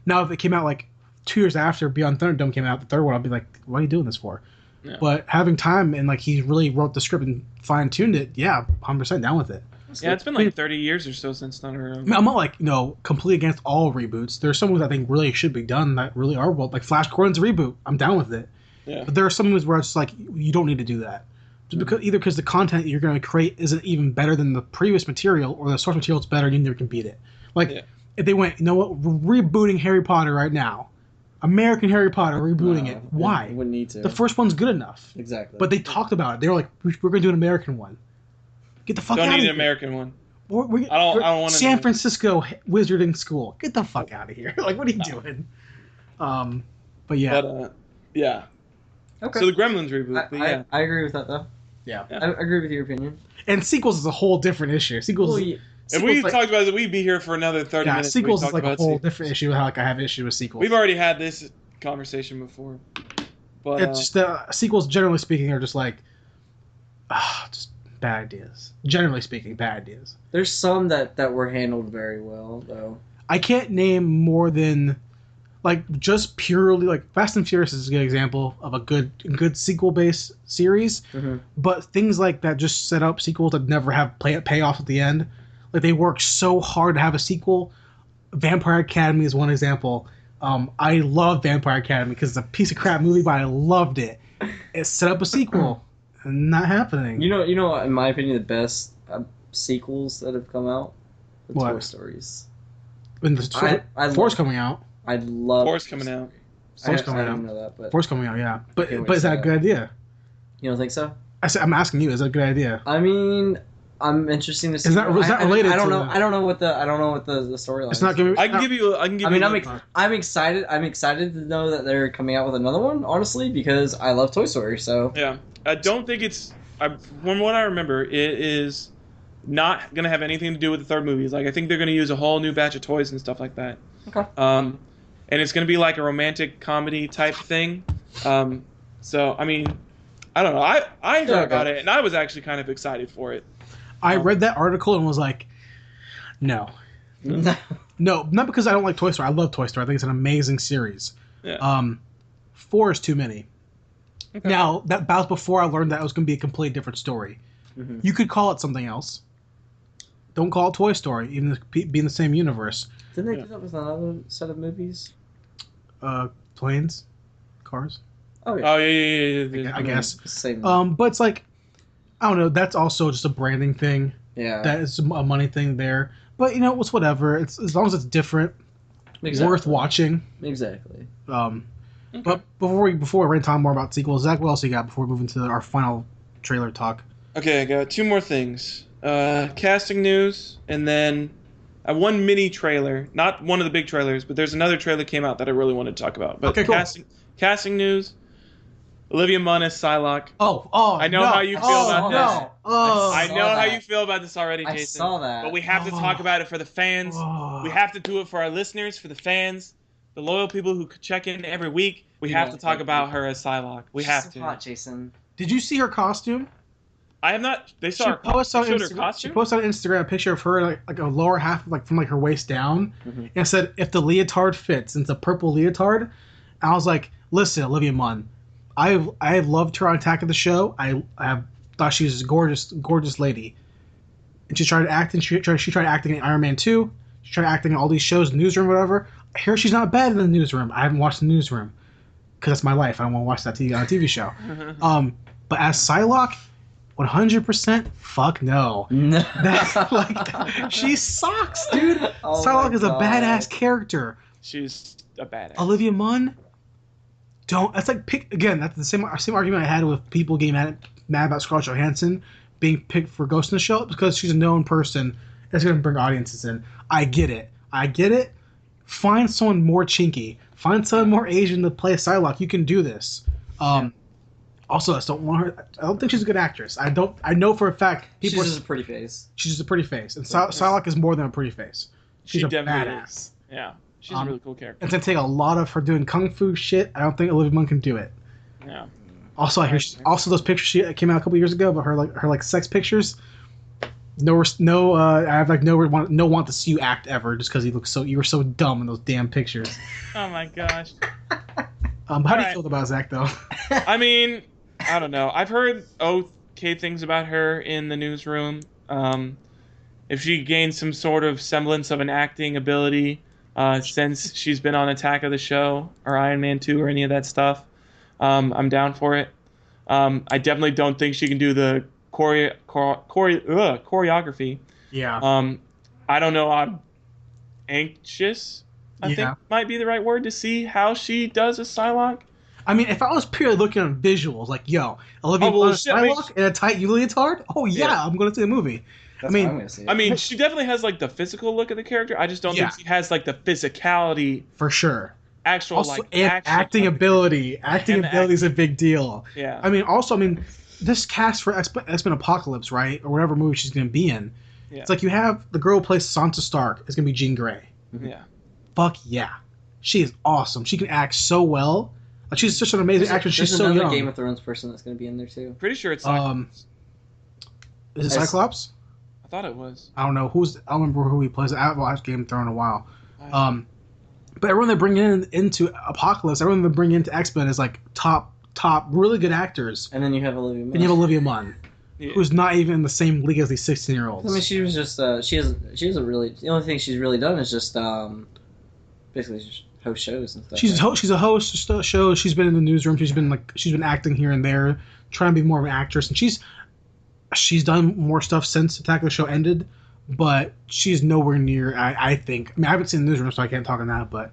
if it came out like 2 years after Beyond Thunderdome came out, the third one, I'd be like, what are you doing this for? Yeah. But having time and like he really wrote the script and fine tuned it, 100% down with it. Yeah, it's been like 30 years or so since Thunderdome. I mean, I'm not like completely against all reboots. There's some ones I think really should be done that really are well, like Flash Gordon's a reboot. I'm down with it. Yeah. But there are some movies where it's like you don't need to do that. Just because the content you're going to create isn't even better than the previous material, or the source material is better and you never can beat it. Like if they went, you know what, we're rebooting Harry Potter right now. American Harry Potter, rebooting it. Why? Wouldn't need to. The first one's good enough. Exactly. But they talked about it. They were like, we're going to do an American one. Get the fuck out of here. Don't need an American one. I don't want San Francisco Wizarding School. Get the fuck out of here. Like, what are you doing? But yeah. Yeah. Okay. So the Gremlins reboot. I agree with that though. Yeah. I agree with your opinion. And sequels is a whole different issue. If we talked about it, we'd be here for another 30 minutes. Sequels is like a whole different issue. How like I have an issue with sequels. We've already had this conversation before. But it's just sequels, generally speaking, are just like just bad ideas. Generally speaking, bad ideas. There's some that were handled very well, though. I can't name more than like just purely like Fast and Furious is a good example of a good sequel-based series. Mm-hmm. But things like that just set up sequels that never have payoff at the end. Like they work so hard to have a sequel. Vampire Academy is one example. I love Vampire Academy because it's a piece of crap movie, but I loved it. It set up a sequel. Not happening. You know, in my opinion, the best sequels that have come out, the Toy Stories. When the Force coming out. I love Force coming out. Force coming out. I don't know that, but Force coming out, yeah. But is that a good idea? You don't think so? I'm asking you. Is that a good idea? I mean, I'm interested to see. Is that related? I don't know. I don't know what the storyline. It's not gonna. I can give you. I'm excited. I'm excited to know that they're coming out with another one. Honestly, because I love Toy Story. So yeah, I don't think it's. From what I remember, it is not gonna have anything to do with the third movie. Like I think they're gonna use a whole new batch of toys and stuff like that. Okay. And it's gonna be like a romantic comedy type thing. So I mean, I don't know. I heard about it, and I was actually kind of excited for it. I read that article and was like, No. No. No, not because I don't like Toy Story. I love Toy Story. I think it's an amazing series. Yeah. 4 is too many. Okay. Now, that was before I learned that it was going to be a completely different story. Mm-hmm. You could call it something else. Don't call it Toy Story, even if it be in the same universe. Didn't they do that with another set of movies? Planes? Cars? Oh, yeah. Oh yeah. I guess. Same. But it's like, I don't know, that's also just a branding thing. Yeah. That is a money thing there. But, it's whatever. It's as long as it's different, worth watching. Exactly. But before we ready to talk more about sequels, Zach, what else you got before we move into our final trailer talk? Okay, I got 2 more things. Casting news, and then one mini trailer. Not one of the big trailers, but there's another trailer that came out that I really wanted to talk about. But okay, cool. Casting news. Olivia Munn as Psylocke. Oh, I know how you feel about this. I know how that. you feel about this already, Jason. I saw that. But we have to talk about it for the fans. We have to do it for our listeners, for the fans, the loyal people who check in every week. We have to talk about her as Psylocke. We have to. So hot, Jason. Did you see her costume? I have not. They saw She her posted on showed her Instagram. costume. She posted on Instagram a picture of her like a lower half, like from like her waist down, Mhm. and said, "If the leotard fits," and it's a purple leotard. And I was like, "Listen, Olivia Munn, I have loved her on Attack of the Show. I have thought she was a gorgeous lady, and she tried acting. She tried acting in Iron Man 2. She tried acting in all these shows, Newsroom, whatever. I hear she's not bad in the Newsroom. I haven't watched the Newsroom because that's my life. I don't want to watch that on a TV show. But as Psylocke, 100%, fuck no. No. She sucks, dude. Oh Psylocke is a God. badass character. She's a badass. Olivia Munn, don't. That's like pick again. That's the same argument I had with people getting mad about Scarlett Johansson being picked for Ghost in the Shell because she's a known person. That's going to bring audiences in. I get it. Find someone more chinky. Find someone more Asian to play Psylocke. You can do this. Also, I just don't want her. I don't think she's a good actress. I know for a fact She's just a pretty face. She's just a pretty face, and Psylocke is more than a pretty face. She's She a definitely badass. is. Yeah, she's a really cool character. It's gonna take a lot of her doing kung fu shit. I don't think Olivia Munn can do it. Yeah. Also, I hear those pictures that came out a couple years ago, but her sex pictures. I have like no want to see you act ever just because you were so dumb in those damn pictures. Oh my gosh. How do you feel about Zach though? I mean, I don't know. I've heard okay things about her in the newsroom. If she gains some sort of semblance of an acting ability since she's been on Attack of the Show or Iron Man 2 or any of that stuff, I'm down for it. I definitely don't think she can do the choreography. Yeah. I don't know. I'm anxious, I think might be the right word, to see how she does a Psylocke. I mean, if I was purely looking at visuals, like, Olivia Munn Psylocke in a tight leotard, I'm going to see the movie. That's what I'm gonna see. I mean, she definitely has like the physical look of the character. I just don't think she has like the physicality. For sure. Actual also, like and acting ability. Acting ability is a big deal. Yeah. I mean, this cast for X-Men Apocalypse, right, or whatever movie she's going to be in. Yeah. It's like you have the girl who plays Sansa Stark is going to be Jean Grey. Yeah. Fuck yeah, she is awesome. She can act so well. Like, she's such an amazing actress. She's so young. There's another Game of Thrones person that's going to be in there too. Pretty sure it's Cyclops. Is it Cyclops? I thought it was. I don't know I don't remember who he plays. I haven't watched Game of Thrones in a while. But everyone they bring into Apocalypse, everyone they bring into X-Men is like top really good actors. And then you have Olivia Munn. And you have Olivia Munn, who's not even in the same league as these 16-year-olds. I mean, she was just she has a really, the only thing she's really done is just basically just host shows and stuff. She's a host of shows. She's been in the newsroom. She's been acting here and there, trying to be more of an actress, and she's done more stuff since Attack of the Show ended. But she's nowhere near, I think. I mean, I haven't seen the newsroom, so I can't talk on that. But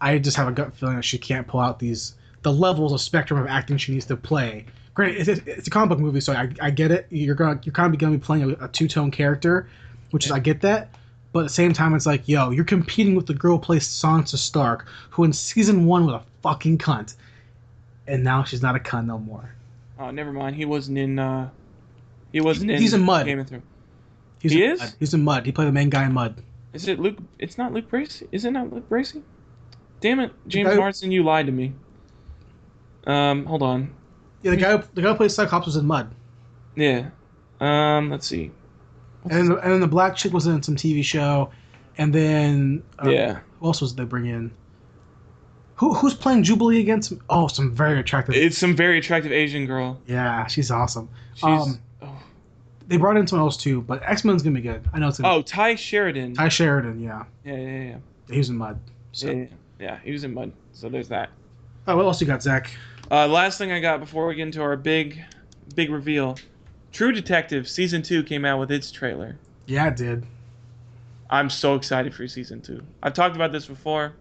I just have a gut feeling that she can't pull out the levels of spectrum of acting she needs to play. Granted, it's a comic book movie, so I get it. You're kind of going to be playing a two-tone character, which is, I get that. But at the same time, it's like, you're competing with the girl who plays Sansa Stark, who in season 1 was a fucking cunt, and now she's not a cunt no more. Oh, never mind. He wasn't in. He's in Mud. Game of Thrones. He's in Mud. He played the main guy in Mud. Is it Luke? It's not Luke Bracey. Is it not Luke Bracey? Damn it, James Marsden, you lied to me. Hold on. Yeah, the guy who plays Cyclops was in Mud. Yeah. Let's see. And then the black chick was in some TV show, and then Yeah. who else was they bring in? Who's playing Jubilee against? Oh, some very attractive. It's some very attractive Asian girl. Yeah, she's awesome. She's, They brought in someone else too, but X-Men's gonna be good. I know it's gonna. Oh, Ty Sheridan. Ty Sheridan, yeah. Yeah. He was in Mud. So. Yeah, he was in Mud. So there's that. Oh, what else you got, Zach? Last thing I got before we get into our big reveal. True Detective Season 2 came out with its trailer. Yeah, it did. I'm so excited for Season 2. I've talked about this before.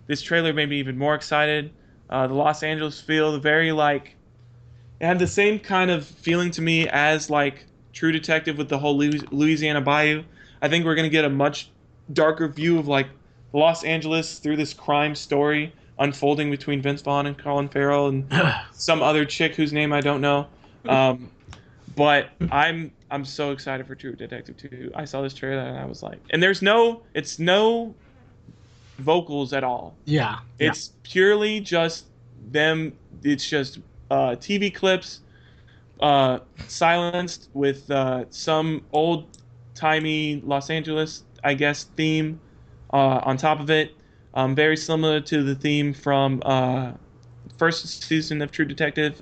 This trailer made me even more excited. The Los Angeles feel, it had the same kind of feeling to me as like True Detective with the whole Louisiana Bayou. I think we're going to get a much darker view of like Los Angeles through this crime story unfolding between Vince Vaughn and Colin Farrell and some other chick whose name I don't know. But I'm so excited for True Detective 2. I saw this trailer and I was like, and it's no vocals at all. Yeah. It's purely just them. It's just TV clips silenced with some old-timey Los Angeles, I guess, theme on top of it. Very similar to the theme from first season of True Detective.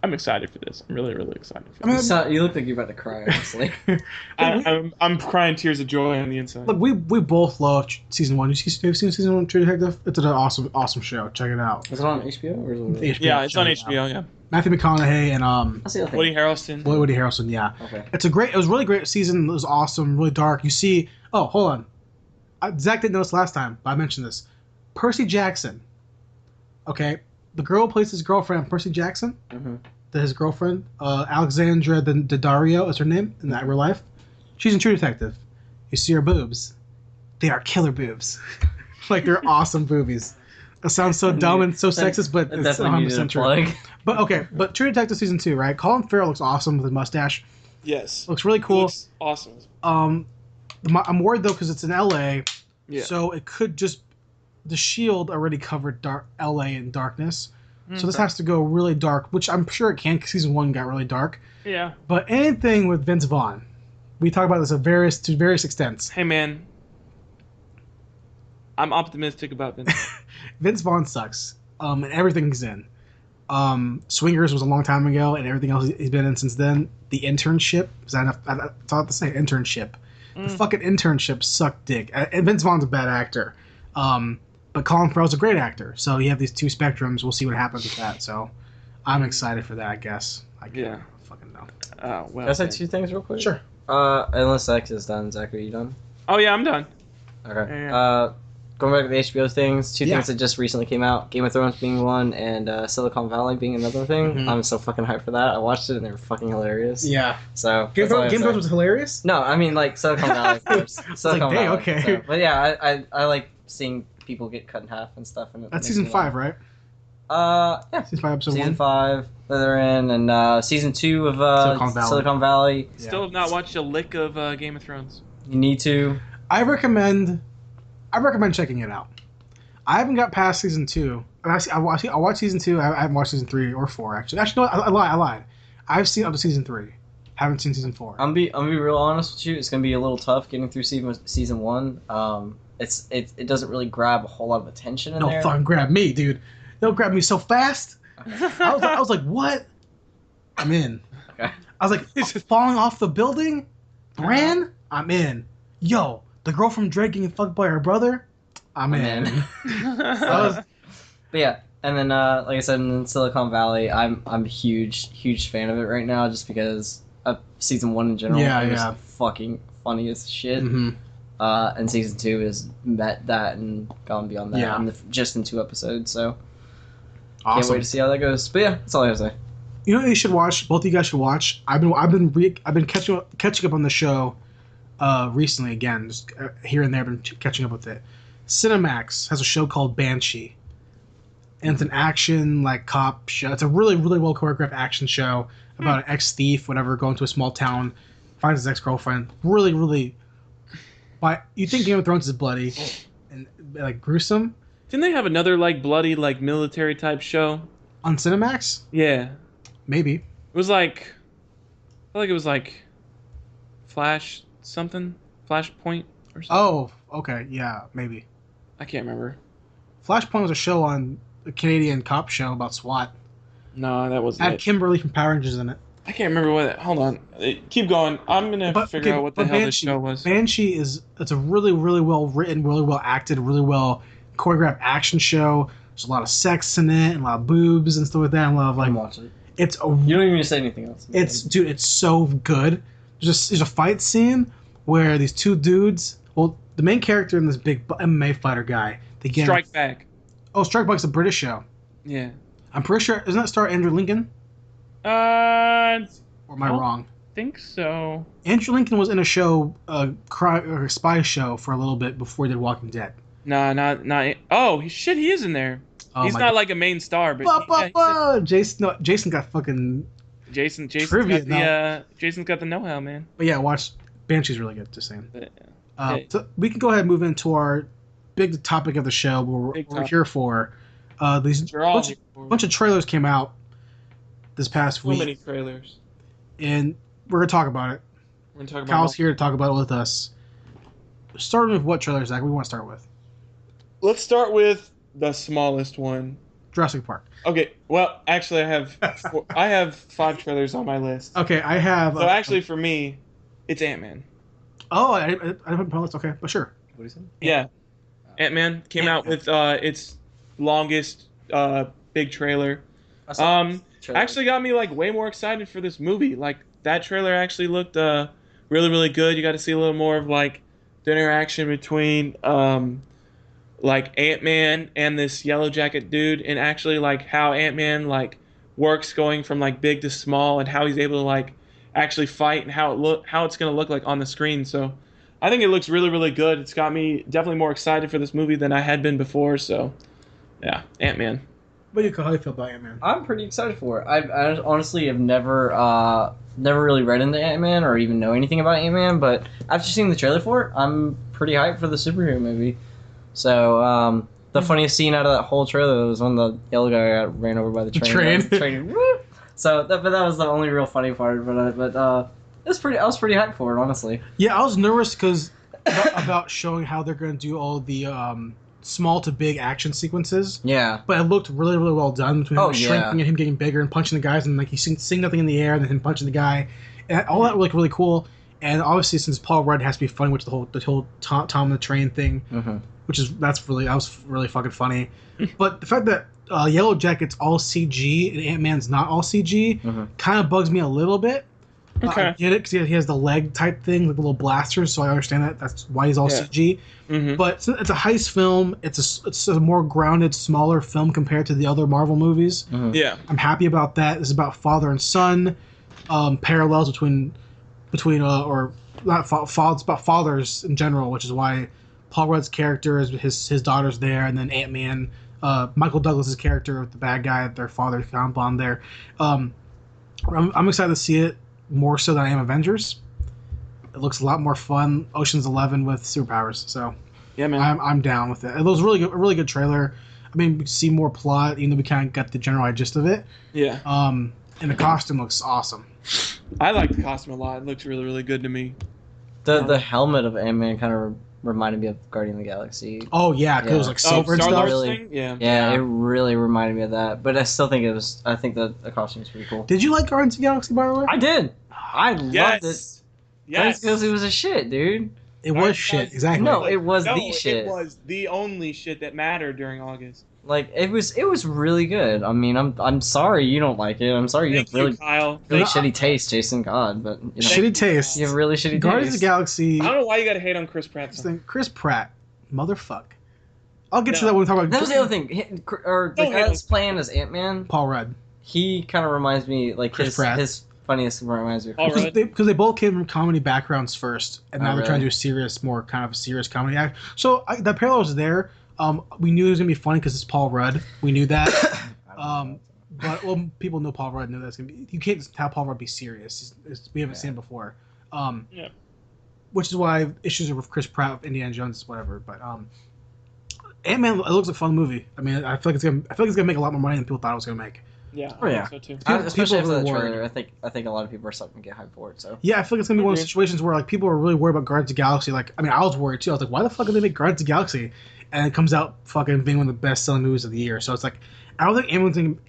I'm excited for this. I'm really, really excited for this. You look like you're about to cry, honestly. I'm crying tears of joy on the inside. Look, we both love season 1. Have you seen season 1 of True Detective? It's an awesome show. Check it out. Is it on HBO or is it? HBO, Yeah, it's on HBO. Yeah. Matthew McConaughey and Woody Harrelson. Woody Harrelson. Yeah. Okay. It was a really great season. It was awesome, really dark. You see. Oh, hold on. Zach didn't know this last time, but I mentioned this. Percy Jackson. Okay, the girl who plays his girlfriend, Percy Jackson. Mm-hmm. His girlfriend, Alexandra Daddario is her name in that real life. She's in True Detective. You see her boobs. They are killer boobs. Like, they're awesome boobies. That sounds so dumb and so sexist, but it's 100% true. But True Detective Season 2, right? Colin Farrell looks awesome with his mustache. Yes. Looks really cool. Looks awesome. I'm worried, though, because it's in LA. Yeah. So it could just... The Shield already covered LA in darkness. So this has to go really dark, which I'm sure it can, because season 1 got really dark. Yeah. But anything with Vince Vaughn, we talk about this to various extents. Hey, man. I'm optimistic about Vince. Vince Vaughn sucks, and everything he's in. Swingers was a long time ago, and everything else he's been in since then. The Internship, is that enough? That's all I have to say. Internship. The fucking Internship sucked dick. And Vince Vaughn's a bad actor. But Colin Farrell's a great actor, so you have these two spectrums. We'll see what happens with that. So I'm excited for that, I guess. I can't fucking know. Oh, well. Can I say two things real quick? Sure. Unless Zach is done. Zach, are you done? Oh, yeah, I'm done. Okay. Yeah. Going back to the HBO things, two things that just recently came out. Game of Thrones being one, and Silicon Valley being another thing. Mm-hmm. I'm so fucking hyped for that. I watched it, and they were fucking hilarious. Yeah. So Game of Thrones was hilarious? No, I mean, like, Silicon Valley. Silicon Valley. Okay. So, but yeah, I like seeing people get cut in half and stuff. And that's season 5, right? Yeah. Season 5, episode 1. Season 5 that they're in, and season 2 of Silicon Valley. Still have not watched a lick of Game of Thrones. You need to. I recommend checking it out. I haven't got past season 2. I watched season 2. I haven't watched season 3 or 4, actually. Actually, no, I lied. I've seen up to season 3. Haven't seen season 4. I'm be real honest with you. It's gonna be a little tough getting through season 1. It doesn't really grab a whole lot of attention in there. Don't fucking grab me, dude. They'll grab me so fast. I was like, what? I'm in. Okay. I was like, falling off the building? Bran? I'm in. Yo, the girl from Drake getting fucked by her brother? I'm in. But yeah, and then like I said, in Silicon Valley, I'm a huge fan of it right now, just because of season 1 in general. It was fucking funny as shit. Mm-hmm. And season 2 has met that and gone beyond that, just in 2 episodes. So awesome. Can't wait to see how that goes. But yeah, that's all I have to say. You know what you should watch? Both of you guys should watch. I've been catching up on the show recently again, just here and there. I've been catching up with it. Cinemax has a show called Banshee, and it's an action cop show. It's a really well choreographed action show about an ex thief, whatever, going to a small town, finds his ex girlfriend. Really. But you think Game of Thrones is bloody and gruesome? Didn't they have another bloody military type show on Cinemax? Yeah, maybe. It was like feel like it was like Flash something, Flashpoint or something. Oh, okay, yeah, maybe. I can't remember. Flashpoint was a show on a Canadian cop show about SWAT. No, that wasn't Had it. Kimberly from Power Rangers in it. I can't remember what. Hold on, keep going. I'm gonna figure out what the hell this show was. Banshee it's a really, really well written, really well acted, really well choreographed action show. There's a lot of sex in it and a lot of boobs and stuff like that. And a lot of like. I'm watching it. It's a. You don't even need to say anything else. It's so good. There's a fight scene where these two dudes. Well, the main character and this big MMA fighter guy. They get Strike Back. Oh, Strike Back's a British show. Yeah. I'm pretty sure. Doesn't that star Andrew Lincoln? Or am I wrong? Think so. Andrew Lincoln was in a show, a spy show for a little bit before he did Walking Dead. Nah, not. Oh shit, he is in there. Oh, he's not like a main star, but Jason got fucking Jason's trivia got Jason's got the know-how, man. But yeah, watch Banshee's really good. Just saying. But, So we can go ahead and move into our big topic of the show. What we're here for. These bunch of trailers came out this past week. So many trailers. And we're gonna talk about it. We're gonna talk about. Kyle's here to talk about it with us. Starting with what trailer, Zach? We want to start with. Let's start with the smallest one. Jurassic Park. Okay. Well, actually, I have 5 trailers on my list. Okay, I have. So actually, for me, it's Ant-Man. Oh, I didn't put it on my list. Okay, but sure. What do you say? Yeah, Ant-Man came out with its longest big trailer. Actually got me like way more excited for this movie. Like that trailer actually looked really, really good. You got to see a little more of like the interaction between like Ant-Man and this Yellow Jacket dude, and actually like how Ant-Man like works going from like big to small, and how he's able to like actually fight, and how it's gonna look like on the screen. So I think it looks really, really good. It's got me definitely more excited for this movie than I had been before. So yeah, Ant-Man. How do you feel about Ant-Man? I'm pretty excited for it. I honestly have never really read into Ant-Man or even know anything about Ant-Man, but after seeing the trailer for it, I'm pretty hyped for the superhero movie. So the funniest scene out of that whole trailer was when the yellow guy got ran over by the train. So that was the only real funny part. But I was pretty hyped for it, honestly. Yeah, I was nervous because about showing how they're going to do all the small to big action sequences. Yeah. But it looked really, really well done between him shrinking and him getting bigger and punching the guys, and like he's seeing nothing in the air and then him punching the guy. And all that looked really cool. And obviously, since Paul Rudd has to be funny, which the whole Tom and the Train thing, that was really fucking funny. But the fact that Yellow Jacket's all CG and Ant-Man's not all CG kind of bugs me a little bit. Okay. I get it because he has the leg type thing, like the little blasters, so I understand that. That's why he's all CG. But it's a heist film. It's a more grounded, smaller film compared to the other Marvel movies. Yeah. I'm happy about that. It's about father and son, parallels between or not it's about fathers in general, which is why Paul Rudd's character is his daughter's there, and then Ant-Man, Michael Douglas's character, the bad guy, their father found bond there. I'm excited to see it more so than I am Avengers. It looks a lot more fun. Ocean's 11 with superpowers, so yeah, man, I'm down with it. It was a really good trailer. I mean, we see more plot, even though we kind of got the general gist of it. Yeah. And the costume looks awesome. I like the costume a lot. It looks really, really good to me. The helmet of Ant-Man kind of reminded me of Guardian of the Galaxy. Oh yeah, because it was like silver and stuff. Really, yeah, it really reminded me of that. But I still think I think the costume is pretty cool. Did you like Guardians of the Galaxy, by the way? I did. I loved it. Yes. Because it was a shit, dude. It was shit, exactly. No, it was the shit. It was the only shit that mattered during August. Like it was really good. I mean, I'm sorry you don't like it. I'm sorry you have really shitty taste, Jason. God, but shitty taste. You have really shitty taste. Guardians of the Galaxy. I don't know why you gotta hate on Chris Pratt. Chris Pratt, motherfuck. I'll get to that when we talk about. That was the other thing. The guy that's playing as Ant-Man, Paul Rudd. He kind of reminds me like Chris Pratt. His funniest reminds me of Chris. Because they both came from comedy backgrounds first, and now they're trying to do a serious comedy act. So that parallel was there. We knew it was gonna be funny because it's Paul Rudd. We knew that. But people know Paul Rudd. Know that's gonna be. You can't have Paul Rudd be serious. We haven't seen it before. Which is why issues are with Chris Pratt, with Indiana Jones, whatever. But Ant-Man, it looks like a fun movie. I mean, I feel like it's gonna make a lot more money than people thought it was gonna make. Yeah, Oh, yeah. I think so too. Especially after are that really trailer, worried. I think a lot of people are starting to get hyped for it. So Yeah, I feel like it's gonna be one of those Agreed. situations where like people are really worried about Guardians of the Galaxy. Like, I mean, I was worried too. I was like, why the fuck did they make Guardians of the Galaxy? And it comes out fucking being one of the best-selling movies of the year. So it's like, I don't think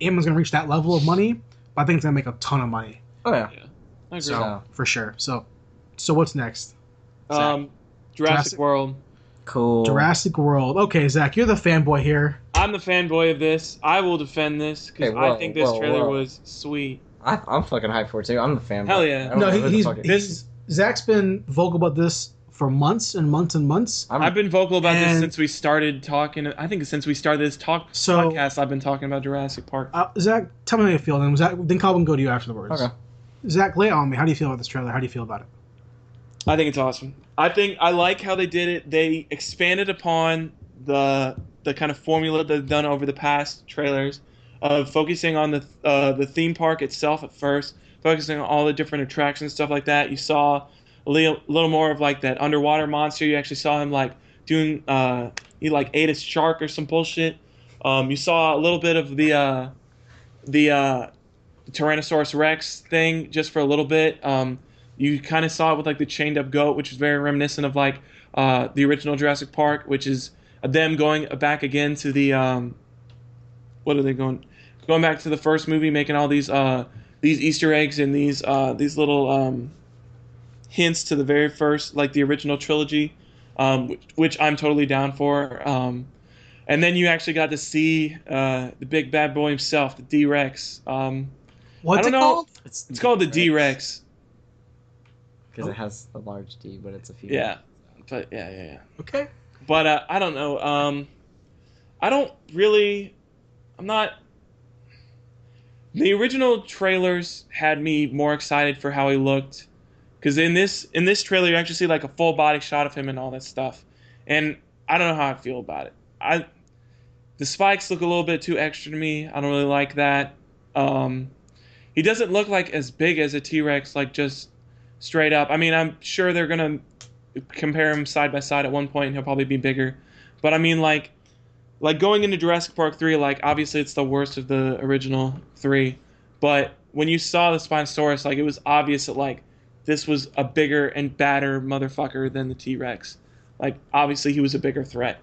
anyone's gonna reach that level of money, but I think it's gonna make a ton of money. oh yeah, I agree. So Yeah. for sure. So what's next? Jurassic World. cool. Jurassic World. Okay, Zach, you're the fanboy here. I'm the fanboy of this. I will defend this because Okay, I whoa, think this whoa, trailer whoa. was sweet. I'm fucking hyped for it too. I'm the fan. Hell yeah. I don't No, know who the fuck Zach's been vocal about this for months and months and months. I've been vocal about this And- since we started talking. I think since we started this So- podcast, I've been talking about Jurassic Park. Zach, tell me how you feel. Then Colin can go to you afterwards. Okay. Zach, lay it on me. How do you feel about this trailer? How do you feel about it? I think it's awesome. I like how they did it. They expanded upon the kind of formula they've done over the past trailers of focusing on the theme park itself at first, focusing on all the different attractions, stuff like that. You saw a little more of like that underwater monster. You actually saw him like doing he like ate a shark or some bullshit. You saw a little bit of the Tyrannosaurus Rex thing just for a little bit. You kind of saw it with like the chained up goat, which is very reminiscent of like the original Jurassic Park, which is them going back again to the what are they going back to the first movie, making all these Easter eggs and these little hints to the very first, like the original trilogy, which I'm totally down for. And then you actually got to see the big bad boy himself, the D-Rex. What's I don't it know. called? It's called the D-Rex. because it has the large D, but it's a few. Yeah, but yeah. Okay. But I don't know. I'm not. The original trailers had me more excited for how he looked, because in this trailer you actually see like a full body shot of him and all that stuff, and I don't know how I feel about it. The spikes look a little bit too extra to me. I don't really like that. He doesn't look like as big as a T-Rex, like just straight up. I mean, I'm sure they're gonna compare him side by side at one point, and he'll probably be bigger. But I mean, like going into Jurassic Park 3, like obviously it's the worst of the original 3, but when you saw the Spinosaurus, like it was obvious that like this was a bigger and badder motherfucker than the T-Rex. Like obviously he was a bigger threat.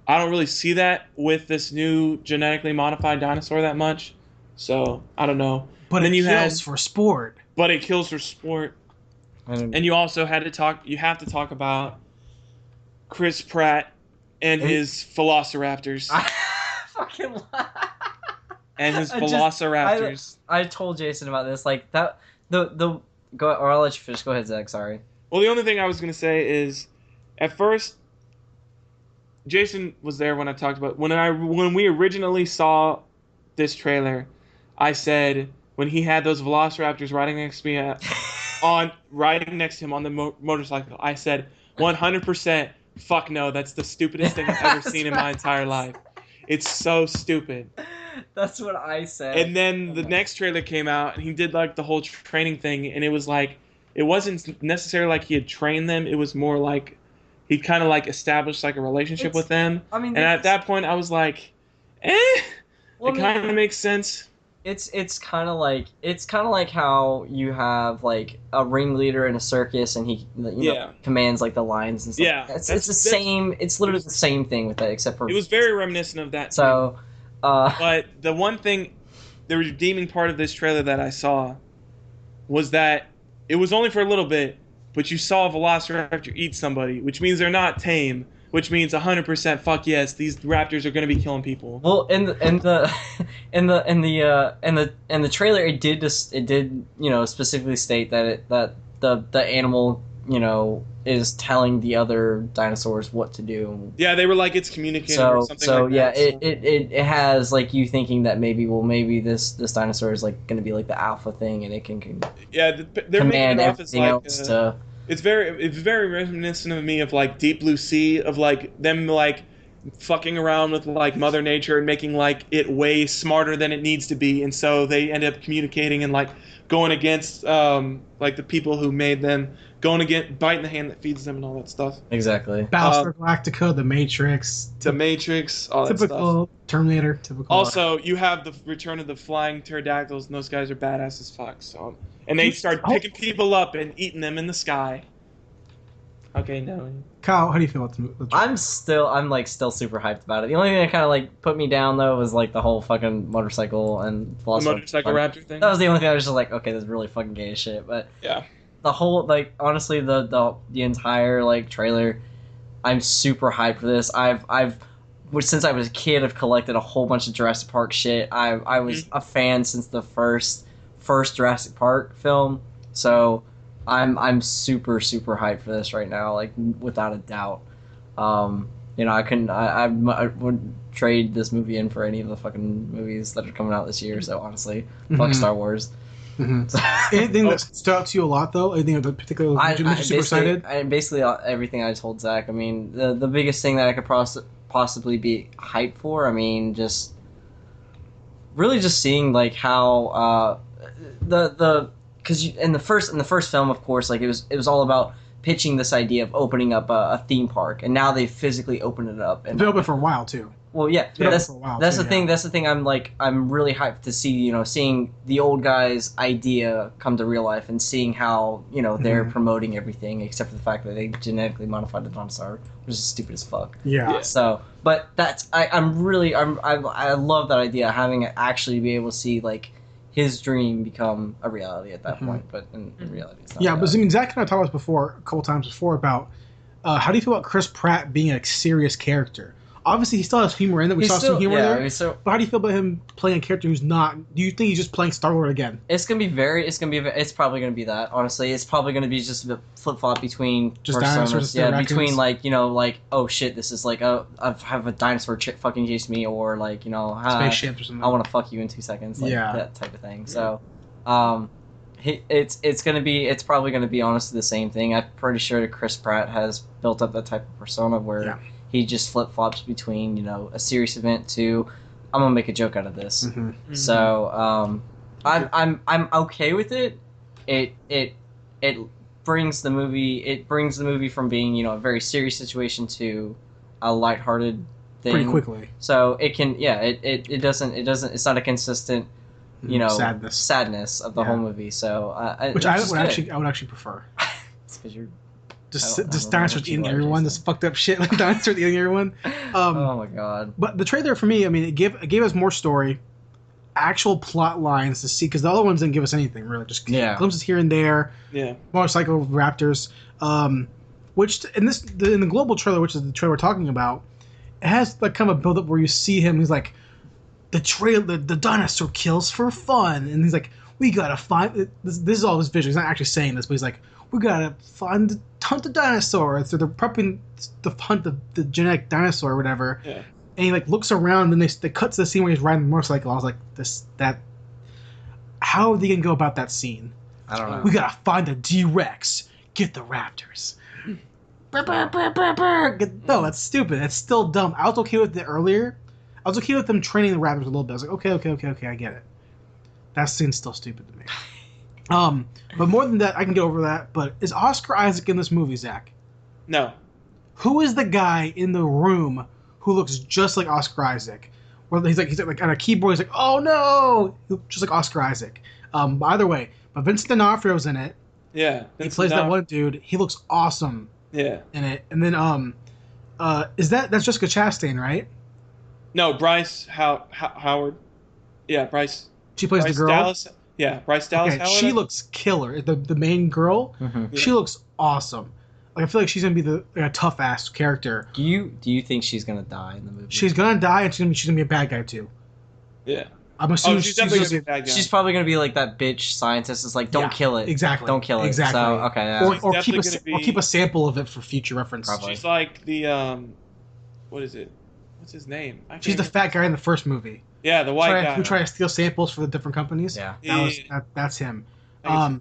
I don't really see that with this new genetically modified dinosaur that much, so I don't know. But then it you kills for sport. But it kills for sport. And you also have to talk about Chris Pratt and his Velociraptors. Fucking And his I just- Velociraptors. I told Jason about this. Like that. The go. Or I'll let you finish. Go ahead, Zach. Sorry. Well, the only thing I was going to say is, at first, Jason was there when I talked about when we originally saw this trailer. I said when he had those Velociraptors riding next to me riding next to him on the motorcycle, I said 100%. Fuck no, that's the stupidest thing I've ever seen in my entire life. It's so stupid. That's what I said. And then the next trailer came out, and he did like the whole training thing, and it was like, it wasn't necessarily like he had trained them. It was more like he kind of like established like a relationship with them. I mean, and at that point, I was like, well, it kind of makes sense. It's kind of like how you have like a ringleader in a circus, and he know, commands like the lions and stuff. Yeah, it's the same. It's literally the same thing with that, except for it was very reminiscent of that. So, but the one thing, the redeeming part of this trailer that I saw was that it was only for a little bit, but you saw a Velociraptor eat somebody, which means they're not tame. Which means 100% fuck yes, these raptors are gonna be killing people. Well, in the trailer, it did specifically state that the animal is telling the other dinosaurs what to do. Yeah, they were like it's communicating or something like that. It has like you thinking that maybe this dinosaur is like gonna be like the alpha thing, and it can they're command making it off as everything like else to. It's very reminiscent of me of like Deep Blue Sea, of like them like fucking around with like Mother Nature and making like it way smarter than it needs to be, and so they end up communicating and like going against like the people who made them going to biting the hand that feeds them and all that stuff. Exactly. Battlestar Galactica, The Matrix. The Matrix, all that Typical stuff. Terminator. Typical. Also, you have the return of the flying pterodactyls, and those guys are badass as fuck. So, and they start picking people up and eating them in the sky. Okay, no. Kyle, how do you feel about the movie? I'm still super hyped about it. The only thing that kind of like put me down though was like the whole fucking motorcycle and The motorcycle raptor thing. That was the only thing I was just like, okay, this is really fucking gay as shit. But yeah, the whole like honestly the entire like trailer, I'm super hyped for this. Since I was a kid, I've collected a whole bunch of Jurassic Park shit. I was a fan since the first Jurassic Park film, so I'm super hyped for this right now, like without a doubt. I would trade this movie in for any of the fucking movies that are coming out this year. So honestly, fuck Star Wars. Mm-hmm. Anything that stood out to you a lot though? Anything that particularly made you super excited? Basically everything I told Zach. I mean, the biggest thing that I could possibly be hyped for. I mean, just really just seeing like how because in the first film, of course, like it was all about pitching this idea of opening up a theme park, and now they physically opened it up. And it's been open for a while too. Well, yeah, that's the thing. That's the thing. I'm really hyped to see. Seeing the old guy's idea come to real life, and seeing how they're promoting everything, except for the fact that they genetically modified the dinosaur, which is stupid as fuck. Yeah. So, but I love that idea, having it actually be able to see like his dream become a reality at that point, but in reality, it's not. Yeah, but I mean, Zach and I talked about this before a couple times before about how do you feel about Chris Pratt being a serious character? Obviously, he still has humor in it. We saw some humor there. But how do you feel about him playing a character who's not? Do you think he's just playing Star-Lord again? It's probably gonna be that. Honestly, it's probably gonna be just a flip flop between just dinosaurs. Yeah, between like oh shit, this is like I have a dinosaur chick fucking chase me, or like spaceships or something. I want to fuck you in 2 seconds. Like, that type of thing. So, it's probably gonna be honestly the same thing. I'm pretty sure that Chris Pratt has built up that type of persona where. Yeah. He just flip flops between a serious event to I'm gonna make a joke out of this. So I'm okay with it. It brings the movie from being a very serious situation to a lighthearted thing pretty quickly. So it can it doesn't it's not a consistent sadness of the whole movie. So which I would actually prefer. It's because you're. Just dinosaurs eating everyone, this fucked up shit like dinosaurs eating everyone. Oh my god! But the trailer for me, I mean, it gave us more story, actual plot lines to see, because the other ones didn't give us anything really, just glimpses here and there. Yeah. Motorcycle raptors, which in the global trailer, which is the trailer we're talking about, it has like kind of a build up where you see him. He's like, the dinosaur kills for fun, and he's like, we gotta find this is all his vision. He's not actually saying this, but he's like, we gotta hunt the dinosaur. So they're prepping to hunt the genetic dinosaur or whatever. Yeah. And he like looks around, and they cut to the scene where he's riding the motorcycle. I was like, how are they gonna go about that scene? I don't know. We gotta find the D-Rex. Get the raptors. No, that's stupid. That's still dumb. I was okay with it earlier. I was okay with them training the raptors a little bit. I was like, okay, I get it. That scene's still stupid to me. But more than that, I can get over that. But is Oscar Isaac in this movie, Zach? No. Who is the guy in the room who looks just like Oscar Isaac? Where he's like on a keyboard. He's like, oh no, just like Oscar Isaac. Either way, but Vincent D'Onofrio's in it. Yeah, he plays that one dude. He looks awesome. Yeah. In it, and then that's Jessica Chastain, right? No, Bryce Howard. Yeah, Bryce. She plays Bryce the girl. Dallas. Yeah, Bryce Dallas Howard. She looks killer. The main girl. Mm-hmm. She looks awesome. Like, I feel like she's gonna be a tough ass character. Do you think she's gonna die in the movie? She's gonna die, and she's gonna be a bad guy too. Yeah. I'm assuming she's definitely gonna be a bad guy. She's probably gonna be like that bitch scientist. Is like, don't kill it. Exactly. Don't kill it. Exactly. So okay. Yeah. Or keep a sample of it for future reference. Probably. She's like the what is it? What's his name? She's the fat guy in the first movie. Yeah, the white guy who try to steal samples for the different companies. Yeah. That's him. But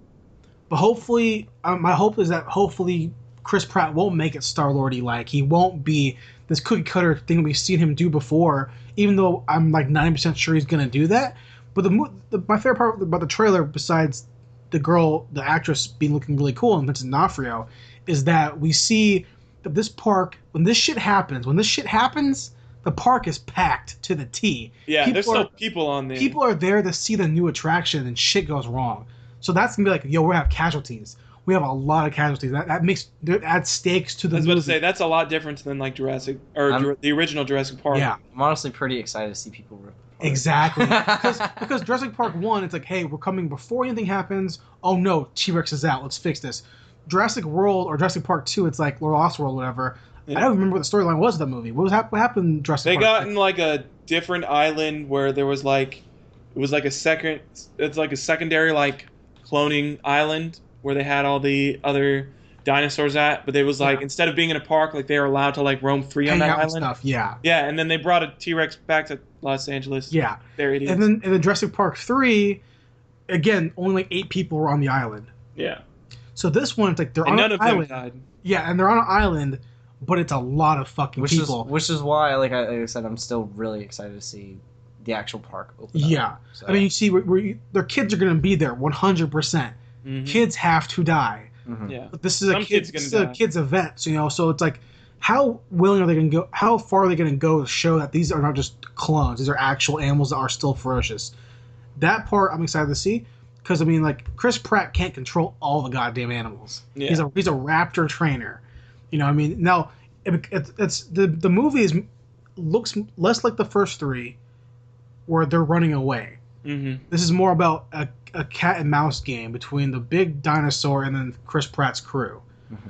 hopefully, my hope is that hopefully Chris Pratt won't make it Star-Lord-y like. He won't be this cookie cutter thing we've seen him do before. Even though I'm like 90% sure he's gonna do that. But my favorite part about the trailer, besides the girl, the actress, being looking really cool, and Vincent D'Onofrio, is that we see that this park, when this shit happens, the park is packed to the T. Yeah, there's still people on there. People are there to see the new attraction, and shit goes wrong. So that's gonna be like, yo, we have casualties. We have a lot of casualties. That adds stakes to the movie. I was about to say, that's a lot different than like Jurassic, or the original Jurassic Park. Yeah. I'm honestly pretty excited to see people rip apart. Exactly. because Jurassic Park 1, it's like, hey, we're coming before anything happens. Oh no, T-Rex is out. Let's fix this. Jurassic World or Jurassic Park 2, it's like Lost World, whatever. Yeah. I don't remember what the storyline was of that movie. What happened in Jurassic Park? They got in like a different island where there was like, it was like a secondary like cloning island where they had all the other dinosaurs at, but they was like, instead of being in a park, like they were allowed to like roam free on that island. Stuff, yeah. Yeah, and then they brought a T-Rex back to Los Angeles. Yeah. They're idiots. And then in Jurassic Park 3, again, only like 8 people were on the island. Yeah. So this one, it's like they're on an island. None of them died. Yeah, and they're on an island, but it's a lot of fucking people. Which is why, like I said, I'm still really excited to see the actual park open up. Yeah. So. I mean, you see, their kids are going to be there 100%. Mm-hmm. Kids have to die. Mm-hmm. Yeah. But this is a kids event, so it's like, how willing are they going to go? How far are they going to go to show that these are not just clones? These are actual animals that are still ferocious. That part I'm excited to see, because I mean, like, Chris Pratt can't control all the goddamn animals. Yeah. He's a raptor trainer. You know, I mean, now it's the movie looks less like the first 3, where they're running away. Mm-hmm. This is more about a cat and mouse game between the big dinosaur and then Chris Pratt's crew.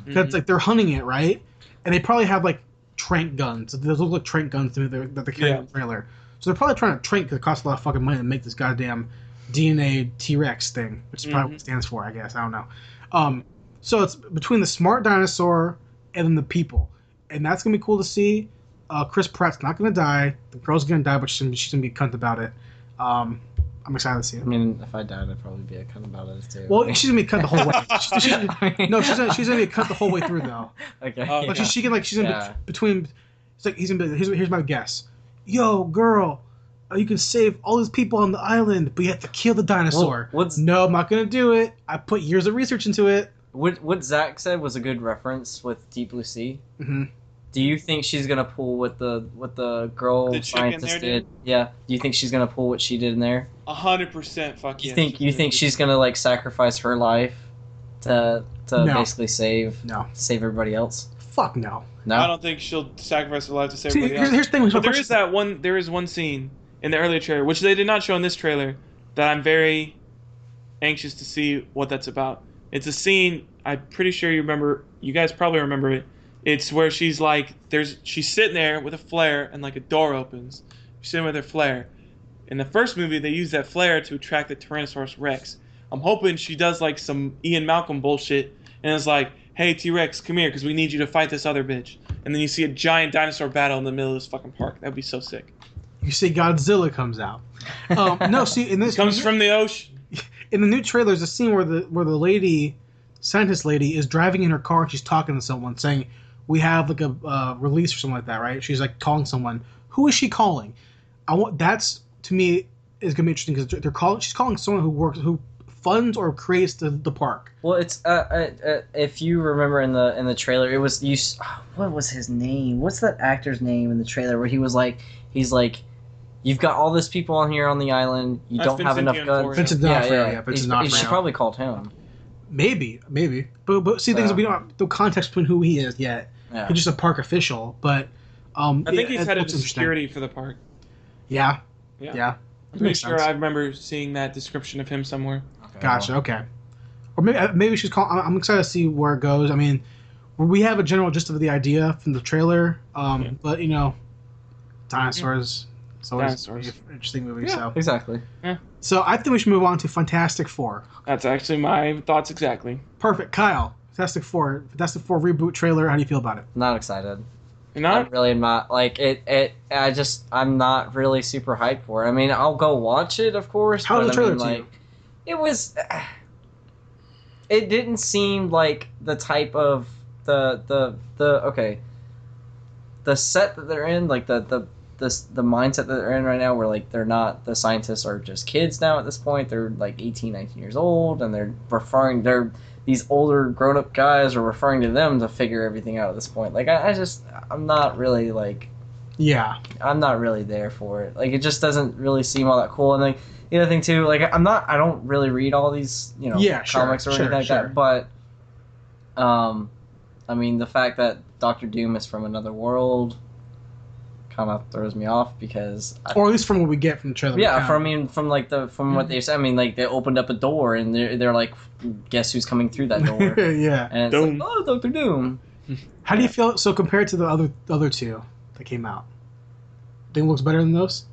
Because it's like they're hunting it, right? And they probably have like trank guns. Those look like trank guns to me that they're carrying in the trailer. So they're probably trying to trank, because it costs a lot of fucking money to make this goddamn DNA T-Rex thing, which is probably what it stands for, I guess. I don't know. So it's between the smart dinosaur and then the people. And that's going to be cool to see. Chris Pratt's not going to die. The girl's going to die, but she's going to be cunt about it. I'm excited to see it. I mean, if I died, I'd probably be a cunt about it too. Well, she's gonna be cut the whole way. She's gonna be cut the whole way through though. Okay. Like she's gonna be between. It's like he's gonna be. Here's my guess. Yo, girl, you can save all these people on the island, but you have to kill the dinosaur. No, I'm not gonna do it. I put years of research into it. What Zach said was a good reference with Deep Blue Sea. Mm-hmm. Do you think she's gonna pull what the girl scientist did? Yeah. Do you think she's gonna pull what she did in there? 100%. Fuck yeah. You think she's gonna like sacrifice her life to basically save everybody else? Fuck no. No. I don't think she'll sacrifice her life to save everybody else. Here's the thing. But there is one scene in the earlier trailer, which they did not show in this trailer, that I'm very anxious to see what that's about. It's a scene, I'm pretty sure you guys probably remember it. It's where she's sitting there with a flare and like a door opens. She's sitting with her flare. In the first movie, they used that flare to attract the Tyrannosaurus Rex. I'm hoping she does like some Ian Malcolm bullshit and is like, hey, T-Rex, come here because we need you to fight this other bitch. And then you see a giant dinosaur battle in the middle of this fucking park. That would be so sick. You see Godzilla comes out. No, see, in this... Comes from the ocean. In the new trailer, there's a scene where the scientist lady, is driving in her car and she's talking to someone saying, we have like a release or something like that, right? She's like calling someone. Who is she calling? That's, to me, is gonna be interesting because she's calling someone who funds or creates the park. Well, it's if you remember in the trailer, it was what was his name? What's that actor's name in the trailer where he's like, you've got all these people on here on the island. You don't have enough guns. Vincent D'Onofrio. Vincent D'Onofrio. She probably called him. Maybe, but see, things we don't have the context between who he is yet. Yeah. He's just a park official, but I think he's head of security for the park. Yeah. I'm pretty sure I remember seeing that description of him somewhere. Gotcha. Okay. Or maybe she's calling. I'm excited to see where it goes. I mean, we have a general gist of the idea from the trailer, but dinosaurs. It's always an interesting movie. Yeah, so exactly. Yeah. So I think we should move on to Fantastic Four. That's actually my thoughts exactly. Perfect, Kyle. Fantastic Four reboot trailer. How do you feel about it? Not excited. You're not? I'm really not. Like it. I'm not really super hyped for it. I mean, I'll go watch it, of course. How was the trailer to you? It was. It didn't seem like the type of the set that they're in, like the the mindset that they're in right now, where like they're not, the scientists are just kids now at this point. They're like 18, 19 years old, and these older grown up guys are referring to them to figure everything out at this point. Like I'm not really like. Yeah. I'm not really there for it. Like, it just doesn't really seem all that cool. And like the other thing too, like I don't really read all these, comics or anything like that. But, I mean, the fact that Doctor Doom is from another world kind of throws me off because, or at least from what we get from the trailer. Yeah, from what they said. I mean, like they opened up a door and they're like, guess who's coming through that door? Yeah, and it's Doom. like, oh, Doctor Doom. How do you feel? So compared to the other two that came out, think it looks better than those?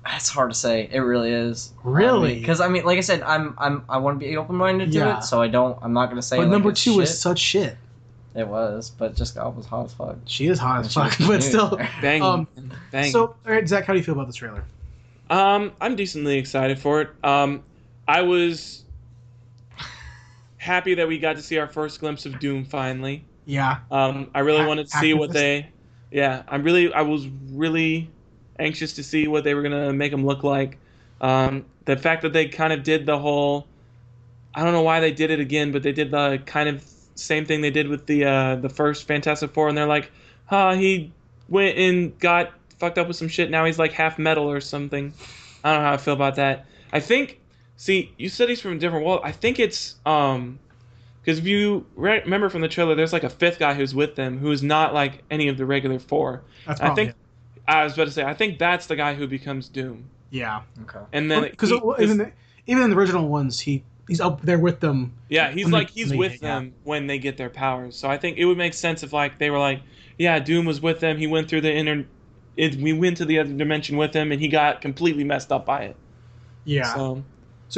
That's hard to say. It really is. Really? Because I mean, like I said, I want to be open minded to it, so I'm not gonna say. But like, number 2 shit. is such shit. It was, but Jessica Alba was hot as fuck. She is hot as fuck, but still. Bang. So, all right, Zach, how do you feel about the trailer? I'm decently excited for it. I was happy that we got to see our first glimpse of Doom finally. Yeah. I really wanted to see what they. Yeah, I was really anxious to see what they were gonna make him look like. The fact that they kind of did the whole, I don't know why they did it again, but they did the kind of same thing they did with the first Fantastic Four, and they're like, he went and got fucked up with some shit. Now he's like half metal or something. I don't know how I feel about that. I think, see, you said he's from a different world. I think it's because if you remember from the trailer, there's like a fifth guy who's with them who is not like any of the regular four. That's probably it. I was about to say, I think that's the guy who becomes Doom. Yeah. Okay. And then because even in the original ones, he's up there with them. Yeah, he's with them when they get their powers. So I think it would make sense if like they were like, yeah, Doom was with them. He went through we went to the other dimension with him, and he got completely messed up by it. Yeah. So,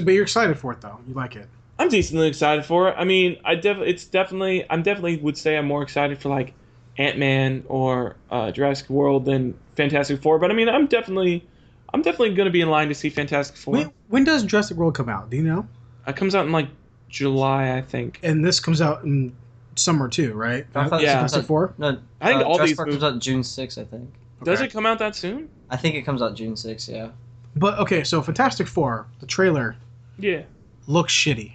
but you're excited for it though. You like it. I'm decently excited for it. I mean, I definitely would say I'm more excited for like Ant-Man or Jurassic World than Fantastic Four. But I mean, I'm definitely going to be in line to see Fantastic Four. When does Jurassic World come out? Do you know? It comes out in like July, I think. And this comes out in summer too, right? I thought Fantastic Four? No, I think all Jurassic these Park comes out June 6th, I think. Does it come out that soon? I think it comes out June 6th, yeah. But okay, so Fantastic Four, the trailer, looks shitty,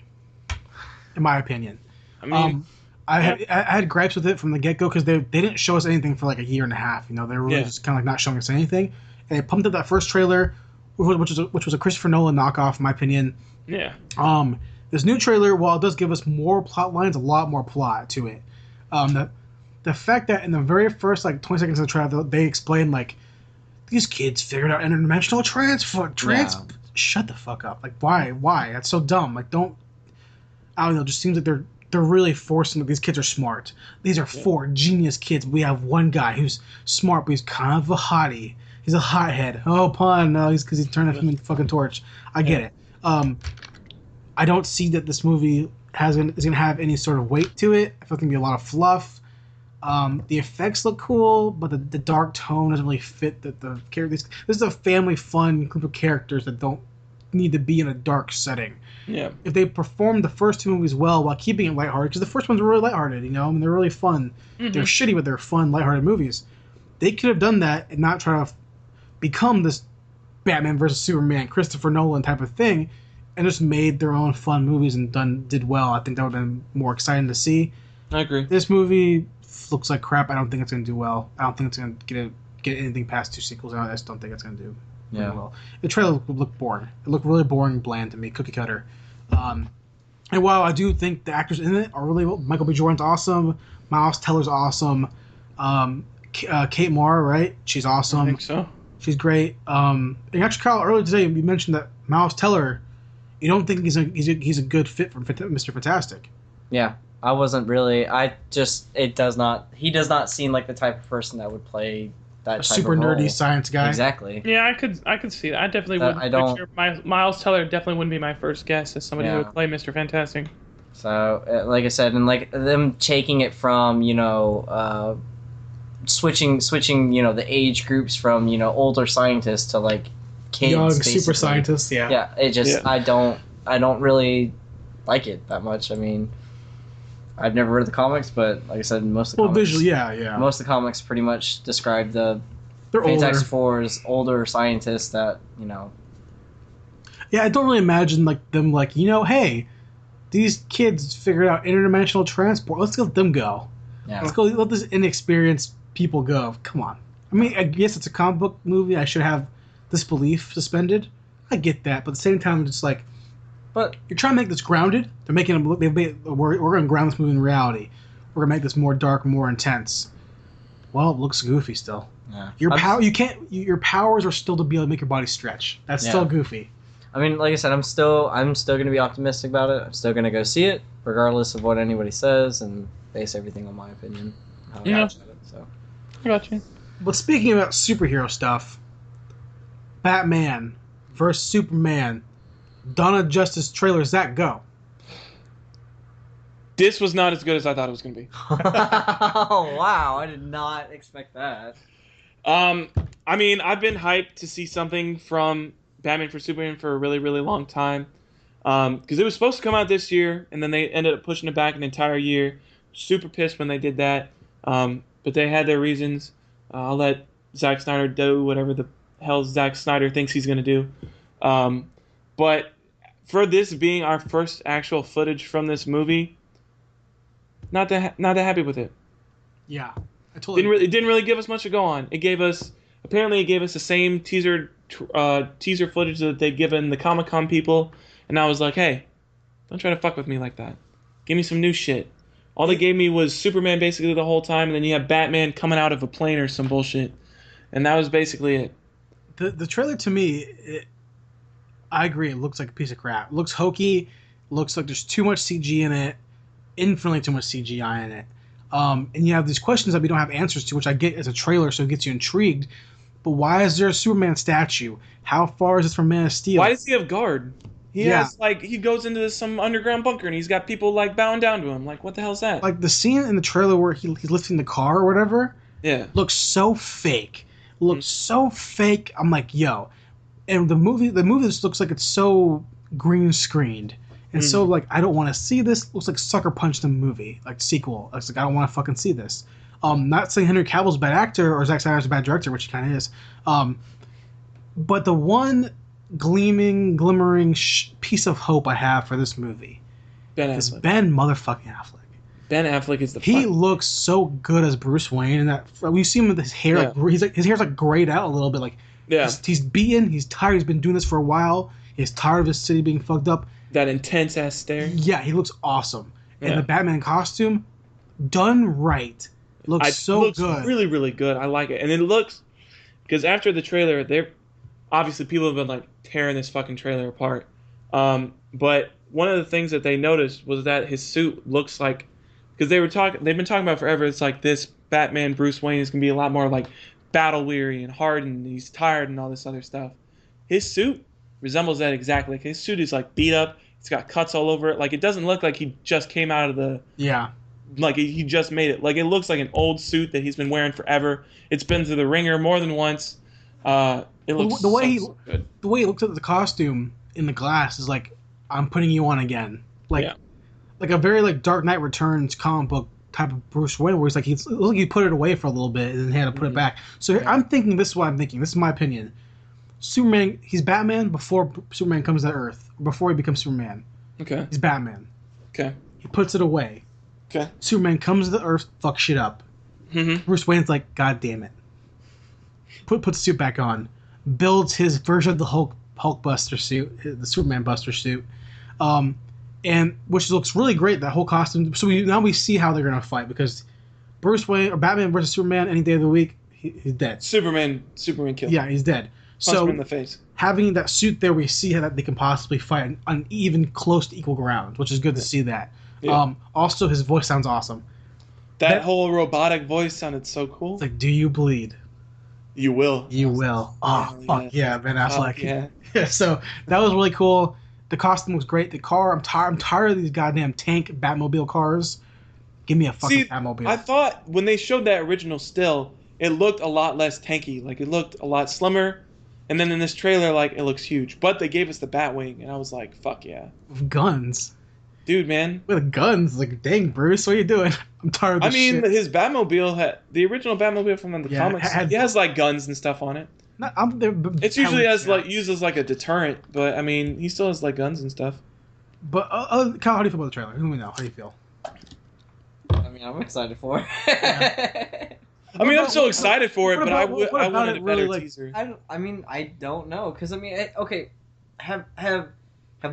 in my opinion. I mean, I had gripes with it from the get go because they didn't show us anything for like a year and a half. You know, they were really just kind of like not showing us anything. And they pumped up that first trailer, which was a Christopher Nolan knockoff, in my opinion. Yeah. This new trailer, while it does give us more plot lines, a lot more plot to it. The fact that in the very first like 20 seconds of the trailer, they explain like these kids figured out interdimensional shut the fuck up. Like why? That's so dumb. Like I don't know. It just seems like they're really forcing that these kids are smart. These are 4 genius kids. We have one guy who's smart, but he's kind of a hottie. He's a hothead. Oh, pun. No, he's because he's turning a fucking torch. I get it. I don't see that this movie is going to have any sort of weight to it. I feel like it's going to be a lot of fluff. The effects look cool, but the dark tone doesn't really fit the characters. This is a family fun group of characters that don't need to be in a dark setting. Yeah. If they performed the first 2 movies well while keeping it lighthearted, because the first ones were really lighthearted, you know, I mean, they're really fun. Mm-hmm. They're shitty, but they're fun, lighthearted movies. They could have done that and not try to become this Batman versus Superman, Christopher Nolan type of thing, and just made their own fun movies and did well. I think that would have been more exciting to see. I agree. This movie looks like crap. I don't think it's going to do well. I don't think it's going to get anything past 2 sequels. I just don't think it's going to do very well. The trailer looked boring. It looked really boring and bland to me, cookie cutter. And while I do think the actors in it are really well, Michael B. Jordan's awesome, Miles Teller's awesome, Kate Mara, right? She's awesome. I think so. She's great. And actually, Kyle, earlier today you mentioned that Miles Teller, you don't think he's a good fit for Mr. Fantastic. Yeah, I wasn't really. He does not seem like the type of person that would play that a type super of role. nerdy science guy. Exactly. Yeah, I could see that. I definitely would. Miles Teller definitely wouldn't be my first guess as somebody who would play Mr. Fantastic. So, like I said, and like them taking it from switching the age groups from older scientists to like kids, young basically. super scientists. Yeah. It just I don't really like it that much. I mean, I've never read the comics, but like I said, most of the comics, visually, yeah. Most of the comics pretty much describe the They're older. Fantastic Four's older scientists that, Yeah, I don't really imagine like them like, hey, these kids figured out interdimensional transport. Let's let them go. Yeah. Let's go let this inexperienced people go. Come on. I mean, I guess it's a comic book movie. I should have disbelief suspended. I get that, but at the same time, it's like, but you're trying to make this grounded. They're making them look. We're going to ground this movie in reality. We're going to make this more dark, more intense. Well, it looks goofy still. Yeah. Your powers are still to be able to make your body stretch. That's still goofy. I mean, like I said, I'm still going to be optimistic about it. I'm still going to go see it, regardless of what anybody says, and base everything on my opinion. How I watch it, so. I got you. But speaking about superhero stuff, Batman vs Superman, Dawn of Justice trailer. Does that go? This was not as good as I thought it was going to be. Oh wow! I did not expect that. I mean, I've been hyped to see something from Batman vs Superman for a really, really long time. Because it was supposed to come out this year, and then they ended up pushing it back an entire year. Super pissed when they did that. But they had their reasons. I'll let Zack Snyder do whatever the hell Zack Snyder thinks he's going to do. But for this being our first actual footage from this movie, not that happy with it. Yeah, I totally it didn't really give us much to go on. It gave us the same teaser footage that they'd given the Comic-Con people, and I was like, hey, don't try to fuck with me like that. Give me some new shit. All they gave me was Superman basically the whole time, and then you have Batman coming out of a plane or some bullshit, and that was basically it. The trailer to me, I agree. It looks like a piece of crap. It looks hokey. Looks like there's too much CG in it. Infinitely too much CGI in it. And you have these questions that we don't have answers to, which I get as a trailer, so it gets you intrigued. But why is there a Superman statue? How far is this from Man of Steel? Why does he have guard? He goes into some underground bunker and he's got people like bowing down to him. Like, what the hell's that? Like the scene in the trailer where he's lifting the car or whatever. Yeah. Looks so fake. So fake. I'm like, yo. And the movie just looks like it's so green screened. And so, like, I don't want to see this. Looks like Sucker Punch the movie, like sequel. It's like, I don't want to fucking see this. Not saying Henry Cavill's a bad actor or Zack Snyder's a bad director, which he kind of is. But the one glimmering piece of hope I have for this movie is Ben motherfucking Affleck. Ben Affleck is He looks so good as Bruce Wayne, and that we see him with his hair. Like, his hair's like grayed out a little bit. Like, he's beaten. He's tired. He's been doing this for a while. He's tired of his city being fucked up. That intense ass stare. Yeah, he looks awesome. And the Batman costume, done right, looks good. Really, really good. I like it. And it looks, because after the trailer, obviously people have been like tearing this fucking trailer apart. But one of the things that they noticed was that his suit looks like, because they've been talking about forever, it's like this Batman Bruce Wayne is gonna be a lot more like battle weary and hardened. He's tired and all this other stuff. His suit resembles that exactly. Like, his suit is like beat up. It's got cuts all over it. Like, it doesn't look like he just came out of the... Yeah. Like, he just made it. Like, it looks like an old suit that he's been wearing forever. It's been through the ringer more than once. It looks so good. The way he looks at the costume in the glass is like, I'm putting you on again. Like a very, like, Dark Knight Returns comic book type of Bruce Wayne, where it's like it looks like he put it away for a little bit and then he had to put it back. So I'm thinking, this is what I'm thinking. This is my opinion. Superman, he's Batman before Superman comes to Earth, before he becomes Superman. Okay. He's Batman. Okay. He puts it away. Okay. Superman comes to the Earth, fucks shit up. Mm-hmm. Bruce Wayne's like, God damn it. Puts the suit back on. Builds his version of the Hulk Buster suit, the Superman Buster suit. And which looks really great, that whole costume. So now we see how they're going to fight, because Bruce Wayne, or Batman versus Superman, any day of the week, he's dead. Superman killed. Yeah, he's dead. So in the face. Having that suit there, we see how that they can possibly fight on even close to equal ground, which is good to see that. Yeah. Also, his voice sounds awesome. That whole robotic voice sounded so cool. It's like, do you bleed? You will. You will. Oh, fuck yeah, Ben Affleck. Yeah. So that was really cool. The costume was great. The car, I'm tired of these goddamn tank Batmobile cars. Give me a fucking Batmobile. I thought when they showed that original still, it looked a lot less tanky. Like, it looked a lot slimmer. And then in this trailer, like, it looks huge. But they gave us the Batwing, and I was like, fuck yeah. With guns. dude, man. With guns, like, dang, Bruce, what are you doing? I'm tired of this shit. His Batmobile the original Batmobile from the comics, he has like guns and stuff on it. It's usually used as like a deterrent, but I mean, he still has like guns and stuff. But Kyle, how do you feel about the trailer? Who do we know? How do you feel? I mean, I'm excited for it. Yeah. I mean, I'm so excited for it, but I wanted a better really, teaser. I don't know, because I mean, okay, have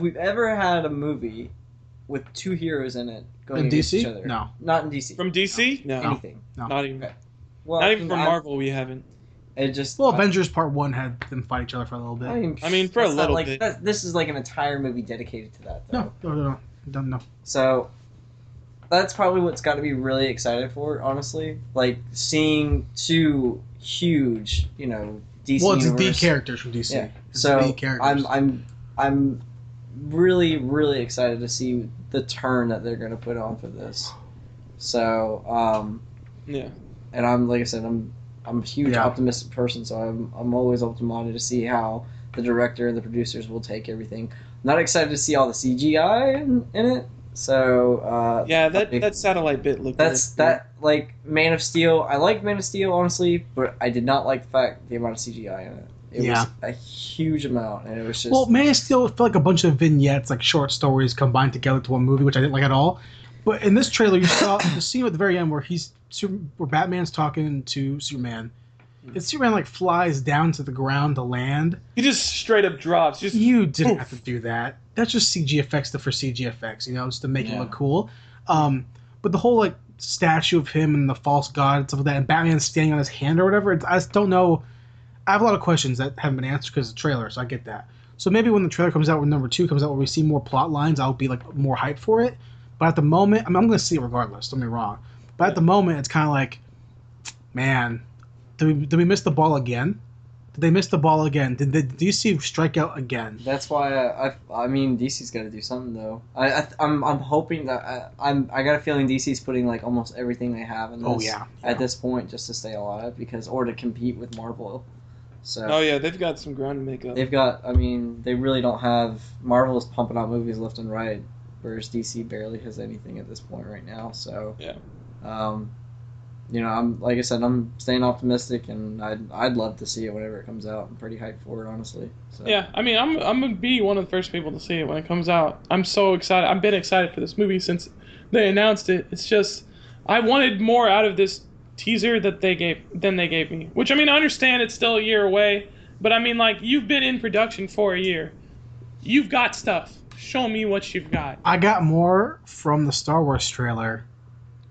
we ever had a movie with two heroes in it going in against DC? each other? No. Not in DC. From DC? No. Anything. No. Not even. Okay. Well, Not even from Marvel. We haven't. It just. Avengers Part 1 had them fight each other for a little bit. I mean, for a little bit. This is like an entire movie dedicated to that. Though. No. Don't know. So, that's probably what's got to be really excited for, honestly. Like, seeing two huge, DC Well, it's universe. the characters from DC. Yeah. It's So, the characters. I'm really, really excited to see the turn that they're going to put on for this. So, yeah. And I'm, like I said, I'm a huge optimistic person, so I'm always open-minded to see how the director and the producers will take everything. I'm not excited to see all the CGI in it. So that satellite bit looked. Like Man of Steel. I like Man of Steel honestly, but I did not like the amount of CGI in it. It was a huge amount, and it was just. Well, Man of Steel felt like a bunch of vignettes, like short stories combined together to one movie, which I didn't like at all. But in this trailer, you saw the scene at the very end where Batman's talking to Superman. And Superman like flies down to the ground to land. He just straight up drops. You didn't have to do that. That's just CG effects for CG effects, just to make it look cool. But the whole like statue of him and the false god and stuff like that, and Batman standing on his hand or whatever, I just don't know. I have a lot of questions that haven't been answered because of the trailer, so I get that. So maybe when the trailer comes out, when number 2 comes out, where we see more plot lines, I'll be like more hyped for it. But at the moment, I'm going to see it regardless. Don't get me wrong. But at the moment, it's kind of like, man, did we miss the ball again? Did they miss the ball again? Did DC strike out again? That's why I mean DC's got to do something though. I'm hoping that I got a feeling DC's putting like almost everything they have in this at this point just to stay alive or to compete with Marvel. So they've got some ground to make up. They really don't have. Marvel is pumping out movies left and right, whereas DC barely has anything at this point right now. So I'm like I said, I'm staying optimistic, and I'd love to see it whenever it comes out. I'm pretty hyped for it, honestly. So. Yeah, I mean, I'm gonna be one of the first people to see it when it comes out. I'm so excited. I've been excited for this movie since they announced it. It's just I wanted more out of this teaser than they gave me. Which, I mean, I understand it's still a year away, but I mean, like, you've been in production for a year. You've got stuff. Show me what you've got. I got more from the Star Wars trailer,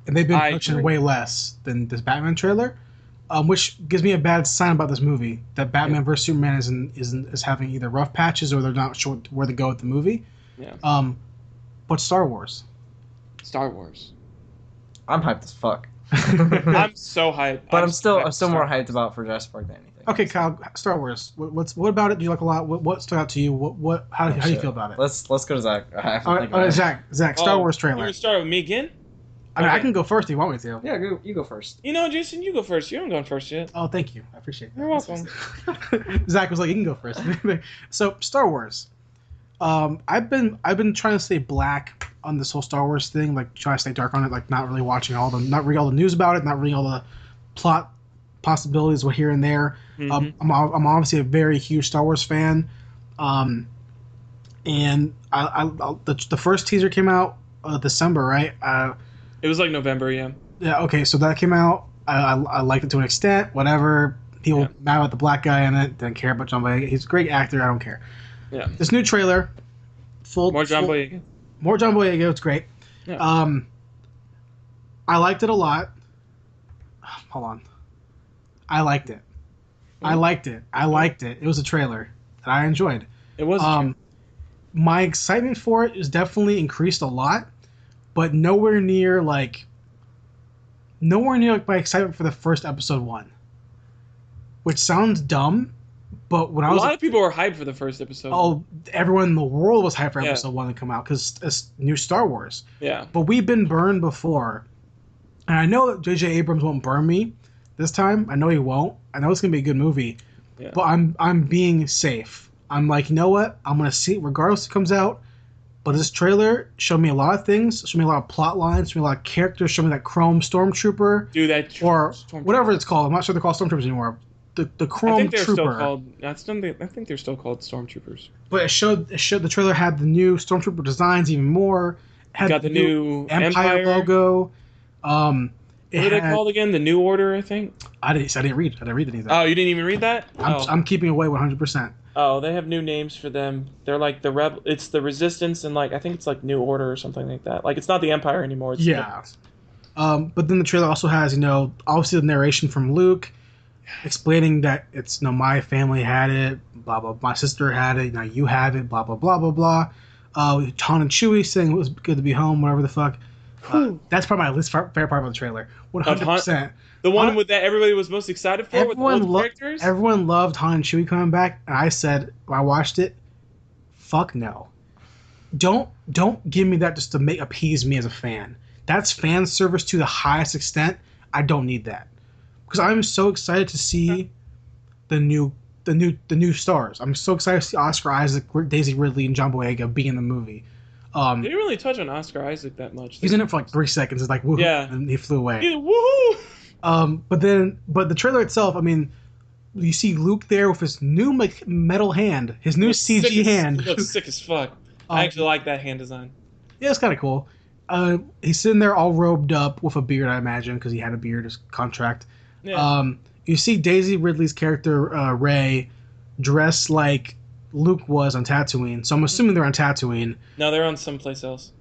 and they've been pushing way less than this Batman trailer, which gives me a bad sign about this movie, that Batman vs. Superman is having either rough patches or they're not sure where to go with the movie. Yeah. But Star Wars. I'm hyped as fuck. I'm so hyped. But I'm still more hyped about for Jurassic Park than anything. Okay, Kyle, Star Wars. What about it? Do you like a lot? What stood out to you? How do you feel about it? Let's go to Zach. All right, Zach. Star Wars trailer. You want to start with me again? I mean, I can go first if you want me to. Yeah, you go first. Jason, you go first. You haven't gone first yet. Oh, thank you. I appreciate that. You're welcome. Zach was like, you can go first. So, Star Wars. I've been trying to stay black on this whole Star Wars thing, like trying to stay dark on it, like not reading all the news about it, not reading all the plot possibilities here and there. I'm obviously a very huge Star Wars fan, and the first teaser came out December, right? It was like November, yeah. Yeah. Okay, so that came out. I liked it to an extent. Whatever. People mad about the black guy in it. Didn't care about John Boyega. He's a great actor. I don't care. Yeah. This new trailer, more John Boyega. More John Boyega. It's great. Yeah. I liked it a lot. Hold on. I liked it. I liked it. It was a trailer that I enjoyed. It was. My excitement for it is definitely increased a lot, but nowhere near my excitement for the first episode 1. Which sounds dumb, but when I was a lot of people were hyped for the first episode. Oh, everyone in the world was hyped for episode 1 to come out because it's new Star Wars. Yeah. But we've been burned before, and I know that J.J. Abrams won't burn me this time. I know he won't. I know it's gonna be a good movie, but I'm being safe. I'm like, you know what? I'm gonna see it regardless if it comes out. But this trailer showed me a lot of things. Showed me a lot of plot lines. Showed me a lot of characters. Showed me that Chrome Stormtrooper. Dude, that or Stormtrooper. whatever it's called. I'm not sure they're called Stormtroopers anymore. The Chrome I think they're Trooper. still called. I think they're still called Stormtroopers. But it showed the trailer had the new Stormtrooper designs even more. It had got the new Empire logo. What are they called again? The New Order, I think. I didn't read anything. Oh, you didn't even read that? I'm keeping away 100%. Oh, they have new names for them. They're like the Rebel. It's the Resistance, and like I think it's like New Order or something like that. Like it's not the Empire anymore. It's but then the trailer also has obviously the narration from Luke, explaining that it's my family had it, blah blah. My sister had it. Now you have it. Blah blah blah blah blah. Han and Chewie saying it was good to be home. Whatever the fuck. That's probably my least favorite part of the trailer. 100%. The one that everybody was most excited for with all the characters? Everyone loved Han and Chewie coming back, and I said, when I watched it, fuck no. Don't give me that just to appease me as a fan. That's fan service to the highest extent. I don't need that. Because I'm so excited to see the new stars. I'm so excited to see Oscar Isaac, Daisy Ridley, and John Boyega be in the movie. They didn't really touch on Oscar Isaac that much. He's in it for like 3 seconds. It's like woohoo, and he flew away. Yeah, woohoo! But the trailer itself, I mean, you see Luke there with his new metal hand, his new CG hand. He looks sick as fuck. I actually like that hand design. Yeah, it's kind of cool. He's sitting there all robed up with a beard, I imagine, because he had a beard as contract. Yeah. You see Daisy Ridley's character, Rey, dressed like Luke was on Tatooine. So I'm assuming they're on Tatooine. No, they're on someplace else.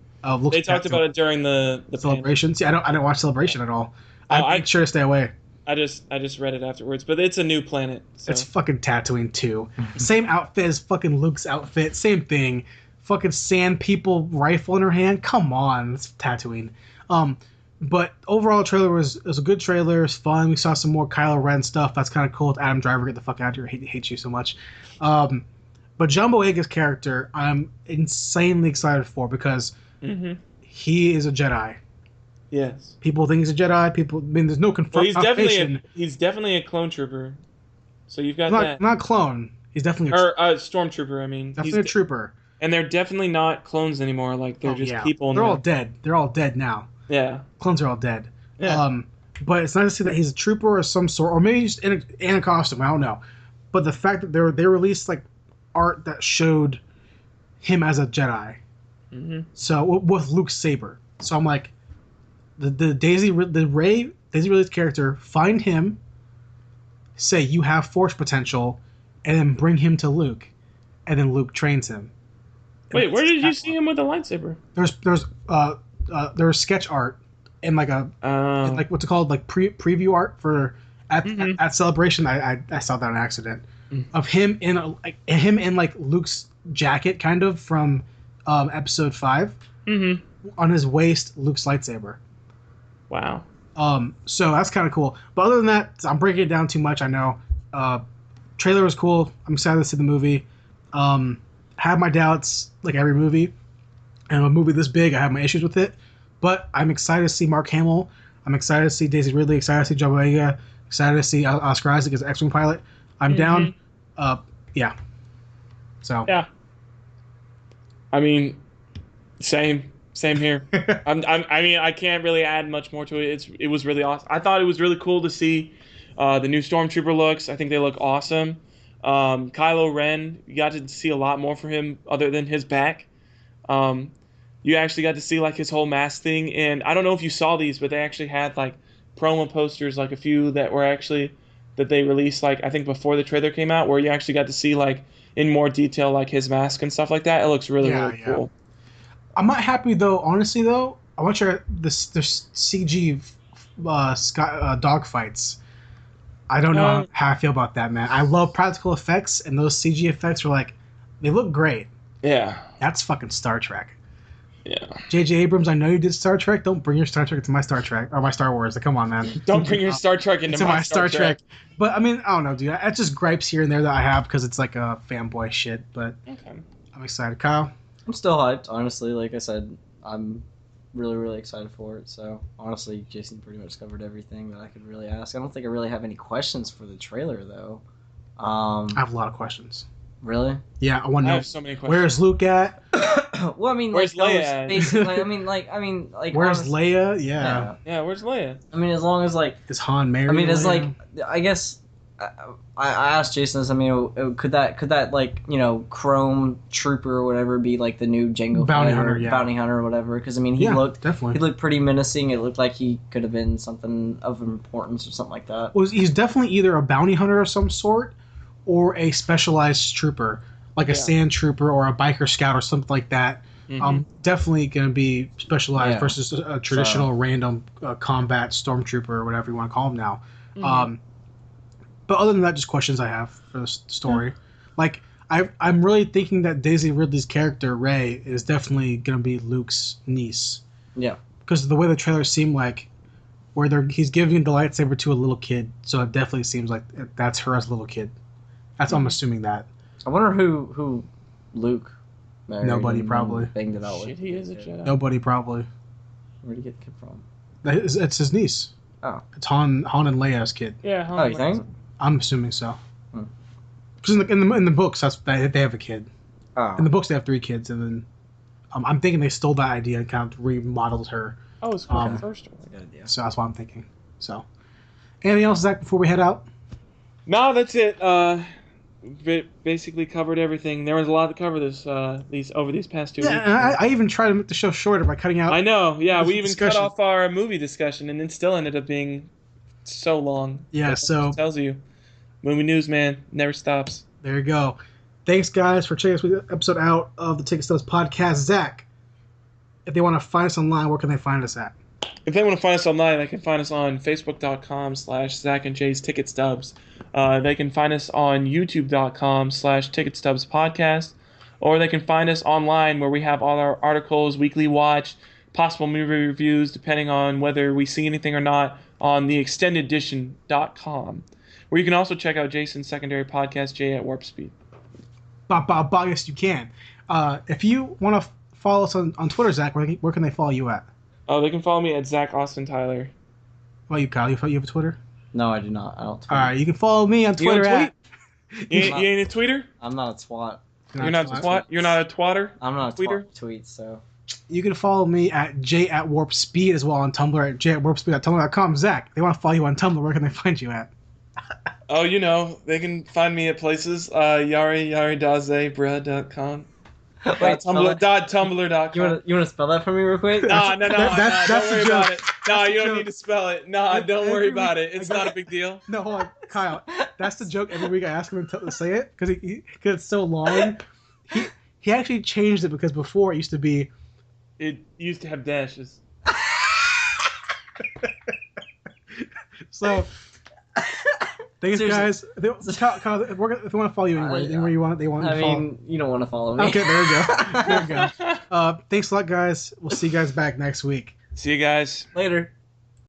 They talked about it during the Celebration. See, I didn't watch Celebration at all. I made sure to stay away. I just read it afterwards, but it's a new planet. So. It's fucking Tatooine too. Same outfit as fucking Luke's outfit. Same thing. Fucking sand people rifle in her hand. Come on, it's Tatooine. But overall, the trailer was a good trailer. It's fun. We saw some more Kylo Ren stuff. That's kind of cool. With Adam Driver, get the fuck out of here. I hate you so much. But John Boyega's character, I'm insanely excited for because he is a Jedi. Yes. People think he's a Jedi. There's no confirmation. He's definitely a clone trooper. So you've got that. Not clone. He's definitely a stormtrooper. I mean, definitely a trooper. And they're definitely not clones anymore. Like they're just people. They're all dead. They're all dead now. Yeah. Clones are all dead. Yeah. But it's nice to see that he's a trooper of some sort, or maybe just in a costume. I don't know. But the fact that they released like art that showed him as a Jedi. Mm-hmm. So with Luke's saber. So I'm like, the Daisy Ridley's character, find him, say you have Force potential, and then bring him to Luke, and then Luke trains him. Wait, where did you see him with a lightsaber? There's sketch art and like like what's it called, like preview art for at Celebration. I saw that on accident of him in like Luke's jacket, kind of from Episode 5. On his waist, Luke's lightsaber. Wow. So that's kind of cool. But other than that, I'm breaking it down too much. I know. Trailer was cool. I'm excited to see the movie. Have my doubts, like every movie. And a movie this big, I have my issues with it. But I'm excited to see Mark Hamill. I'm excited to see Daisy Ridley. Excited to see John Boyega. Excited to see Oscar Isaac as an X-Wing pilot. I'm down. Yeah. So. Yeah. I mean, same here. I mean, I can't really add much more to it. It was really awesome. I thought it was really cool to see the new Stormtrooper looks. I think they look awesome. Kylo Ren, you got to see a lot more from him other than his back. You actually got to see like his whole mask thing, and I don't know if you saw these, but they actually had like promo posters, like a few that they released like I think before the trailer came out, where you actually got to see like in more detail like his mask and stuff like that. It looks really cool. I'm not happy though. Honestly though, I want the CG dog fights. I don't know how I feel about that, man. I love practical effects, and those CG effects were they look great. Yeah. That's fucking Star Trek. Yeah. J.J. Abrams, I know you did Star Trek. Don't bring your Star Trek into my Star Trek or my Star Wars. Come on, man. Don't bring your Star Trek into my Star Trek. But I mean, I don't know, dude. That's just gripes here and there that I have because it's like a fanboy shit. But I'm excited. Kyle? I'm still hyped, honestly. Like I said, I'm really, really excited for it. So honestly, Jason pretty much covered everything that I could really ask. I don't think I really have any questions for the trailer though. I have a lot of questions. Really? Yeah, I want to know have so many questions. Where's Luke at? Well, I mean, Where's like Leia those at? basically. like. Where's honest- Leia? Yeah. Yeah, where's Leia? I mean, as long as like. Is Han married? I mean, to it's Leia? like I guess I asked Jason this. I mean, could that like Chrome Trooper or whatever be like the new Jango Bounty Fett hunter, yeah. bounty hunter or whatever? Because I mean, he definitely. looked pretty menacing. It looked like he could have been something of importance or something like that. Well, he's definitely either a bounty hunter of some sort or a specialized trooper, like a sand trooper or a biker scout or something like that. Mm-hmm. Definitely going to be specialized Yeah. versus a traditional random combat stormtrooper or whatever you want to call him now. Mm-hmm. But other than that, just questions I have for the story. Like, I'm really thinking that Daisy Ridley's character, Rey, is definitely going to be Luke's niece. Yeah. Because the way the trailers seem like, where he's giving the lightsaber to a little kid, so it definitely seems like that's her as a little kid. I'm assuming that. I wonder who Luke married. Nobody, and probably. banged it out Shit, with. he is a Jedi. Nobody probably. Where'd he get the kid from? It's his niece. Oh. It's Han and Leia's kid. Yeah. Oh, you think? I'm assuming so. Hmm. Because in the books, they have a kid. Oh. In the books, they have 3 kids, and then I'm thinking they stole that idea and kind of remodeled her. Oh, it's from the first one. Good idea. So that's what I'm thinking. So, anything else, Zach, before we head out? No, that's it. Basically covered everything. There was a lot to cover these past 2 weeks. Yeah, I even tried to make the show shorter by cutting out. I know. Yeah, this we even discussion. cut off our movie discussion, and it still ended up being so long. Yeah, That so just tells you, movie news, man, never stops. there you go. Thanks, guys, for checking this week's episode out of the Ticket Stubs Podcast. Zach, if they want to find us online, where can they find us at? If they want to find us online, they can find us on Facebook.com/Zach and Jay's Ticket Stubs. They can find us on YouTube.com/Ticket Stubs Podcast. Or they can find us online where we have all our articles, weekly watch, possible movie reviews, depending on whether we see anything or not, on theextendededition.com. Where you can also check out Jason's secondary podcast, Jay at Warp Speed. Yes, you can. If you want to follow us on Twitter, Zach, where can they follow you at? Oh, they can follow me at Zach Austin Tyler. Well, you, Kyle, you have a Twitter? No, I do not. I don't tweet. All right, you can follow me on You don't Twitter at... You ain't a tweeter? I'm not a twat. You're not a twat? You're not a twatter? I'm not a Tweeter? tweet, so. You can follow me at J at Warp Speed as well on Tumblr at j@warpspeed.tumblr.com. Zach, they want to follow you on Tumblr. Where can they find you at? Oh, they can find me at places, yari.com. Tumblr.com. You want to spell that for me real quick? No, that's don't the worry joke. about it. No, That's you the don't joke. need to spell it. No, don't worry about it. It's not a big deal. No, hold on, Kyle. That's the joke. Every week I ask him to say it because it's so long. He actually changed it because before it used to be. It used to have dashes. So, thanks, Seriously. guys. Kyle, if they want to follow you anywhere, anywhere you want, they want I to follow. mean, you don't want to follow me. Okay, there we go. There we go. Thanks a lot, guys. We'll see you guys back next week. See you guys. Later.